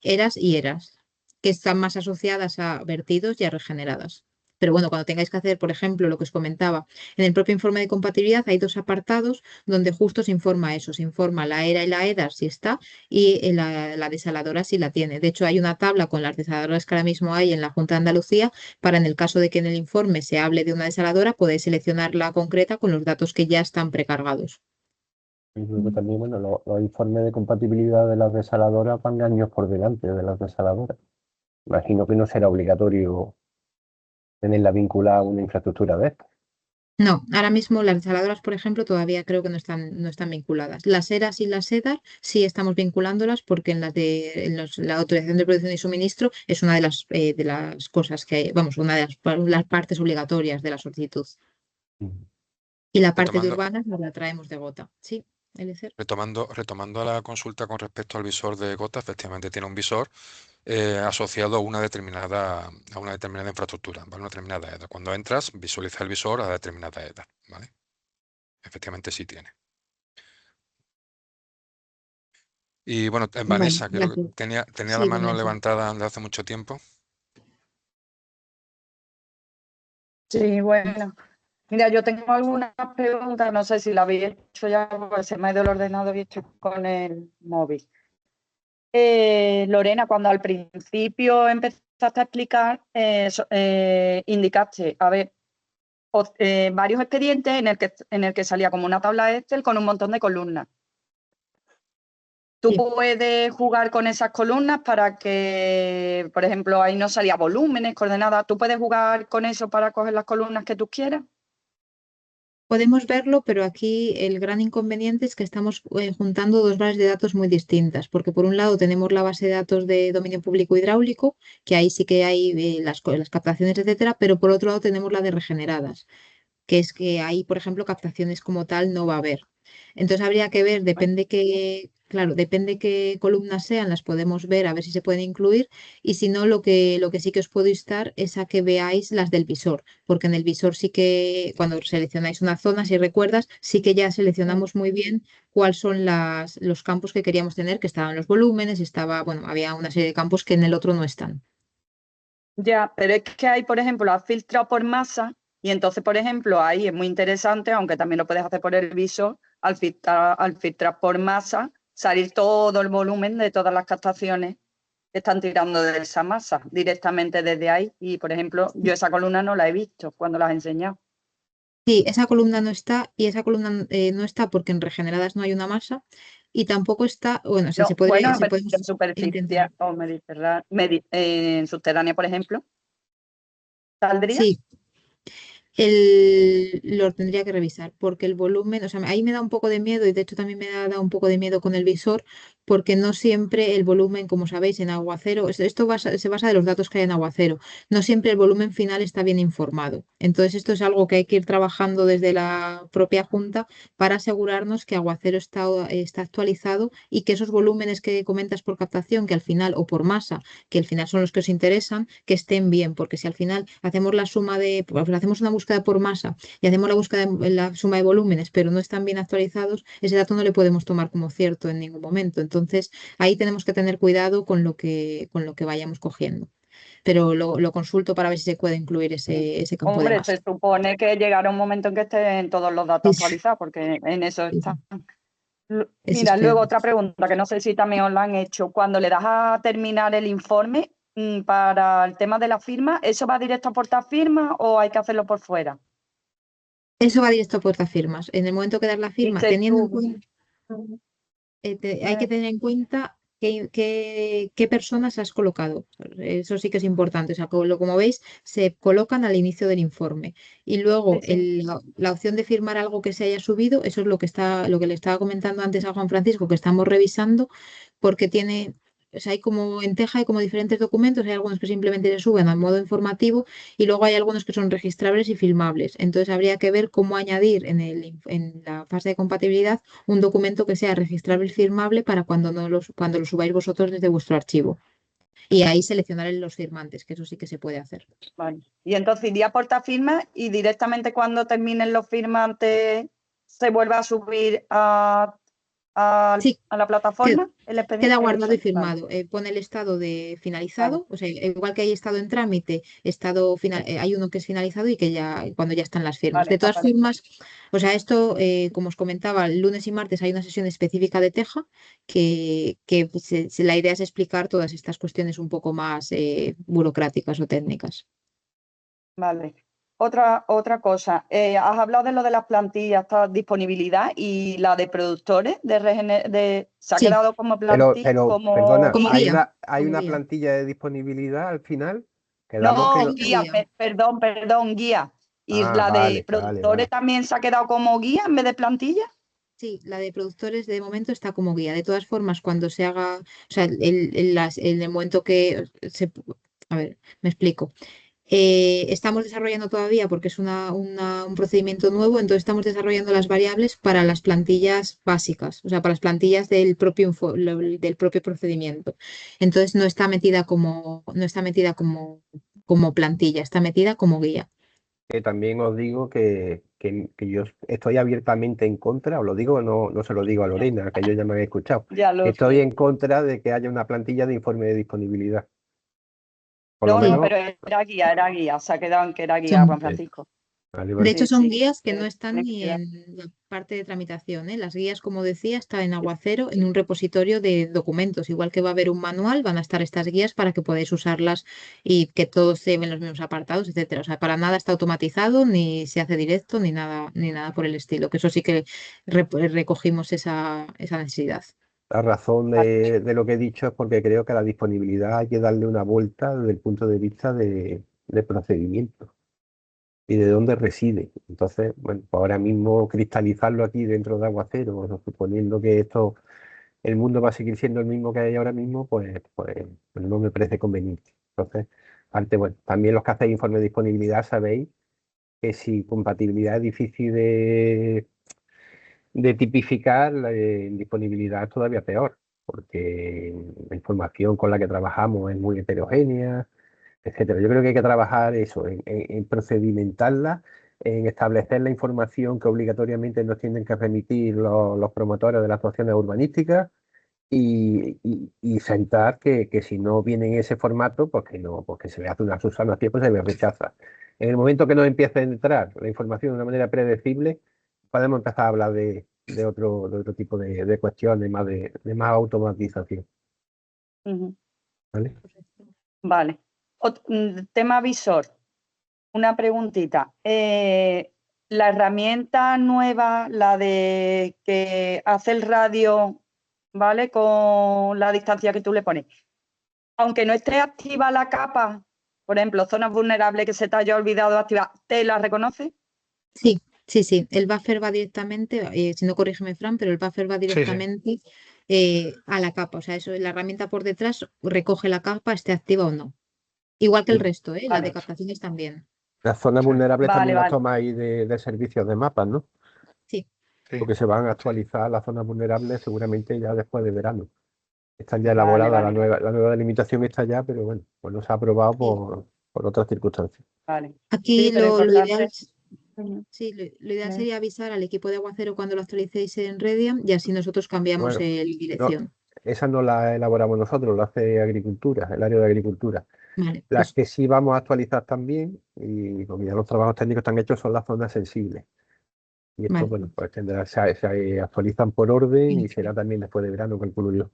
S2: ERAs y ERAs, que están más asociadas a vertidos y a regeneradas. Pero bueno, cuando tengáis que hacer, por ejemplo, lo que os comentaba, en el propio informe de compatibilidad hay dos apartados donde justo se informa eso, se informa la ERA y la EDAR si está y la desaladora si la tiene. De hecho, hay una tabla con las desaladoras que ahora mismo hay en la Junta de Andalucía para en el caso de que en el informe se hable de una desaladora, podéis seleccionar la concreta con los datos que ya están precargados.
S7: Y luego también, bueno, los informes de compatibilidad de las desaladoras van años por delante de las desaladoras. Imagino que no será obligatorio tenerla vinculada a una infraestructura de estas.
S2: No, ahora mismo las desaladoras, por ejemplo, todavía creo que no están vinculadas. Las ERAs y las EDAR sí estamos vinculándolas porque la autorización de producción y suministro es una de las cosas que, vamos, una de las partes obligatorias de la solicitud. Y la parte de
S1: Retomando,
S2: urbanas nos la traemos de Gota. Sí, Eliezer.
S1: retomando la consulta con respecto al visor de Gota, efectivamente tiene un visor asociado a una determinada infraestructura, ¿vale? Una determinada EDA. Cuando entras, visualiza el visor a la determinada EDA, ¿vale? Efectivamente sí tiene. Y bueno,
S2: Vale,
S1: Vanessa, creo que
S2: gracias.
S1: tenía la
S2: Sí,
S1: mano
S2: Vanessa.
S1: levantada desde hace mucho tiempo.
S8: Sí, bueno. Mira, yo tengo algunas preguntas, no sé si la habéis hecho ya, porque se me ha ido el ordenador y estoy con el móvil. Lorena, cuando al principio empezaste a explicar, indicaste, a ver, varios expedientes en el que salía como una tabla Excel con un montón de columnas. Tú
S2: Sí.
S8: puedes jugar con esas columnas para que, por ejemplo, ahí no salía volúmenes, coordenadas. ¿Tú puedes jugar con eso para coger las columnas que tú quieras?
S2: Podemos verlo, pero aquí el gran inconveniente es que estamos juntando dos bases de datos muy distintas, porque por un lado tenemos la base de datos de dominio público hidráulico, que ahí sí que hay las captaciones, etcétera, pero por otro lado tenemos la de regeneradas, que es que ahí, por ejemplo, captaciones como tal no va a haber. Entonces habría que ver, depende qué columnas sean, las podemos ver, a ver si se pueden incluir, y si no, lo que sí que os puedo instar es a que veáis las del visor, porque en el visor sí que, cuando seleccionáis una zona, si recuerdas, sí que ya seleccionamos muy bien cuáles son los campos que queríamos tener, que estaban los volúmenes, había una serie de campos que en el otro no están.
S8: Ya, pero es que hay, por ejemplo, has filtrado por masa y entonces, por ejemplo, ahí es muy interesante, aunque también lo puedes hacer por el visor, al filtrar por masa, salir todo el volumen de todas las captaciones que están tirando de esa masa directamente desde ahí. Y, por ejemplo, yo esa columna no la he visto cuando la has enseñado.
S2: Sí, esa columna no está y esa columna no está porque en regeneradas no hay una masa y tampoco está, bueno, sí,
S8: No, bueno,
S2: se
S8: pero
S2: puede
S8: en superficie
S2: intentar.
S8: o en subterránea, por ejemplo, ¿saldría?
S2: Sí, lo tendría que revisar porque el volumen, o sea, ahí me da un poco de miedo y de hecho también me da un poco de miedo con el visor porque no siempre el volumen, como sabéis, en aguacero, se basa de los datos que hay en aguacero, no siempre el volumen final está bien informado. Entonces esto es algo que hay que ir trabajando desde la propia Junta para asegurarnos que aguacero está actualizado y que esos volúmenes que comentas por captación, que al final, o por masa, que al final son los que os interesan, que estén bien, porque si al final hacemos la suma pues hacemos una búsqueda por masa y hacemos la suma de volúmenes, pero no están bien actualizados, ese dato no le podemos tomar como cierto en ningún momento. Entonces, ahí tenemos que tener cuidado con lo que vayamos cogiendo. Pero lo consulto para ver si se puede incluir
S8: Sí.
S2: ese campo de
S8: Hombre,
S2: masa.
S8: se supone que llegará un momento en que estén todos los datos
S2: Sí,
S8: actualizados, porque en eso
S2: sí,
S8: está.
S2: eso
S8: Mira, luego
S2: esperamos.
S8: otra pregunta que no sé si también os la han hecho. Cuando le das a terminar el informe para el tema de la firma, ¿eso va directo a portafirma o hay que hacerlo por fuera?
S2: Eso va directo a puerta firmas. En el momento que das la firma,
S8: Dices
S2: teniendo en
S8: tú,
S2: cuenta hay que tener en cuenta qué personas has colocado. Eso sí que es importante. O sea, como veis, se colocan al inicio del informe. Y luego
S8: sí, sí.
S2: la opción de firmar algo que se haya subido, eso es lo que le estaba comentando antes a Juan Francisco, que estamos revisando, porque tiene. O sea, hay como en Teja hay como diferentes documentos, hay algunos que simplemente se suben al modo informativo y luego hay algunos que son registrables y filmables. Entonces habría que ver cómo añadir en la fase de compatibilidad un documento que sea registrable y firmable para cuando lo subáis vosotros desde vuestro archivo. Y ahí seleccionar los firmantes, que eso sí que se puede hacer.
S8: Vale. Y entonces iría a portafirma y directamente cuando terminen los firmantes se vuelve a subir
S2: Sí,
S8: a la
S2: que-
S8: plataforma el
S2: queda
S8: expediente.
S2: guardado y
S8: Vale,
S2: firmado. Pone el estado de
S8: vale,
S2: finalizado, o sea, igual que hay estado en trámite, hay uno que es finalizado y que cuando ya están las firmas.
S8: vale,
S2: De todas formas, o sea, esto, como os comentaba, el lunes y martes hay una sesión específica de Teja que pues, la idea es explicar todas estas cuestiones un poco más burocráticas o técnicas.
S8: vale. Otra cosa, has hablado de lo de las plantillas, esta disponibilidad y la de productores se ha
S2: Sí,
S8: quedado como plantilla,
S7: Pero,
S8: como
S7: perdona,
S2: como
S8: guía.
S2: guía,
S7: hay
S2: como
S7: una
S2: guía.
S7: plantilla de disponibilidad al final. Quedamos que
S8: No,
S7: no.
S2: Hay una
S8: guía,
S2: guía.
S8: perdón, guía. ¿Y
S7: Ah,
S8: la de
S7: vale, vale,
S8: productores
S7: vale.
S8: también se ha quedado como guía en vez de plantilla?
S2: Sí, la de productores de momento está como guía. De todas formas, cuando se haga, o sea, en el momento que a ver, me explico. Estamos desarrollando todavía, porque es un procedimiento nuevo, entonces estamos desarrollando las variables para las plantillas básicas, o sea, para las plantillas del propio procedimiento. Entonces no está metida como plantilla, está metida como guía.
S7: Que también os digo que yo estoy abiertamente en contra, os lo digo, no se lo digo a Lorena, que ellos ya me han escuchado,
S8: Ya
S7: que
S8: lo
S7: estoy
S8: sé.
S7: en contra de que haya una plantilla de informe de disponibilidad. Por lo
S8: No, no,
S2: Sí,
S7: menos,
S8: pero era guía. Se ha quedado en que era guía, Juan
S2: son,
S8: Francisco.
S7: vale,
S2: de
S7: vale.
S2: hecho,
S8: Sí,
S2: son
S8: sí.
S2: guías que no están
S8: Tiene que
S2: ni
S8: quedar.
S2: en la parte de tramitación, ¿eh? Las guías, como decía, están en Aguacero, en un repositorio de documentos. Igual que va a haber un manual, van a estar estas guías para que podáis usarlas y que todos se ven los mismos apartados, etcétera. O sea, para nada está automatizado, ni se hace directo, ni nada por el estilo. Que eso sí que recogimos esa necesidad.
S7: La razón de lo que he dicho es porque creo que a la disponibilidad hay que darle una vuelta desde el punto de vista de procedimiento y de dónde reside. Entonces, bueno, pues ahora mismo cristalizarlo aquí dentro de Aguacero, suponiendo que el mundo va a seguir siendo el mismo que hay ahora mismo, pues no me parece conveniente. Entonces, antes, bueno, también los que hacéis informe de disponibilidad sabéis que si compatibilidad es difícil de tipificar, la disponibilidad es todavía peor, porque la información con la que trabajamos es muy heterogénea, etcétera. Yo creo que hay que trabajar eso, en procedimentarla, en establecer la información que obligatoriamente nos tienen que remitir los promotores de las actuaciones urbanísticas y sentar que si no viene en ese formato, pues que no, pues que se le hace una subsanación, pues se le rechaza. En el momento que nos empiece a entrar la información de una manera predecible, podemos empezar a hablar de otro tipo de cuestiones, de más automatización.
S8: Ujú.
S7: ¿Vale?
S8: Vale. Tema visor. Una preguntita. la herramienta nueva, la de que hace el radio, ¿vale? Con la distancia que tú le pones. Aunque no esté activa la capa, por ejemplo, zonas vulnerables que se te haya olvidado activar, ¿te la reconoce?
S2: Sí, sí, sí. El buffer va directamente, si no corrígeme, Fran, pero el buffer va
S4: Sí, sí.
S2: directamente a la capa. O sea, eso, la herramienta por detrás recoge la capa, esté activa o no. Igual que el
S7: Sí.
S2: resto, la de
S8: Vale,
S2: captaciones también.
S7: Las zonas
S4: Sí.
S7: vulnerables
S8: vale,
S7: también las
S8: vale.
S7: tomáis de servicios de mapas, ¿no?
S2: Sí,
S4: Sí.
S7: Porque se van a actualizar las zonas vulnerables seguramente ya después de verano. Están ya
S8: Vale,
S7: elaboradas,
S8: vale,
S7: la nueva delimitación está ya, pero bueno, pues no se ha aprobado
S2: sí.
S7: por otras circunstancias.
S8: vale.
S2: Aquí
S8: Sí, pero
S2: lo ideal,
S8: importante. Ujú,
S2: sí, lo ideal
S8: ujú.
S2: sería avisar al equipo de aguacero cuando lo actualicéis en Redian y así nosotros cambiamos
S7: Bueno,
S2: el
S7: no,
S2: dirección.
S7: esa no la elaboramos nosotros, lo hace Agricultura, el área de Agricultura.
S2: Vale,
S7: Las
S2: pues
S7: que sí vamos a actualizar también, y como ya los trabajos técnicos están hechos, son las zonas sensibles. Y esto,
S2: vale.
S7: bueno, pues se actualizan por orden y será también después de verano, calculo yo.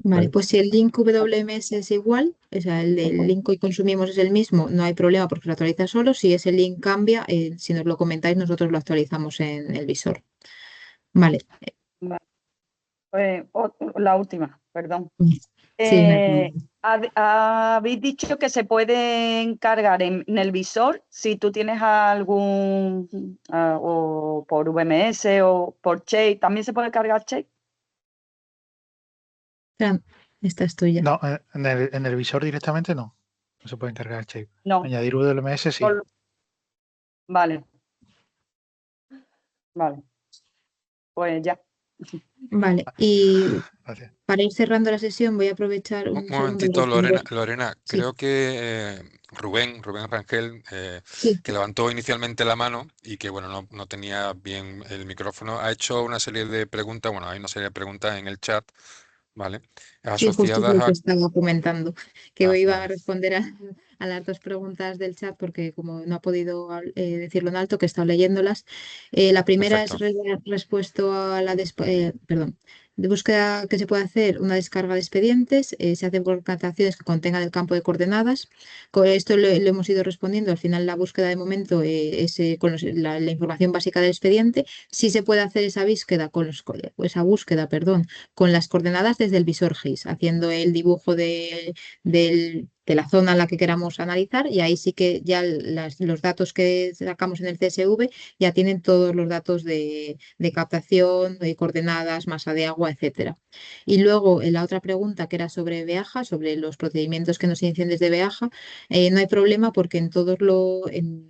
S2: Vale,
S7: ¿Vale?
S2: pues si el link WMS es igual, o sea, el link que hoy consumimos es el mismo, no hay problema porque se actualiza solo. Si ese link cambia, si nos lo comentáis, nosotros lo actualizamos en el visor. Vale.
S8: Vale. La última, perdón.
S2: Sí, no hay problema.
S8: Habéis dicho que se puede encargar en el visor si tú tienes algún, o por VMS o por Shape, ¿también se puede cargar Shape?
S2: Fran, esta es tuya.
S4: No, en el visor directamente no. No se puede encargar el shape.
S8: No,
S4: Añadir WMS sí.
S8: solo- vale, vale, pues ya.
S2: Vale, y
S4: Gracias.
S2: para ir cerrando la sesión voy a aprovechar
S1: Un
S2: un segundo y
S1: momentito,
S2: responder.
S1: Lorena,
S2: Sí,
S1: creo que Rubén Rangel,
S2: sí.
S1: que levantó inicialmente la mano y que bueno, no tenía bien el micrófono, ha hecho una serie de preguntas, bueno, hay una serie de preguntas en el chat, ¿vale?
S2: Sí, justo es
S1: Asociadas
S2: lo que
S1: a...
S2: estaba comentando, que hoy iba a
S1: vale,
S2: responder a las dos preguntas del chat porque como no ha podido decirlo en alto, que he estado leyéndolas. La primera es
S1: perfecto.
S2: respuesto a la perdón, de búsqueda que se puede hacer una descarga de expedientes, se hace por concatenaciones que contengan el campo de coordenadas. Con esto lo hemos ido respondiendo. Al final la búsqueda de momento es con la información básica del expediente. Sí se puede hacer esa búsqueda esa búsqueda, perdón, con las coordenadas desde el visor GIS, haciendo el dibujo de la zona en la que queramos analizar y ahí sí que ya los datos que sacamos en el CSV ya tienen todos los datos de captación, de coordenadas, masa de agua, etcétera. Y luego la otra pregunta que era sobre BEAJA, sobre los procedimientos que nos inician desde BEAJA, no hay problema porque en todos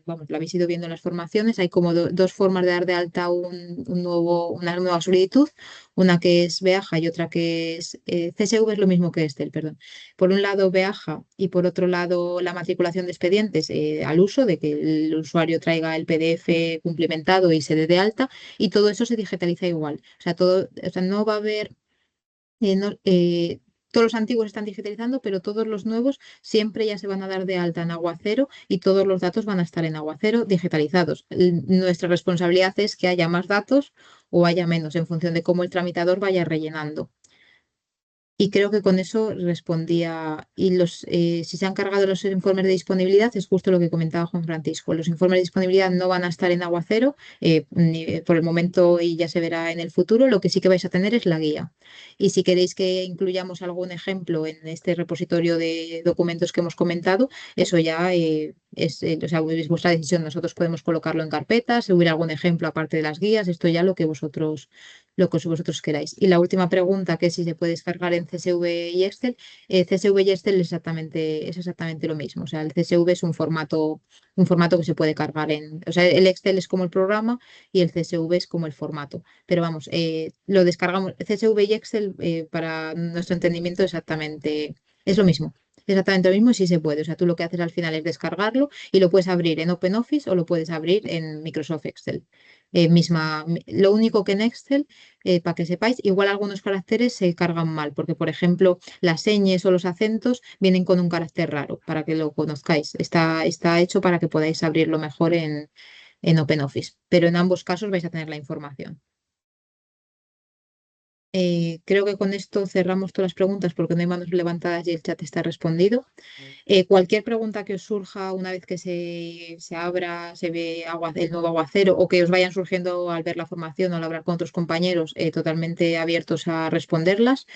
S2: vamos, lo habéis ido viendo en las formaciones, hay como dos formas de dar de alta una nueva solicitud, una que es Beaja y otra que es CSV, es lo mismo que Excel, perdón. Por un lado Beaja y por otro lado la matriculación de expedientes al uso, de que el usuario traiga el PDF cumplimentado y se dé de alta, y todo eso se digitaliza igual. O sea, no va a haber todos los antiguos están digitalizando, pero todos los nuevos siempre ya se van a dar de alta en Aguacero y todos los datos van a estar en Aguacero digitalizados. Nuestra responsabilidad es que haya más datos o haya menos en función de cómo el tramitador vaya rellenando. Y creo que con eso respondía. Y si se han cargado los informes de disponibilidad, es justo lo que comentaba Juan Francisco. Los informes de disponibilidad no van a estar en Aguacero por el momento y ya se verá en el futuro. Lo que sí que vais a tener es la guía. Y si queréis que incluyamos algún ejemplo en este repositorio de documentos que hemos comentado, eso ya o sea, es vuestra decisión. Nosotros podemos colocarlo en carpetas, subir algún ejemplo aparte de las guías. Esto ya lo que vosotros queráis. Y la última pregunta, que es si se puede descargar en CSV y Excel. CSV y Excel es exactamente lo mismo. O sea, el CSV es un formato que se puede cargar o sea, el Excel es como el programa y el CSV es como el formato. Pero vamos, lo descargamos, CSV y Excel, para nuestro entendimiento, es lo mismo. Exactamente lo mismo, y sí se puede. O sea, tú lo que haces al final es descargarlo y lo puedes abrir en OpenOffice o lo puedes abrir en Microsoft Excel. Lo único que en Excel, para que sepáis, igual algunos caracteres se cargan mal, porque por ejemplo las señas o los acentos vienen con un carácter raro, para que lo conozcáis. Está hecho para que podáis abrirlo mejor en OpenOffice, pero en ambos casos vais a tener la información. Creo que con esto cerramos todas las preguntas porque no hay manos levantadas y el chat está respondido. Cualquier pregunta que os surja una vez que se abra, se ve el nuevo aguacero o que os vayan surgiendo al ver la formación o al hablar con otros compañeros, totalmente abiertos a responderlas.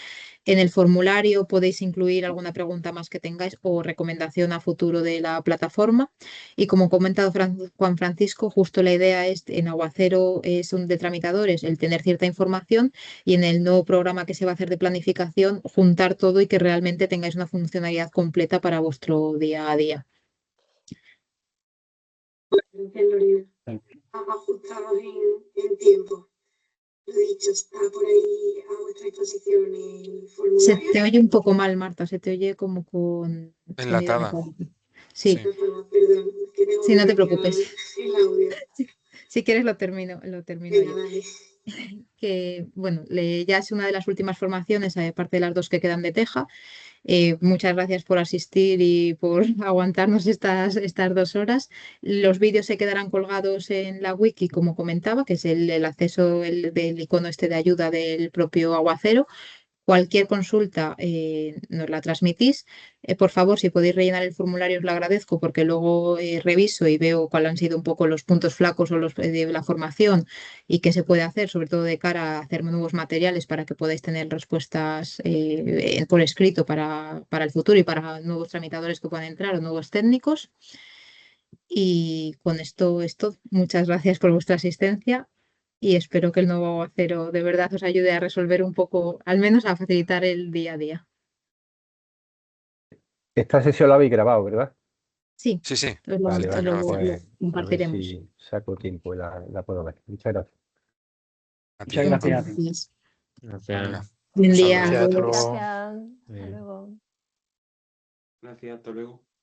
S2: En el formulario podéis incluir alguna pregunta más que tengáis o recomendación a futuro de la plataforma. Y como ha comentado Juan Francisco, justo la idea es en Aguacero es un de tramitadores el tener cierta información y en el nuevo programa que se va a hacer de planificación juntar todo y que realmente tengáis una funcionalidad completa para vuestro día a día.
S9: Gracias, Lorena. Ajustados en tiempo. Lo dicho, está por ahí a vuestra disposición el formulario.
S2: Se te oye un poco mal, Marta, se te oye como con sonido
S1: Enlatada.
S2: metálico. Sí,
S1: Sí.
S9: Perdón, que tengo
S2: sí, no te
S9: bloqueado
S2: preocupes.
S9: el audio.
S2: Si quieres lo termino
S9: Venga,
S2: yo.
S9: dale.
S2: Que bueno, ya es una de las últimas formaciones, aparte de las 2 que quedan de Teja. Muchas gracias por asistir y por aguantarnos estas 2 horas. Los vídeos se quedarán colgados en la wiki, como comentaba, que es el acceso del icono este de ayuda del propio Aguacero. Cualquier consulta nos la transmitís. Por favor, si podéis rellenar el formulario os lo agradezco porque luego reviso y veo cuáles han sido un poco los puntos flacos o los de la formación y qué se puede hacer, sobre todo de cara a hacer nuevos materiales para que podáis tener respuestas por escrito para el futuro y para nuevos tramitadores que puedan entrar o nuevos técnicos. Y con esto es todo. Muchas gracias por vuestra asistencia y espero que el nuevo aguacero de verdad os ayude a resolver un poco, al menos a facilitar el día a día.
S7: Esta sesión la habéis grabado, ¿verdad?
S2: Sí,
S1: Sí, sí.
S2: os
S7: Vale,
S1: La
S7: vale.
S2: lo
S1: grabación.
S7: Pues a ver
S2: compartiremos.
S7: si saco tiempo y la puedo ver. Muchas gracias.
S1: A ti.
S5: Muchas
S2: Muchas
S5: gracias.
S2: gracias.
S1: Venga,
S2: Buen
S1: un
S2: día.
S1: saludo.
S4: Gracias, hasta luego.
S6: Gracias. Hasta luego.
S10: Gracias, hasta luego.